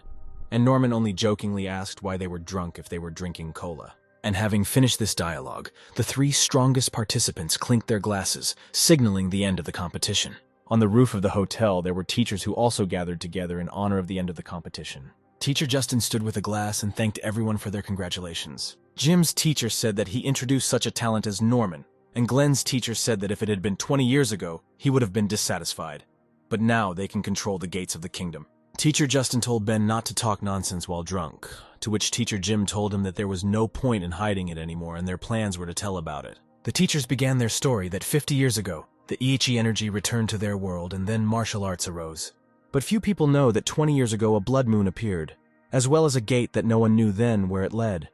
Speaker 1: and Norman only jokingly asked why they were drunk if they were drinking cola. And having finished this dialogue, the 3 strongest participants clinked their glasses, signaling the end of the competition. On the roof of the hotel, there were teachers who also gathered together in honor of the end of the competition. Teacher Justin stood with a glass and thanked everyone for their congratulations. Jim's teacher said that he introduced such a talent as Norman, and Glenn's teacher said that if it had been 20 years ago, he would have been dissatisfied. But now they can control the gates of the kingdom. Teacher Justin told Ben not to talk nonsense while drunk, to which Teacher Jim told him that there was no point in hiding it anymore and their plans were to tell about it. The teachers began their story that 50 years ago, the Ichi energy returned to their world and then martial arts arose. But few people know that 20 years ago a blood moon appeared, as well as a gate that no one knew then where it led.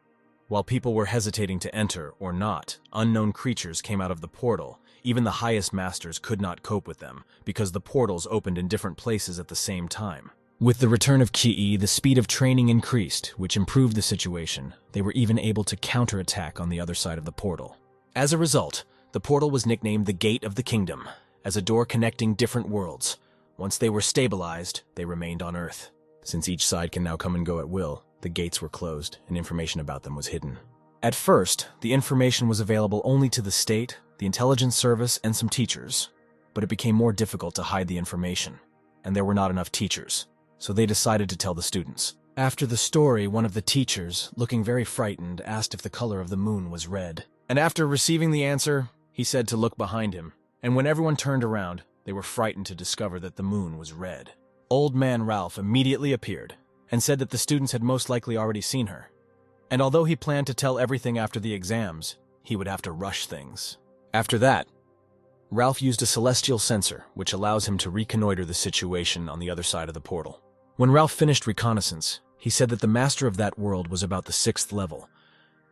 Speaker 1: While people were hesitating to enter or not, unknown creatures came out of the portal. Even the highest masters could not cope with them, because the portals opened in different places at the same time. With the return of Ki, the speed of training increased, which improved the situation. They were even able to counterattack on the other side of the portal. As a result, the portal was nicknamed the Gate of the Kingdom, as a door connecting different worlds. Once they were stabilized, they remained on Earth. Since each side can now come and go at will, the gates were closed and information about them was hidden. At first, the information was available only to the state, the intelligence service, and some teachers. But it became more difficult to hide the information, and there were not enough teachers. so they decided to tell the students. After the story, one of the teachers, looking very frightened, asked if the color of the moon was red. And after receiving the answer, he said to look behind him. And when everyone turned around, they were frightened to discover that the moon was red. Old Man Ralph immediately appeared and said that the students had most likely already seen her. And although he planned to tell everything after the exams, he would have to rush things. After that, Ralph used a celestial sensor, which allows him to reconnoiter the situation on the other side of the portal. When Ralph finished reconnaissance, he said that the master of that world was about the 6th level,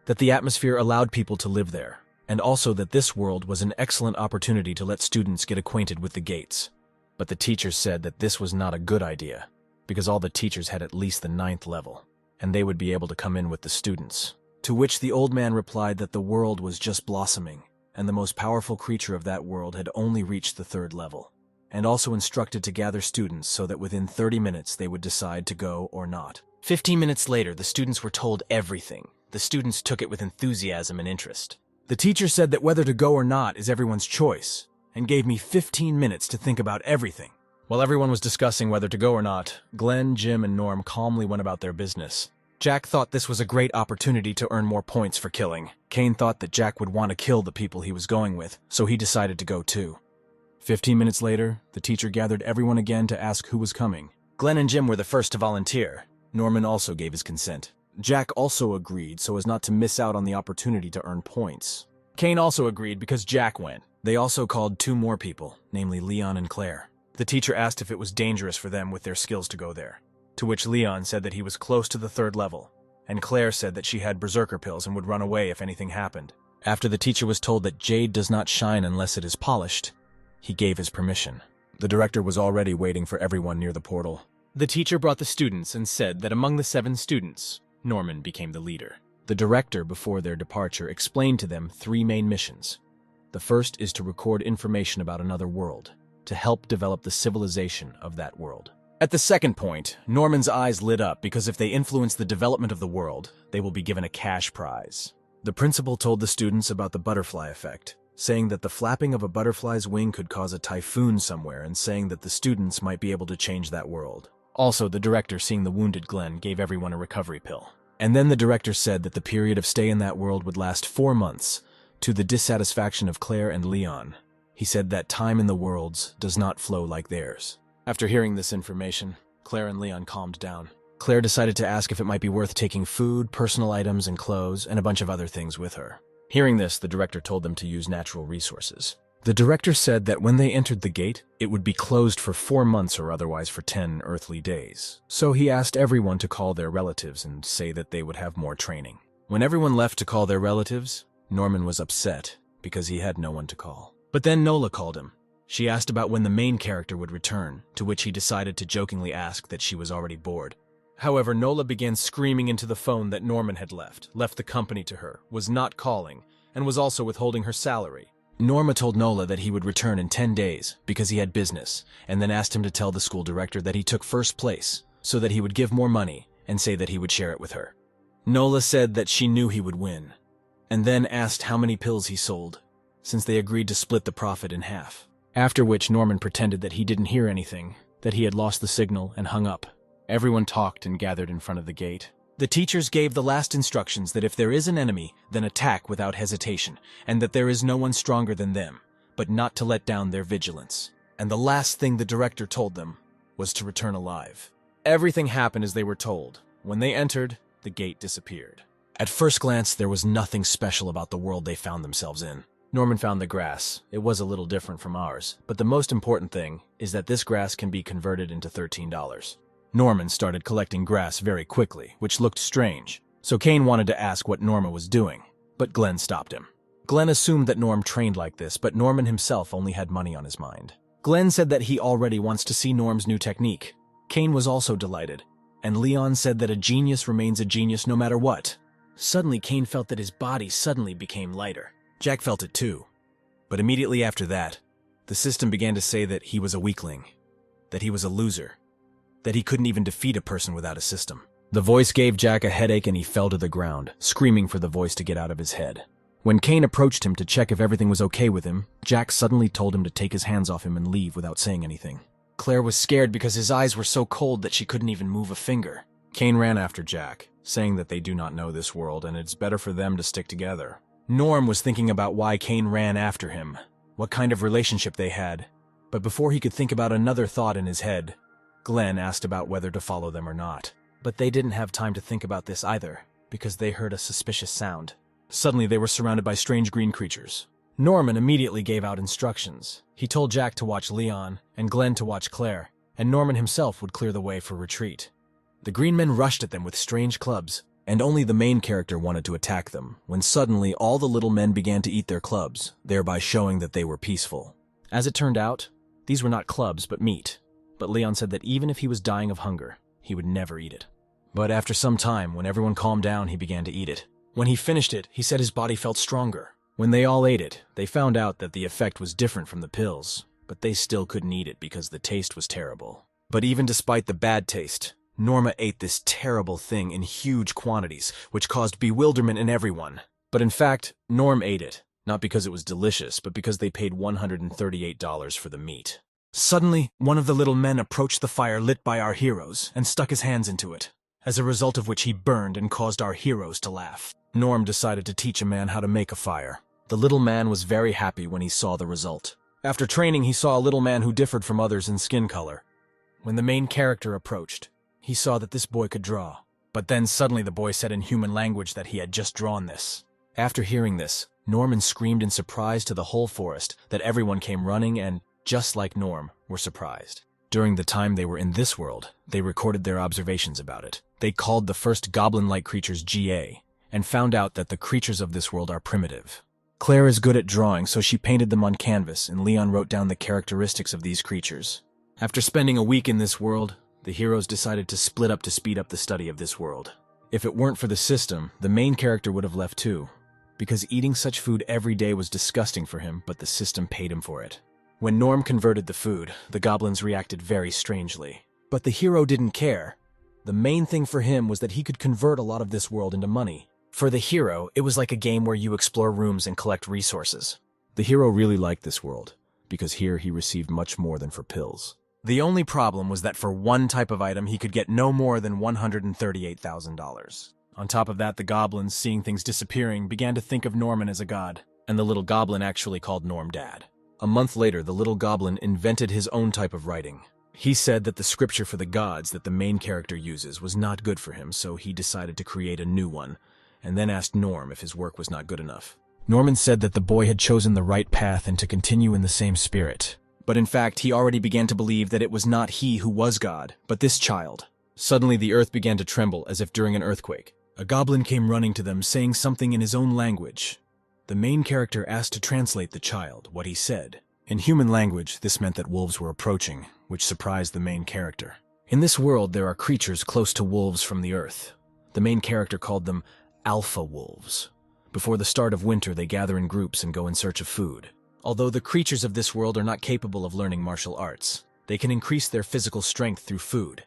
Speaker 1: that the atmosphere allowed people to live there, and also that this world was an excellent opportunity to let students get acquainted with the gates. But the teachers said that this was not a good idea, because all the teachers had at least the 9th level, and they would be able to come in with the students. To which the old man replied that the world was just blossoming, and the most powerful creature of that world had only reached the 3rd level, and also instructed to gather students so that within 30 minutes they would decide to go or not. 15 minutes later, the students were told everything. The students took it with enthusiasm and interest. The teacher said that whether to go or not is everyone's choice, and gave me 15 minutes to think about everything. While everyone was discussing whether to go or not, Glenn, Jim, and Norm calmly went about their business. Jack thought this was a great opportunity to earn more points for killing. Kane thought that Jack would want to kill the people he was going with, so he decided to go too. 15 minutes later, the teacher gathered everyone again to ask who was coming. Glenn and Jim were the first to volunteer. Norman also gave his consent. Jack also agreed so as not to miss out on the opportunity to earn points. Kane also agreed because Jack went. They also called 2 more people, namely Leon and Claire. The teacher asked if it was dangerous for them with their skills to go there, to which Leon said that he was close to the 3rd level, and Claire said that she had berserker pills and would run away if anything happened. After the teacher was told that jade does not shine unless it is polished, he gave his permission. The director was already waiting for everyone near the portal. The teacher brought the students and said that among the 7 students, Norman became the leader. The director, before their departure, explained to them 3 main missions. The first is to record information about another world, to help develop the civilization of that world. At the second point, Norman's eyes lit up because if they influence the development of the world, they will be given a cash prize. The principal told the students about the butterfly effect, saying that the flapping of a butterfly's wing could cause a typhoon somewhere and saying that the students might be able to change that world. Also, the director, seeing the wounded Glenn, gave everyone a recovery pill. And then the director said that the period of stay in that world would last 4 months, to the dissatisfaction of Claire and Leon. He said that time in the worlds does not flow like theirs. After hearing this information, Claire and Leon calmed down. Claire decided to ask if it might be worth taking food, personal items, and clothes, and a bunch of other things with her. Hearing this, the director told them to use natural resources. The director said that when they entered the gate, it would be closed for 4 months or otherwise for 10 earthly days. So he asked everyone to call their relatives and say that they would have more training. When everyone left to call their relatives, Norman was upset because he had no one to call. But then Nola called him. She asked about when the main character would return, to which he decided to jokingly ask that she was already bored. However, Nola began screaming into the phone that Norman had left the company to her, was not calling, and was also withholding her salary. Norma told Nola that he would return in 10 days because he had business, and then asked him to tell the school director that he took first place, so that he would give more money and say that he would share it with her. Nola said that she knew he would win, and then asked how many pills he sold, since they agreed to split the profit in half. After which Norman pretended that he didn't hear anything, that he had lost the signal and hung up. Everyone talked and gathered in front of the gate. The teachers gave the last instructions that if there is an enemy, then attack without hesitation, and that there is no one stronger than them, but not to let down their vigilance. And the last thing the director told them was to return alive. Everything happened as they were told. When they entered, the gate disappeared. At first glance, there was nothing special about the world they found themselves in. Norman found the grass. It was a little different from ours, but the most important thing is that this grass can be converted into $13. Norman started collecting grass very quickly, which looked strange, so Kane wanted to ask what Norma was doing, but Glenn stopped him. Glenn assumed that Norm trained like this, but Norman himself only had money on his mind. Glenn said that he already wants to see Norm's new technique. Kane was also delighted, and Leon said that a genius remains a genius no matter what. Suddenly, Kane felt that his body suddenly became lighter. Jack felt it too, but immediately after that, the system began to say that he was a weakling, that he was a loser, that he couldn't even defeat a person without a system. The voice gave Jack a headache and he fell to the ground, screaming for the voice to get out of his head. When Kane approached him to check if everything was okay with him, Jack suddenly told him to take his hands off him and leave without saying anything. Claire was scared because his eyes were so cold that she couldn't even move a finger. Kane ran after Jack, saying that they do not know this world and it's better for them to stick together. Norm was thinking about why Kane ran after him, what kind of relationship they had. But before he could think about another thought in his head, Glenn asked about whether to follow them or not. But they didn't have time to think about this either, because they heard a suspicious sound. Suddenly they were surrounded by strange green creatures. Norman immediately gave out instructions. He told Jack to watch Leon, and Glenn to watch Claire, and Norman himself would clear the way for retreat. The green men rushed at them with strange clubs, and only the main character wanted to attack them, when suddenly all the little men began to eat their clubs, thereby showing that they were peaceful. As it turned out, these were not clubs but meat, but Leon said that even if he was dying of hunger, he would never eat it. But after some time, when everyone calmed down, he began to eat it. When he finished it, he said his body felt stronger. When they all ate it, they found out that the effect was different from the pills, but they still couldn't eat it because the taste was terrible. But even despite the bad taste, Norma ate this terrible thing in huge quantities, which caused bewilderment in everyone. But in fact, Norm ate it, not because it was delicious, but because they paid $138 for the meat. Suddenly, one of the little men approached the fire lit by our heroes and stuck his hands into it, as a result of which he burned and caused our heroes to laugh. Norm decided to teach a man how to make a fire. The little man was very happy when he saw the result. After training, he saw a little man who differed from others in skin color. When the main character approached, he saw that this boy could draw. But then suddenly the boy said in human language that he had just drawn this. After hearing this, Norman screamed in surprise to the whole forest that everyone came running and, just like Norm, were surprised. During the time they were in this world, they recorded their observations about it. They called the first goblin-like creatures GA, and found out that the creatures of this world are primitive. Claire is good at drawing, so she painted them on canvas, and Leon wrote down the characteristics of these creatures. After spending a week in this world, the heroes decided to split up to speed up the study of this world. If it weren't for the system, the main character would have left too, because eating such food every day was disgusting for him, but the system paid him for it. When Norm converted the food, the goblins reacted very strangely. But the hero didn't care. The main thing for him was that he could convert a lot of this world into money. For the hero, it was like a game where you explore rooms and collect resources. The hero really liked this world, because here he received much more than for pills. The only problem was that for one type of item he could get no more than $138,000. On top of that, the goblins, seeing things disappearing, began to think of Norman as a god, and the little goblin actually called Norm Dad. A month later, the little goblin invented his own type of writing. He said that the scripture for the gods that the main character uses was not good for him, so he decided to create a new one, and then asked Norm if his work was not good enough. Norman said that the boy had chosen the right path and to continue in the same spirit. But in fact, he already began to believe that it was not he who was God, but this child. Suddenly the earth began to tremble as if during an earthquake. A goblin came running to them, saying something in his own language. The main character asked to translate the child, what he said. In human language, this meant that wolves were approaching, which surprised the main character. In this world, there are creatures close to wolves from the earth. The main character called them alpha wolves. Before the start of winter, they gather in groups and go in search of food. Although the creatures of this world are not capable of learning martial arts, they can increase their physical strength through food.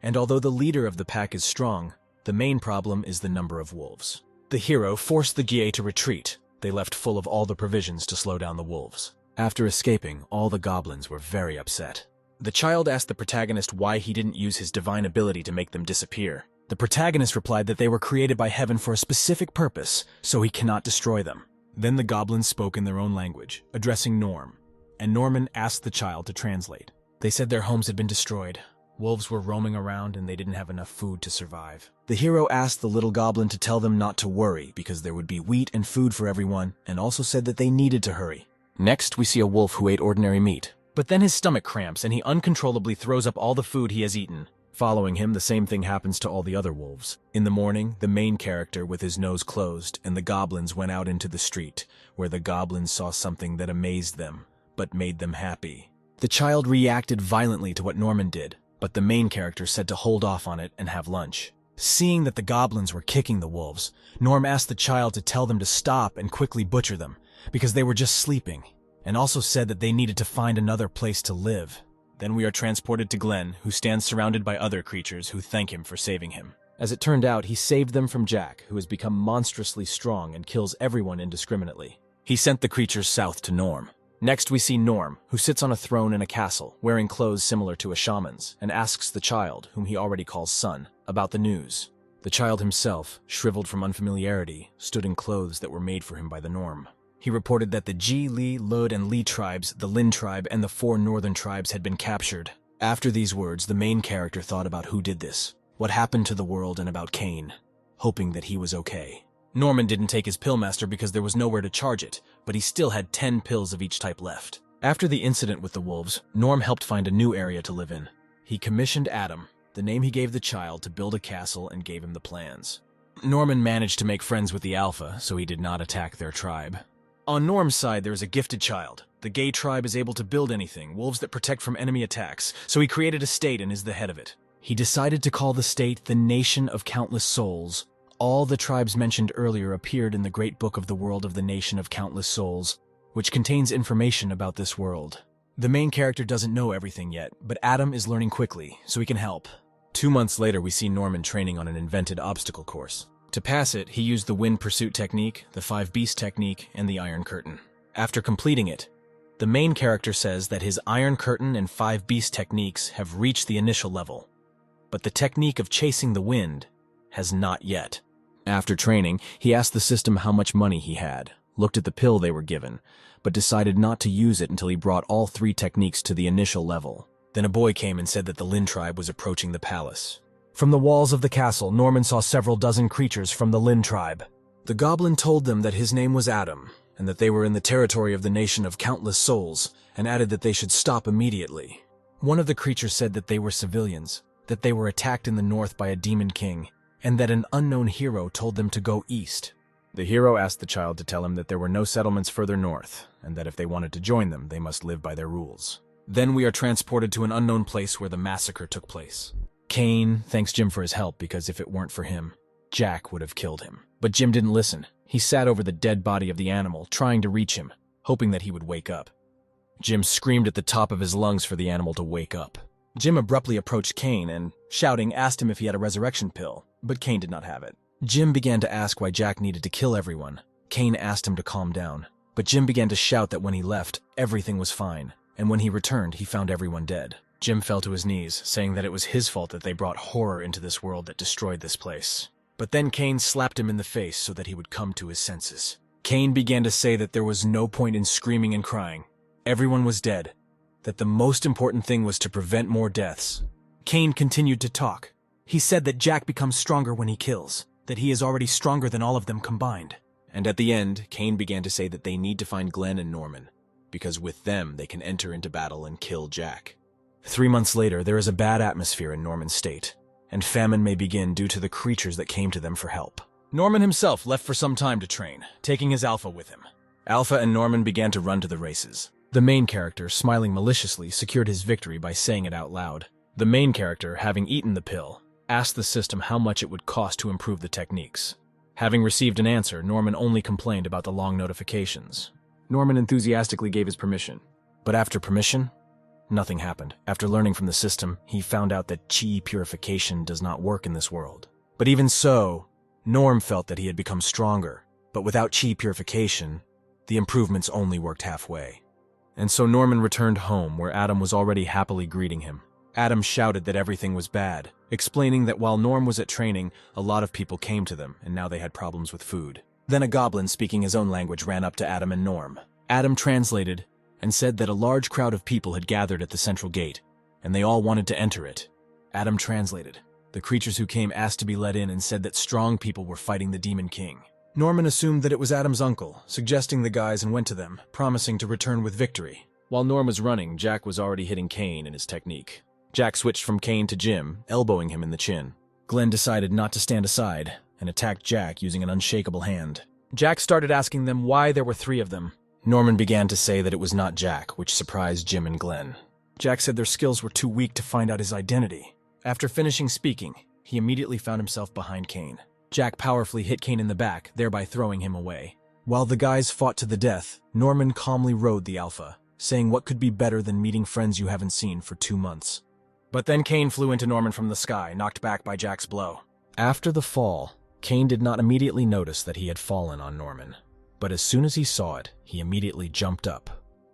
Speaker 1: And although the leader of the pack is strong, the main problem is the number of wolves. The hero forced the GA to retreat. They left full of all the provisions to slow down the wolves. After escaping, all the goblins were very upset. The child asked the protagonist why he didn't use his divine ability to make them disappear. The protagonist replied that they were created by heaven for a specific purpose, so he cannot destroy them. Then the goblins spoke in their own language, addressing Norm, and Norman asked the child to translate. They said their homes had been destroyed. Wolves were roaming around and they didn't have enough food to survive. The hero asked the little goblin to tell them not to worry because there would be wheat and food for everyone, and also said that they needed to hurry. Next, we see a wolf who ate ordinary meat. But then his stomach cramps and he uncontrollably throws up all the food he has eaten. Following him, the same thing happens to all the other wolves. In the morning, the main character with his nose closed and the goblins went out into the street, where the goblins saw something that amazed them, but made them happy. The child reacted violently to what Norman did, but the main character said to hold off on it and have lunch. Seeing that the goblins were kicking the wolves, Norm asked the child to tell them to stop and quickly butcher them, because they were just sleeping, and also said that they needed to find another place to live. Then we are transported to Glenn, who stands surrounded by other creatures who thank him for saving him. As it turned out, he saved them from Jack, who has become monstrously strong and kills everyone indiscriminately. He sent the creatures south to Norm. Next, we see Norm, who sits on a throne in a castle, wearing clothes similar to a shaman's, and asks the child, whom he already calls son, about the news. The child himself, shriveled from unfamiliarity, stood in clothes that were made for him by the Norm. He reported that the Ji, Li, Lud, and Li tribes, the Lin tribe, and the 4 northern tribes had been captured. After these words, the main character thought about who did this, what happened to the world, and about Cain, hoping that he was okay. Norman didn't take his pillmaster because there was nowhere to charge it, but he still had 10 pills of each type left. After the incident with the wolves, Norm helped find a new area to live in. He commissioned Adam, the name he gave the child, to build a castle and gave him the plans. Norman managed to make friends with the Alpha, so he did not attack their tribe. On Norm's side, there is a gifted child. The gay tribe is able to build anything, wolves that protect from enemy attacks, so he created a state and is the head of it. He decided to call the state the Nation of Countless Souls. All the tribes mentioned earlier appeared in the Great Book of the World of the Nation of Countless Souls, which contains information about this world. The main character doesn't know everything yet, but Adam is learning quickly, so he can help. 2 months later, we see Norman training on an invented obstacle course. To pass it, he used the Wind Pursuit technique, the 5 Beast technique, and the Iron Curtain. After completing it, the main character says that his Iron Curtain and 5 Beast techniques have reached the initial level, but the technique of chasing the wind has not yet. After training, he asked the system how much money he had, looked at the pill they were given, but decided not to use it until he brought all 3 techniques to the initial level. Then a boy came and said that the Lin tribe was approaching the palace. From the walls of the castle, Norman saw several dozen creatures from the Lin tribe. The goblin told them that his name was Adam, and that they were in the territory of the Nation of Countless Souls, and added that they should stop immediately. One of the creatures said that they were civilians, that they were attacked in the north by a demon king, and that an unknown hero told them to go east. The hero asked the child to tell him that there were no settlements further north, and that if they wanted to join them, they must live by their rules. Then we are transported to an unknown place where the massacre took place. Cain thanks Jim for his help because if it weren't for him, Jack would have killed him. But Jim didn't listen. He sat over the dead body of the animal, trying to reach him, hoping that he would wake up. Jim screamed at the top of his lungs for the animal to wake up. Jim abruptly approached Cain and, shouting, asked him if he had a resurrection pill, but Cain did not have it. Jim began to ask why Jack needed to kill everyone. Cain asked him to calm down, but Jim began to shout that when he left, everything was fine, and when he returned, he found everyone dead. Jim fell to his knees, saying that it was his fault that they brought horror into this world that destroyed this place. But then Cain slapped him in the face so that he would come to his senses. Cain began to say that there was no point in screaming and crying. Everyone was dead, that the most important thing was to prevent more deaths. Cain continued to talk. He said that Jack becomes stronger when he kills, that he is already stronger than all of them combined. And at the end, Cain began to say that they need to find Glenn and Norman, because with them they can enter into battle and kill Jack. 3 months later, there is a bad atmosphere in Norman's state, and famine may begin due to the creatures that came to them for help. Norman himself left for some time to train, taking his Alpha with him. Alpha and Norman began to run to the races. The main character, smiling maliciously, secured his victory by saying it out loud. The main character, having eaten the pill, asked the system how much it would cost to improve the techniques. Having received an answer, Norman only complained about the long notifications. Norman enthusiastically gave his permission. But after permission, nothing happened. After learning from the system, he found out that chi purification does not work in this world. But even so, Norm felt that he had become stronger. But without chi purification, the improvements only worked halfway. And so Norman returned home, where Adam was already happily greeting him. Adam shouted that everything was bad, explaining that while Norm was at training, a lot of people came to them, and now they had problems with food. Then a goblin speaking his own language ran up to Adam and Norm. Adam translated and said that a large crowd of people had gathered at the central gate, and they all wanted to enter it. Adam translated. The creatures who came asked to be let in and said that strong people were fighting the Demon King. Norman assumed that it was Adam's uncle, suggesting the guys, and went to them, promising to return with victory. While Norm was running, Jack was already hitting Cain in his technique. Jack switched from Cain to Jim, elbowing him in the chin. Glenn decided not to stand aside and attacked Jack using an unshakable hand. Jack started asking them why there were 3 of them. Norman began to say that it was not Jack, which surprised Jim and Glenn. Jack said their skills were too weak to find out his identity. After finishing speaking, he immediately found himself behind Cain. Jack powerfully hit Cain in the back, thereby throwing him away. While the guys fought to the death, Norman calmly rode the Alpha, saying what could be better than meeting friends you haven't seen for 2 months. But then Cain flew into Norman from the sky, knocked back by Jack's blow. After the fall, Cain did not immediately notice that he had fallen on Norman. But as soon as he saw it, he immediately jumped up.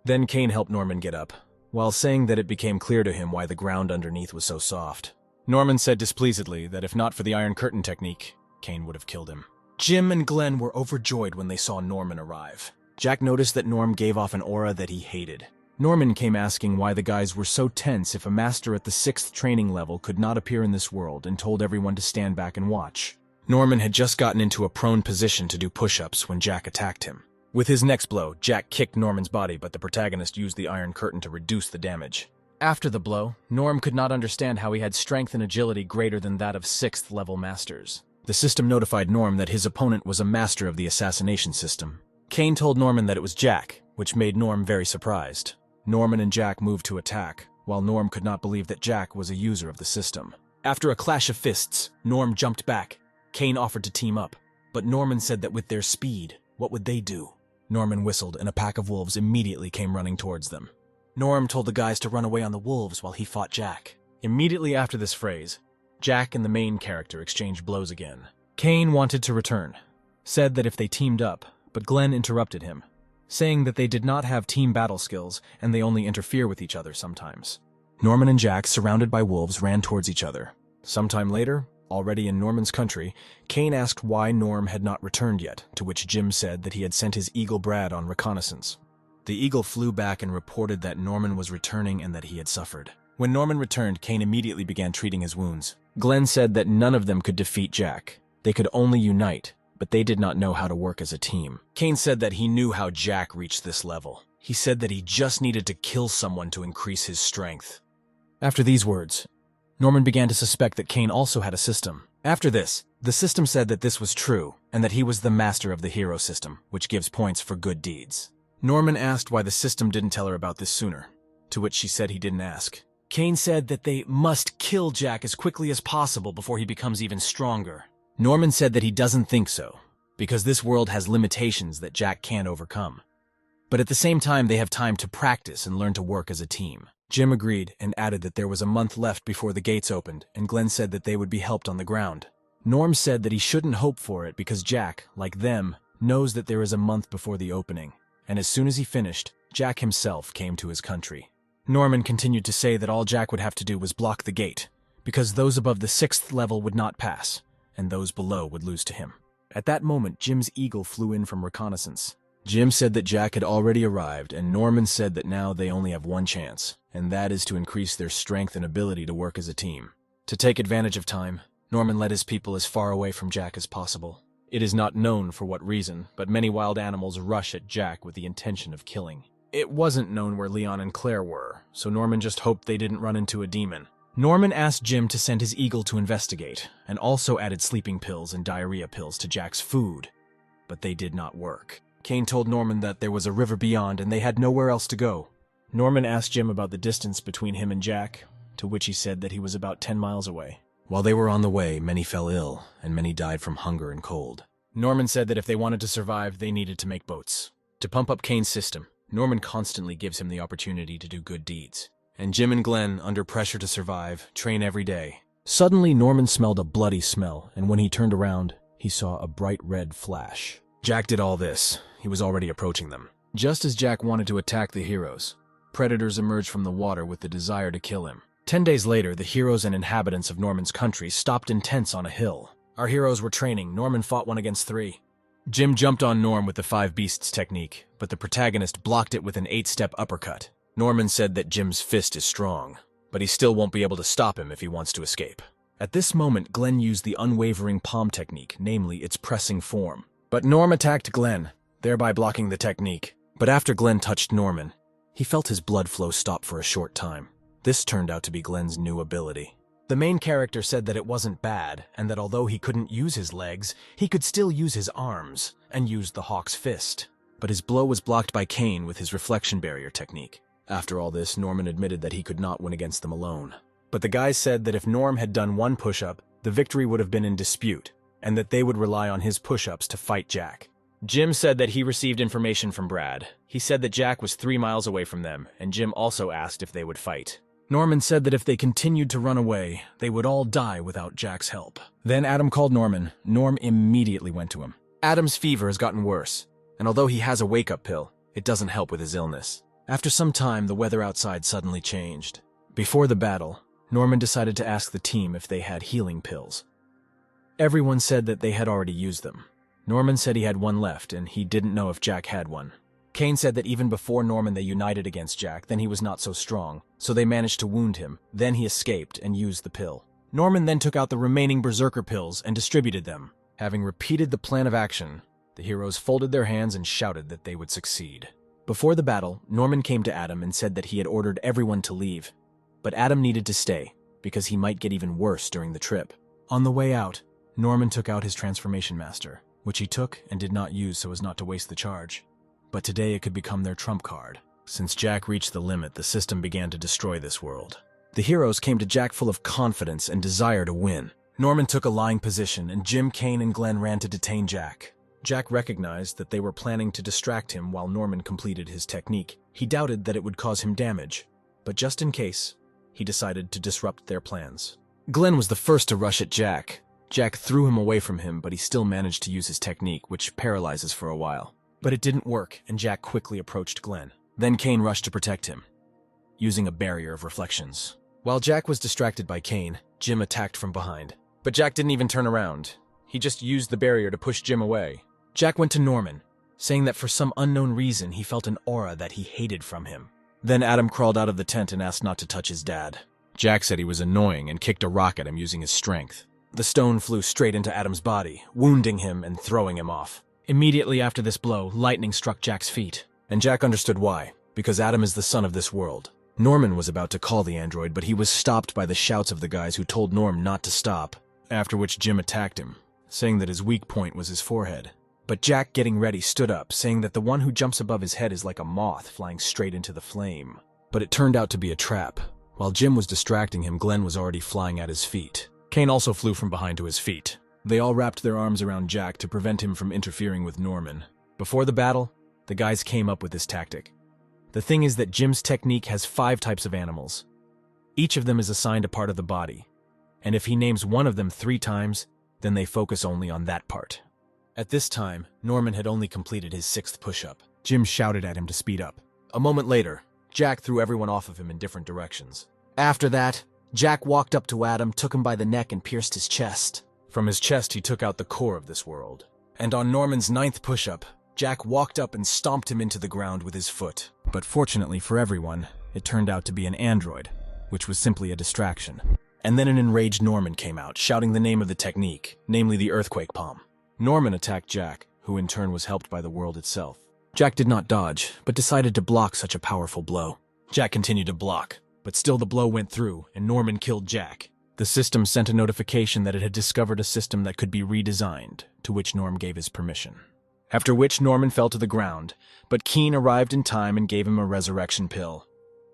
Speaker 1: Then Kane helped Norman get up, while saying that it became clear to him why the ground underneath was so soft. Norman said displeasedly that if not for the Iron Curtain technique, Kane would have killed him. Jim and Glenn were overjoyed when they saw Norman arrive. Jack noticed that Norm gave off an aura that he hated. Norman came asking why the guys were so tense if a master at the 6th training level could not appear in this world, and told everyone to stand back and watch. Norman had just gotten into a prone position to do push-ups when Jack attacked him. With his next blow, Jack kicked Norman's body, but the protagonist used the Iron Curtain to reduce the damage. After the blow, Norm could not understand how he had strength and agility greater than that of 6th level masters. The system notified Norm that his opponent was a master of the assassination system. Kane told Norman that it was Jack, which made Norm very surprised. Norman and Jack moved to attack, while Norm could not believe that Jack was a user of the system. After a clash of fists, Norm jumped back. Kane offered to team up, but Norman said that with their speed, what would they do? Norman whistled, and a pack of wolves immediately came running towards them. Norm told the guys to run away on the wolves while he fought Jack. Immediately after this phrase, Jack and the main character exchanged blows again. Kane wanted to return, said that if they teamed up, but Glenn interrupted him, saying that they did not have team battle skills and they only interfere with each other sometimes. Norman and Jack, surrounded by wolves, ran towards each other. Sometime later, already in Norman's country, Kane asked why Norm had not returned yet, to which Jim said that he had sent his eagle Brad on reconnaissance. The eagle flew back and reported that Norman was returning and that he had suffered. When Norman returned, Kane immediately began treating his wounds. Glenn said that none of them could defeat Jack. They could only unite, but they did not know how to work as a team. Kane said that he knew how Jack reached this level. He said that he just needed to kill someone to increase his strength. After these words, Norman began to suspect that Kane also had a system. After this, the system said that this was true, and that he was the master of the hero system, which gives points for good deeds. Norman asked why the system didn't tell her about this sooner, to which she said he didn't ask. Kane said that they must kill Jack as quickly as possible before he becomes even stronger. Norman said that he doesn't think so, because this world has limitations that Jack can't overcome. But at the same time, they have time to practice and learn to work as a team. Jim agreed and added that there was a month left before the gates opened, and Glenn said that they would be helped on the ground. Norm said that he shouldn't hope for it because Jack, like them, knows that there is a month before the opening, and as soon as he finished, Jack himself came to his country. Norman continued to say that all Jack would have to do was block the gate, because those above the 6th level would not pass, and those below would lose to him. At that moment, Jim's eagle flew in from reconnaissance. Jim said that Jack had already arrived, and Norman said that now they only have one chance, and that is to increase their strength and ability to work as a team. To take advantage of time, Norman led his people as far away from Jack as possible. It is not known for what reason, but many wild animals rush at Jack with the intention of killing. It wasn't known where Leon and Claire were, so Norman just hoped they didn't run into a demon. Norman asked Jim to send his eagle to investigate, and also added sleeping pills and diarrhea pills to Jack's food, but they did not work. Kane told Norman that there was a river beyond and they had nowhere else to go. Norman asked Jim about the distance between him and Jack, to which he said that he was about 10 miles away. While they were on the way, many fell ill, and many died from hunger and cold. Norman said that if they wanted to survive, they needed to make boats. To pump up Kane's system, Norman constantly gives him the opportunity to do good deeds. And Jim and Glenn, under pressure to survive, train every day. Suddenly, Norman smelled a bloody smell, and when he turned around, he saw a bright red flash. Jack did all this. He was already approaching them. Just as Jack wanted to attack the heroes, predators emerged from the water with the desire to kill him. 10 days later, the heroes and inhabitants of Norman's country stopped in tents on a hill. Our heroes were training. Norman fought 1 against 3. Jim jumped on Norm with the 5 beasts technique, but the protagonist blocked it with an 8-step uppercut. Norman said that Jim's fist is strong, but he still won't be able to stop him if he wants to escape. At this moment, Glenn used the unwavering palm technique, namely its pressing form. But Norm attacked Glenn, thereby blocking the technique. But after Glenn touched Norman, he felt his blood flow stop for a short time. This turned out to be Glenn's new ability. The main character said that it wasn't bad, and that although he couldn't use his legs, he could still use his arms, and used the Hawk's fist. But his blow was blocked by Kane with his reflection barrier technique. After all this, Norman admitted that he could not win against them alone. But the guys said that if Norm had done 1 push-up, the victory would have been in dispute, and that they would rely on his push-ups to fight Jack. Jim said that he received information from Brad. He said that Jack was 3 miles away from them, and Jim also asked if they would fight. Norman said that if they continued to run away, they would all die without Jack's help. Then Adam called Norman. Norm immediately went to him. Adam's fever has gotten worse, and although he has a wake-up pill, it doesn't help with his illness. After some time, the weather outside suddenly changed. Before the battle, Norman decided to ask the team if they had healing pills. Everyone said that they had already used them. Norman said he had one left, and he didn't know if Jack had one. Kane said that even before Norman they united against Jack, then he was not so strong, so they managed to wound him. Then he escaped and used the pill. Norman then took out the remaining berserker pills and distributed them. Having repeated the plan of action, the heroes folded their hands and shouted that they would succeed. Before the battle, Norman came to Adam and said that he had ordered everyone to leave, but Adam needed to stay because he might get even worse during the trip. On the way out, Norman took out his transformation master, which he took and did not use so as not to waste the charge. But today it could become their trump card. Since Jack reached the limit, the system began to destroy this world. The heroes came to Jack full of confidence and desire to win. Norman took a lying position, and Jim, Kane, and Glenn ran to detain Jack. Jack recognized that they were planning to distract him while Norman completed his technique. He doubted that it would cause him damage, but just in case, he decided to disrupt their plans. Glenn was the first to rush at Jack. Jack threw him away from him, but he still managed to use his technique, which paralyzes for a while. But it didn't work, and Jack quickly approached Glenn. Then Kane rushed to protect him, using a barrier of reflections. While Jack was distracted by Kane, Jim attacked from behind. But Jack didn't even turn around. He just used the barrier to push Jim away. Jack went to Norman, saying that for some unknown reason he felt an aura that he hated from him. Then Adam crawled out of the tent and asked not to touch his dad. Jack said he was annoying and kicked a rock at him using his strength. The stone flew straight into Adam's body, wounding him and throwing him off. Immediately after this blow, lightning struck Jack's feet. And Jack understood why, because Adam is the son of this world. Norman was about to call the android, but he was stopped by the shouts of the guys who told Norm not to stop, after which Jim attacked him, saying that his weak point was his forehead. But Jack, getting ready, stood up, saying that the one who jumps above his head is like a moth flying straight into the flame. But it turned out to be a trap. While Jim was distracting him, Glenn was already flying at his feet. Kane also flew from behind to his feet. They all wrapped their arms around Jack to prevent him from interfering with Norman. Before the battle, the guys came up with this tactic. The thing is that Jim's technique has 5 types of animals. Each of them is assigned a part of the body, and if he names one of them 3 times, then they focus only on that part. At this time, Norman had only completed his 6th push-up. Jim shouted at him to speed up. A moment later, Jack threw everyone off of him in different directions. After that, Jack walked up to Adam, took him by the neck, and pierced his chest. From his chest, he took out the core of this world. And on Norman's 9th push-up, Jack walked up and stomped him into the ground with his foot. But fortunately for everyone, it turned out to be an android, which was simply a distraction. And then an enraged Norman came out, shouting the name of the technique, namely the earthquake palm. Norman attacked Jack, who in turn was helped by the world itself. Jack did not dodge, but decided to block such a powerful blow. Jack continued to block, but still the blow went through, and Norman killed Jack. The system sent a notification that it had discovered a system that could be redesigned, to which Norm gave his permission. After which Norman fell to the ground, but Keen arrived in time and gave him a resurrection pill.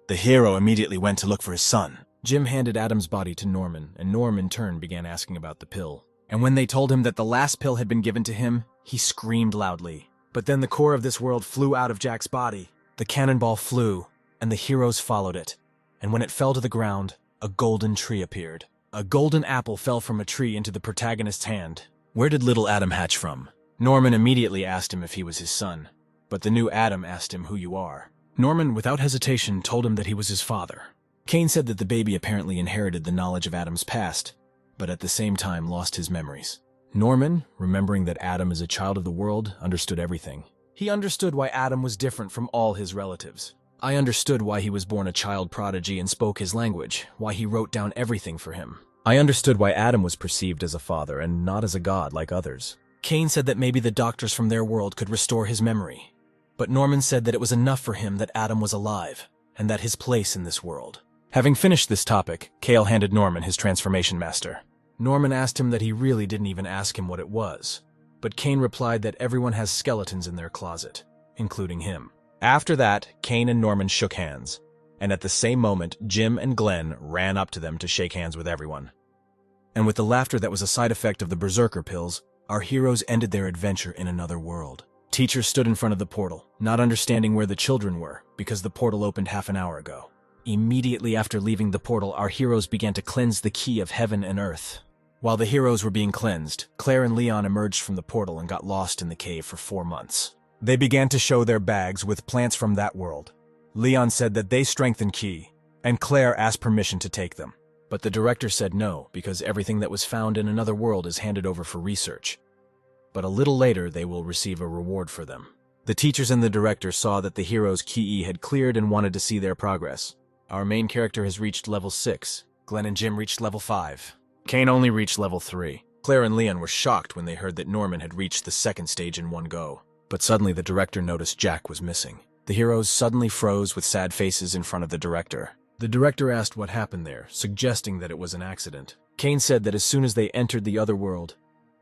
Speaker 1: The hero immediately went to look for his son. Jim handed Adam's body to Norman, and Norm in turn began asking about the pill. And when they told him that the last pill had been given to him, he screamed loudly. But then the core of this world flew out of Jack's body. The cannonball flew, and the heroes followed it. And when it fell to the ground, a golden tree appeared. A golden apple fell from a tree into the protagonist's hand. Where did little Adam hatch from? Norman immediately asked him if he was his son, but the new Adam asked him who you are. Norman, without hesitation, told him that he was his father. Kane said that the baby apparently inherited the knowledge of Adam's past, but at the same time lost his memories. Norman, remembering that Adam is a child of the world, understood everything. He understood why Adam was different from all his relatives. I understood why he was born a child prodigy and spoke his language, why he wrote down everything for him. I understood why Adam was perceived as a father and not as a god like others. Kane said that maybe the doctors from their world could restore his memory. But Norman said that it was enough for him that Adam was alive, and that his place in this world. Having finished this topic, Kale handed Norman his transformation master. Norman asked him that he really didn't even ask him what it was, but Kane replied that everyone has skeletons in their closet, including him. After that, Kane and Norman shook hands, and at the same moment, Jim and Glenn ran up to them to shake hands with everyone. And with the laughter that was a side effect of the berserker pills, our heroes ended their adventure in another world. Teacher stood in front of the portal, not understanding where the children were, because the portal opened half an hour ago. Immediately after leaving the portal, our heroes began to cleanse the key of heaven and earth. While the heroes were being cleansed, Claire and Leon emerged from the portal and got lost in the cave for 4 months. They began to show their bags with plants from that world, Leon said that they strengthened Ki, and Claire asked permission to take them. But the director said no, because everything that was found in another world is handed over for research. But a little later, they will receive a reward for them. The teachers and the director saw that the heroes' Ki had cleared and wanted to see their progress. Our main character has reached level 6. Glenn and Jim reached level 5. Kane only reached level 3. Claire and Leon were shocked when they heard that Norman had reached the second stage in one go. But suddenly the director noticed Jack was missing. The heroes suddenly froze with sad faces in front of the director. The director asked what happened there, suggesting that it was an accident. Kane said that as soon as they entered the other world,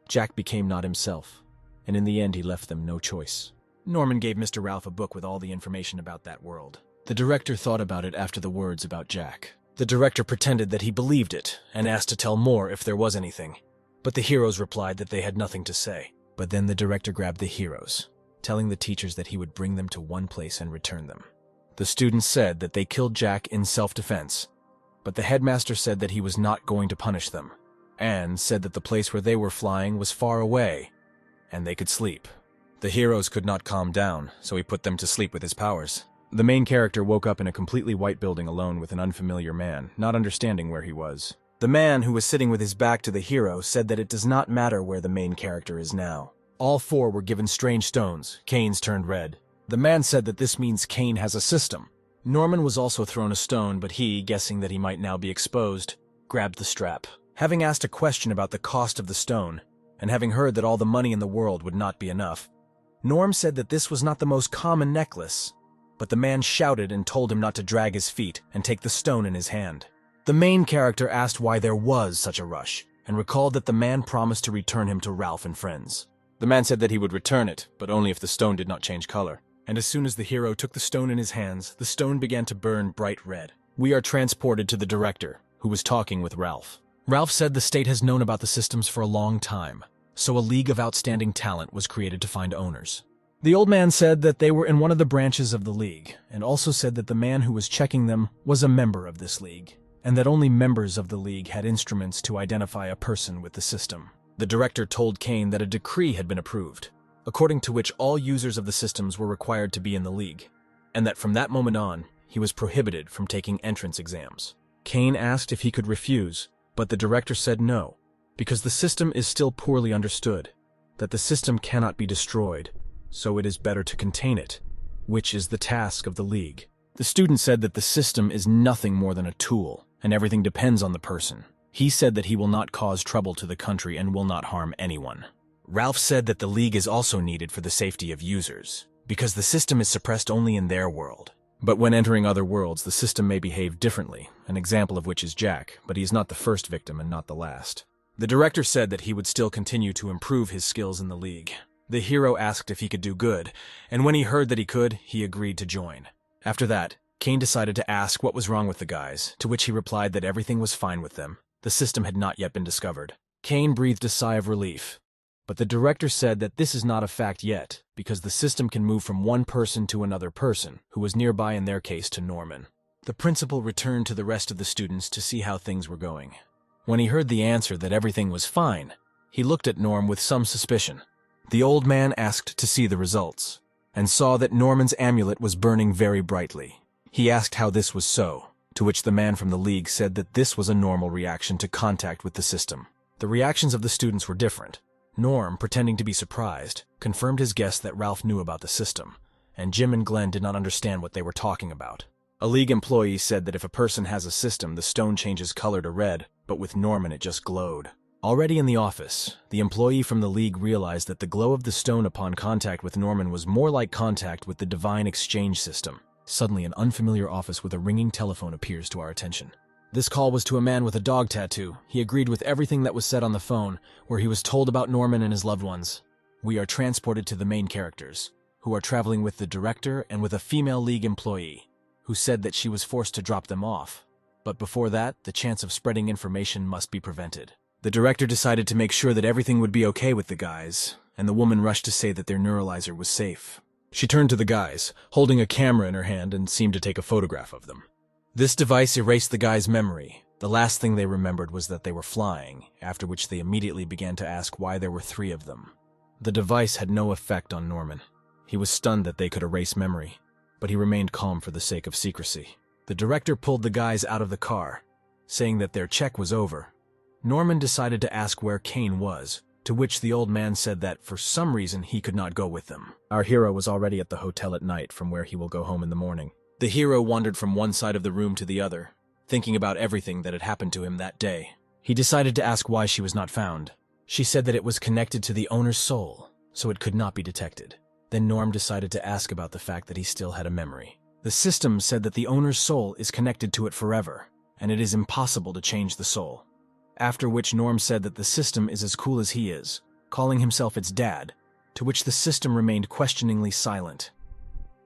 Speaker 1: Jack became not himself, and in the end he left them no choice. Norman gave Mr. Ralph a book with all the information about that world. The director thought about it after the words about Jack. The director pretended that he believed it, and asked to tell more if there was anything. But the heroes replied that they had nothing to say. But then the director grabbed the heroes, telling the teachers that he would bring them to one place and return them. The students said that they killed Jack in self-defense, but the headmaster said that he was not going to punish them, and said that the place where they were flying was far away, and they could sleep. The heroes could not calm down, so he put them to sleep with his powers. The main character woke up in a completely white building alone with an unfamiliar man, not understanding where he was. The man, who was sitting with his back to the hero, said that it does not matter where the main character is now. All four were given strange stones. Kane's turned red. The man said that this means Kane has a system. Norman was also thrown a stone, but he, guessing that he might now be exposed, grabbed the strap. Having asked a question about the cost of the stone, and having heard that all the money in the world would not be enough, Norm said that this was not the most common necklace, but the man shouted and told him not to drag his feet and take the stone in his hand. The main character asked why there was such a rush, and recalled that the man promised to return him to Ralph and friends. The man said that he would return it, but only if the stone did not change color. And as soon as the hero took the stone in his hands, the stone began to burn bright red. We are transported to the director, who was talking with Ralph. Ralph said the state has known about the systems for a long time, so a league of outstanding talent was created to find owners. The old man said that they were in one of the branches of the league, and also said that the man who was checking them was a member of this league, and that only members of the league had instruments to identify a person with the system. The director told Kane that a decree had been approved, according to which all users of the systems were required to be in the league, and that from that moment on, he was prohibited from taking entrance exams. Kane asked if he could refuse, but the director said no, because the system is still poorly understood, that the system cannot be destroyed, so it is better to contain it, which is the task of the league. The student said that the system is nothing more than a tool, and everything depends on the person. He said that he will not cause trouble to the country and will not harm anyone. Ralph said that the league is also needed for the safety of users, because the system is suppressed only in their world. But when entering other worlds, the system may behave differently, an example of which is Jack, but he is not the first victim and not the last. The director said that he would still continue to improve his skills in the league. The hero asked if he could do good, and when he heard that he could, he agreed to join. After that, Kane decided to ask what was wrong with the guys, to which he replied that everything was fine with them. The system had not yet been discovered. Kane breathed a sigh of relief. But the director said that this is not a fact yet, because the system can move from one person to another person, who was nearby in their case to Norman. The principal returned to the rest of the students to see how things were going. When he heard the answer that everything was fine, he looked at Norm with some suspicion. The old man asked to see the results, and saw that Norman's amulet was burning very brightly. He asked how this was so, to which the man from the league said that this was a normal reaction to contact with the system. The reactions of the students were different. Norm, pretending to be surprised, confirmed his guess that Ralph knew about the system, and Jim and Glenn did not understand what they were talking about. A league employee said that if a person has a system, the stone changes color to red, but with Norman it just glowed. Already in the office, the employee from the league realized that the glow of the stone upon contact with Norman was more like contact with the divine exchange system. Suddenly, an unfamiliar office with a ringing telephone appears to our attention. This call was to a man with a dog tattoo. He agreed with everything that was said on the phone, where he was told about Norman and his loved ones. We are transported to the main characters, who are traveling with the director and with a female league employee, who said that she was forced to drop them off. But before that, the chance of spreading information must be prevented. The director decided to make sure that everything would be okay with the guys, and the woman rushed to say that their neuralizer was safe. She turned to the guys, holding a camera in her hand, and seemed to take a photograph of them. This device erased the guys' memory. The last thing they remembered was that they were flying, after which they immediately began to ask why there were 3 of them. The device had no effect on Norman. He was stunned that they could erase memory. but he remained calm for the sake of secrecy. The director pulled the guys out of the car, saying that their check was over. Norman decided to ask where Kane was, to which the old man said that for some reason he could not go with them. Our hero was already at the hotel at night, from where he will go home in the morning. The hero wandered from one side of the room to the other, thinking about everything that had happened to him that day. He decided to ask why she was not found. She said that it was connected to the owner's soul, so it could not be detected. Then Norm decided to ask about the fact that he still had a memory. The system said that the owner's soul is connected to it forever, and it is impossible to change the soul. After which Norm said that the system is as cool as he is, calling himself its dad, to which the system remained questioningly silent.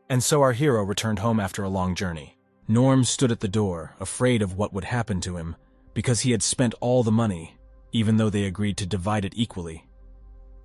Speaker 1: And so our hero returned home after a long journey. Norm stood at the door, afraid of what would happen to him, because he had spent all the money, even though they agreed to divide it equally.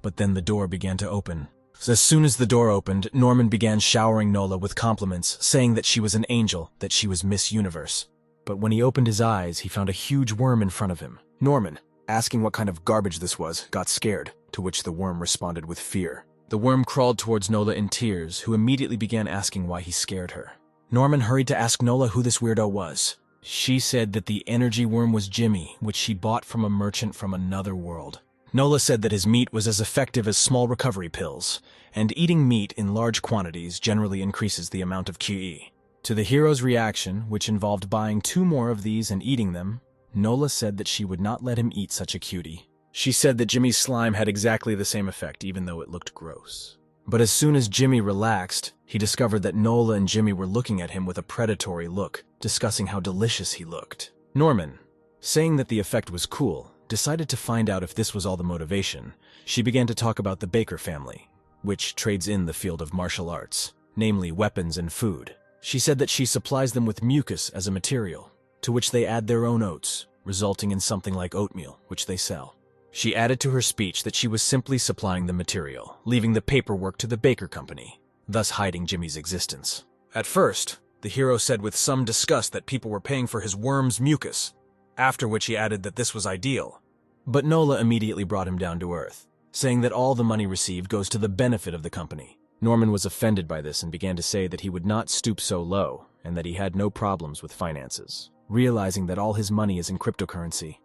Speaker 1: But then the door began to open. As soon as the door opened, Norman began showering Nola with compliments, saying that she was an angel, that she was Miss Universe. But when he opened his eyes, he found a huge worm in front of him. Norman, asking what kind of garbage this was, got scared, to which the worm responded with fear. The worm crawled towards Nola in tears, who immediately began asking why he scared her. Norman hurried to ask Nola who this weirdo was. She said that the energy worm was Jimmy, which she bought from a merchant from another world. Nola said that his meat was as effective as small recovery pills, and eating meat in large quantities generally increases the amount of QE. To the hero's reaction, which involved buying 2 more of these and eating them, Nola said that she would not let him eat such a cutie. She said that Jimmy's slime had exactly the same effect, even though it looked gross. But as soon as Jimmy relaxed, he discovered that Nola and Jimmy were looking at him with a predatory look, discussing how delicious he looked. Norman, saying that the effect was cool, decided to find out if this was all the motivation. She began to talk about the Baker family, which trades in the field of martial arts, namely weapons and food. She said that she supplies them with mucus as a material, to which they add their own oats, resulting in something like oatmeal, which they sell. She added to her speech that she was simply supplying the material, leaving the paperwork to the Baker company, thus hiding Jimmy's existence. At first, the hero said with some disgust that people were paying for his worm's mucus, after which he added that this was ideal. But Nola immediately brought him down to earth, saying that all the money received goes to the benefit of the company. Norman was offended by this and began to say that he would not stoop so low and that he had no problems with finances, realizing that all his money is in cryptocurrency,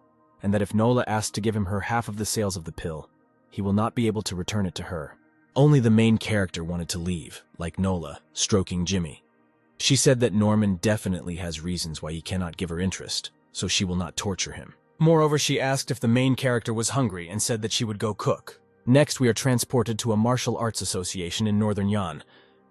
Speaker 1: and that if Nola asked to give him her half of the sales of the pill, he will not be able to return it to her. Only the main character wanted to leave, like Nola, stroking Jimmy. She said that Norman definitely has reasons why he cannot give her interest, so she will not torture him. Moreover, she asked if the main character was hungry and said that she would go cook. Next, we are transported to a martial arts association in northern Yan,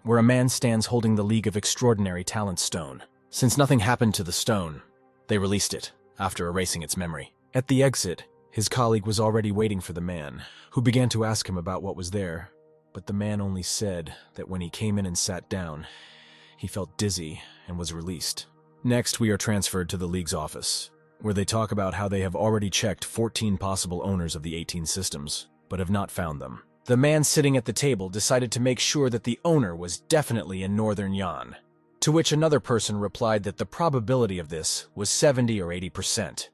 Speaker 1: where a man stands holding the League of Extraordinary Talent stone. Since nothing happened to the stone, they released it, after erasing its memory. At the exit, his colleague was already waiting for the man, who began to ask him about what was there, but the man only said that when he came in and sat down, he felt dizzy and was released. Next, we are transferred to the League's office, where they talk about how they have already checked 14 possible owners of the 18 systems, but have not found them. The man sitting at the table decided to make sure that the owner was definitely in northern Yan, to which another person replied that the probability of this was 70 or 80%.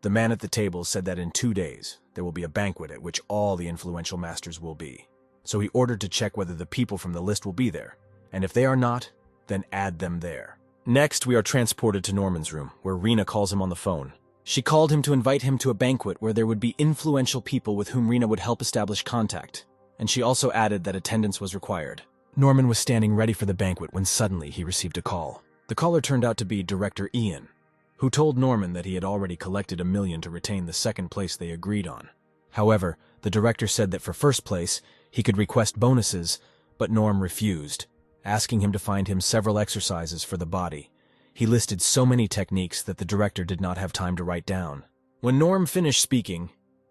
Speaker 1: The man at the table said that in 2 days, there will be a banquet at which all the influential masters will be. So he ordered to check whether the people from the list will be there, and if they are not, then add them there. Next, we are transported to Norman's room, where Rena calls him on the phone. She called him to invite him to a banquet where there would be influential people with whom Rena would help establish contact, and she also added that attendance was required. Norman was standing ready for the banquet when suddenly he received a call. The caller turned out to be Director Ian, who told Norman that he had already collected $1 million to retain the second place they agreed on. However, the director said that for first place, he could request bonuses, but Norm refused, asking him to find him several exercises for the body. He listed so many techniques that the director did not have time to write down. When Norm finished speaking,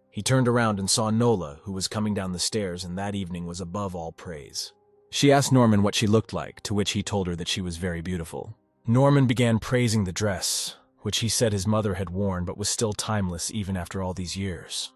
Speaker 1: he turned around and saw Nola, who was coming down the stairs and that evening was above all praise. She asked Norman what she looked like, to which he told her that she was very beautiful. Norman began praising the dress, which he said his mother had worn but was still timeless even after all these years.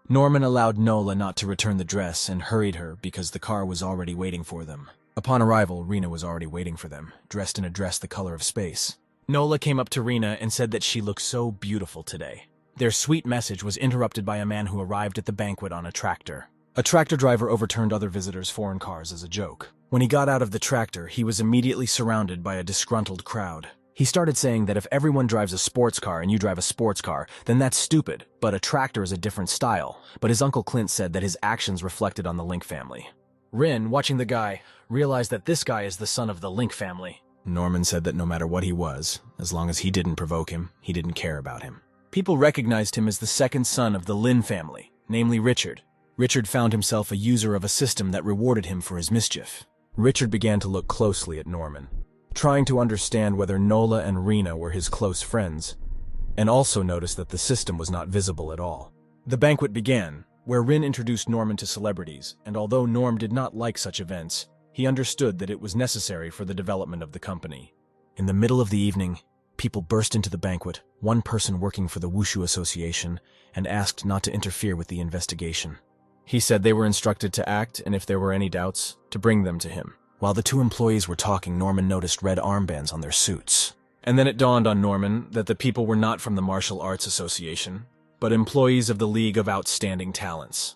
Speaker 1: Norman allowed Nola not to return the dress and hurried her because the car was already waiting for them. Upon arrival, Rena was already waiting for them, dressed in a dress the color of space. Nola came up to Rena and said that she looked so beautiful today. Their sweet message was interrupted by a man who arrived at the banquet on a tractor. A tractor driver overturned other visitors' foreign cars as a joke. When he got out of the tractor, he was immediately surrounded by a disgruntled crowd. He started saying that if everyone drives a sports car and you drive a sports car, then that's stupid, but a tractor is a different style. But his Uncle Clint said that his actions reflected on the Link family. Rin, watching the guy, realized that this guy is the son of the Link family. Norman said that no matter what he was, as long as he didn't provoke him, he didn't care about him. People recognized him as the second son of the Lin family, namely Richard. Richard found himself a user of a system that rewarded him for his mischief. Richard began to look closely at Norman, trying to understand whether Nola and Rena were his close friends, and also noticed that the system was not visible at all. The banquet began, where Rin introduced Norman to celebrities, and although Norm did not like such events, he understood that it was necessary for the development of the company. In the middle of the evening, people burst into the banquet, one person working for the Wushu Association, and asked not to interfere with the investigation. He said they were instructed to act, and if there were any doubts, to bring them to him. While the two employees were talking, Norman noticed red armbands on their suits. And then it dawned on Norman that the people were not from the Martial Arts Association, but employees of the League of Outstanding Talents.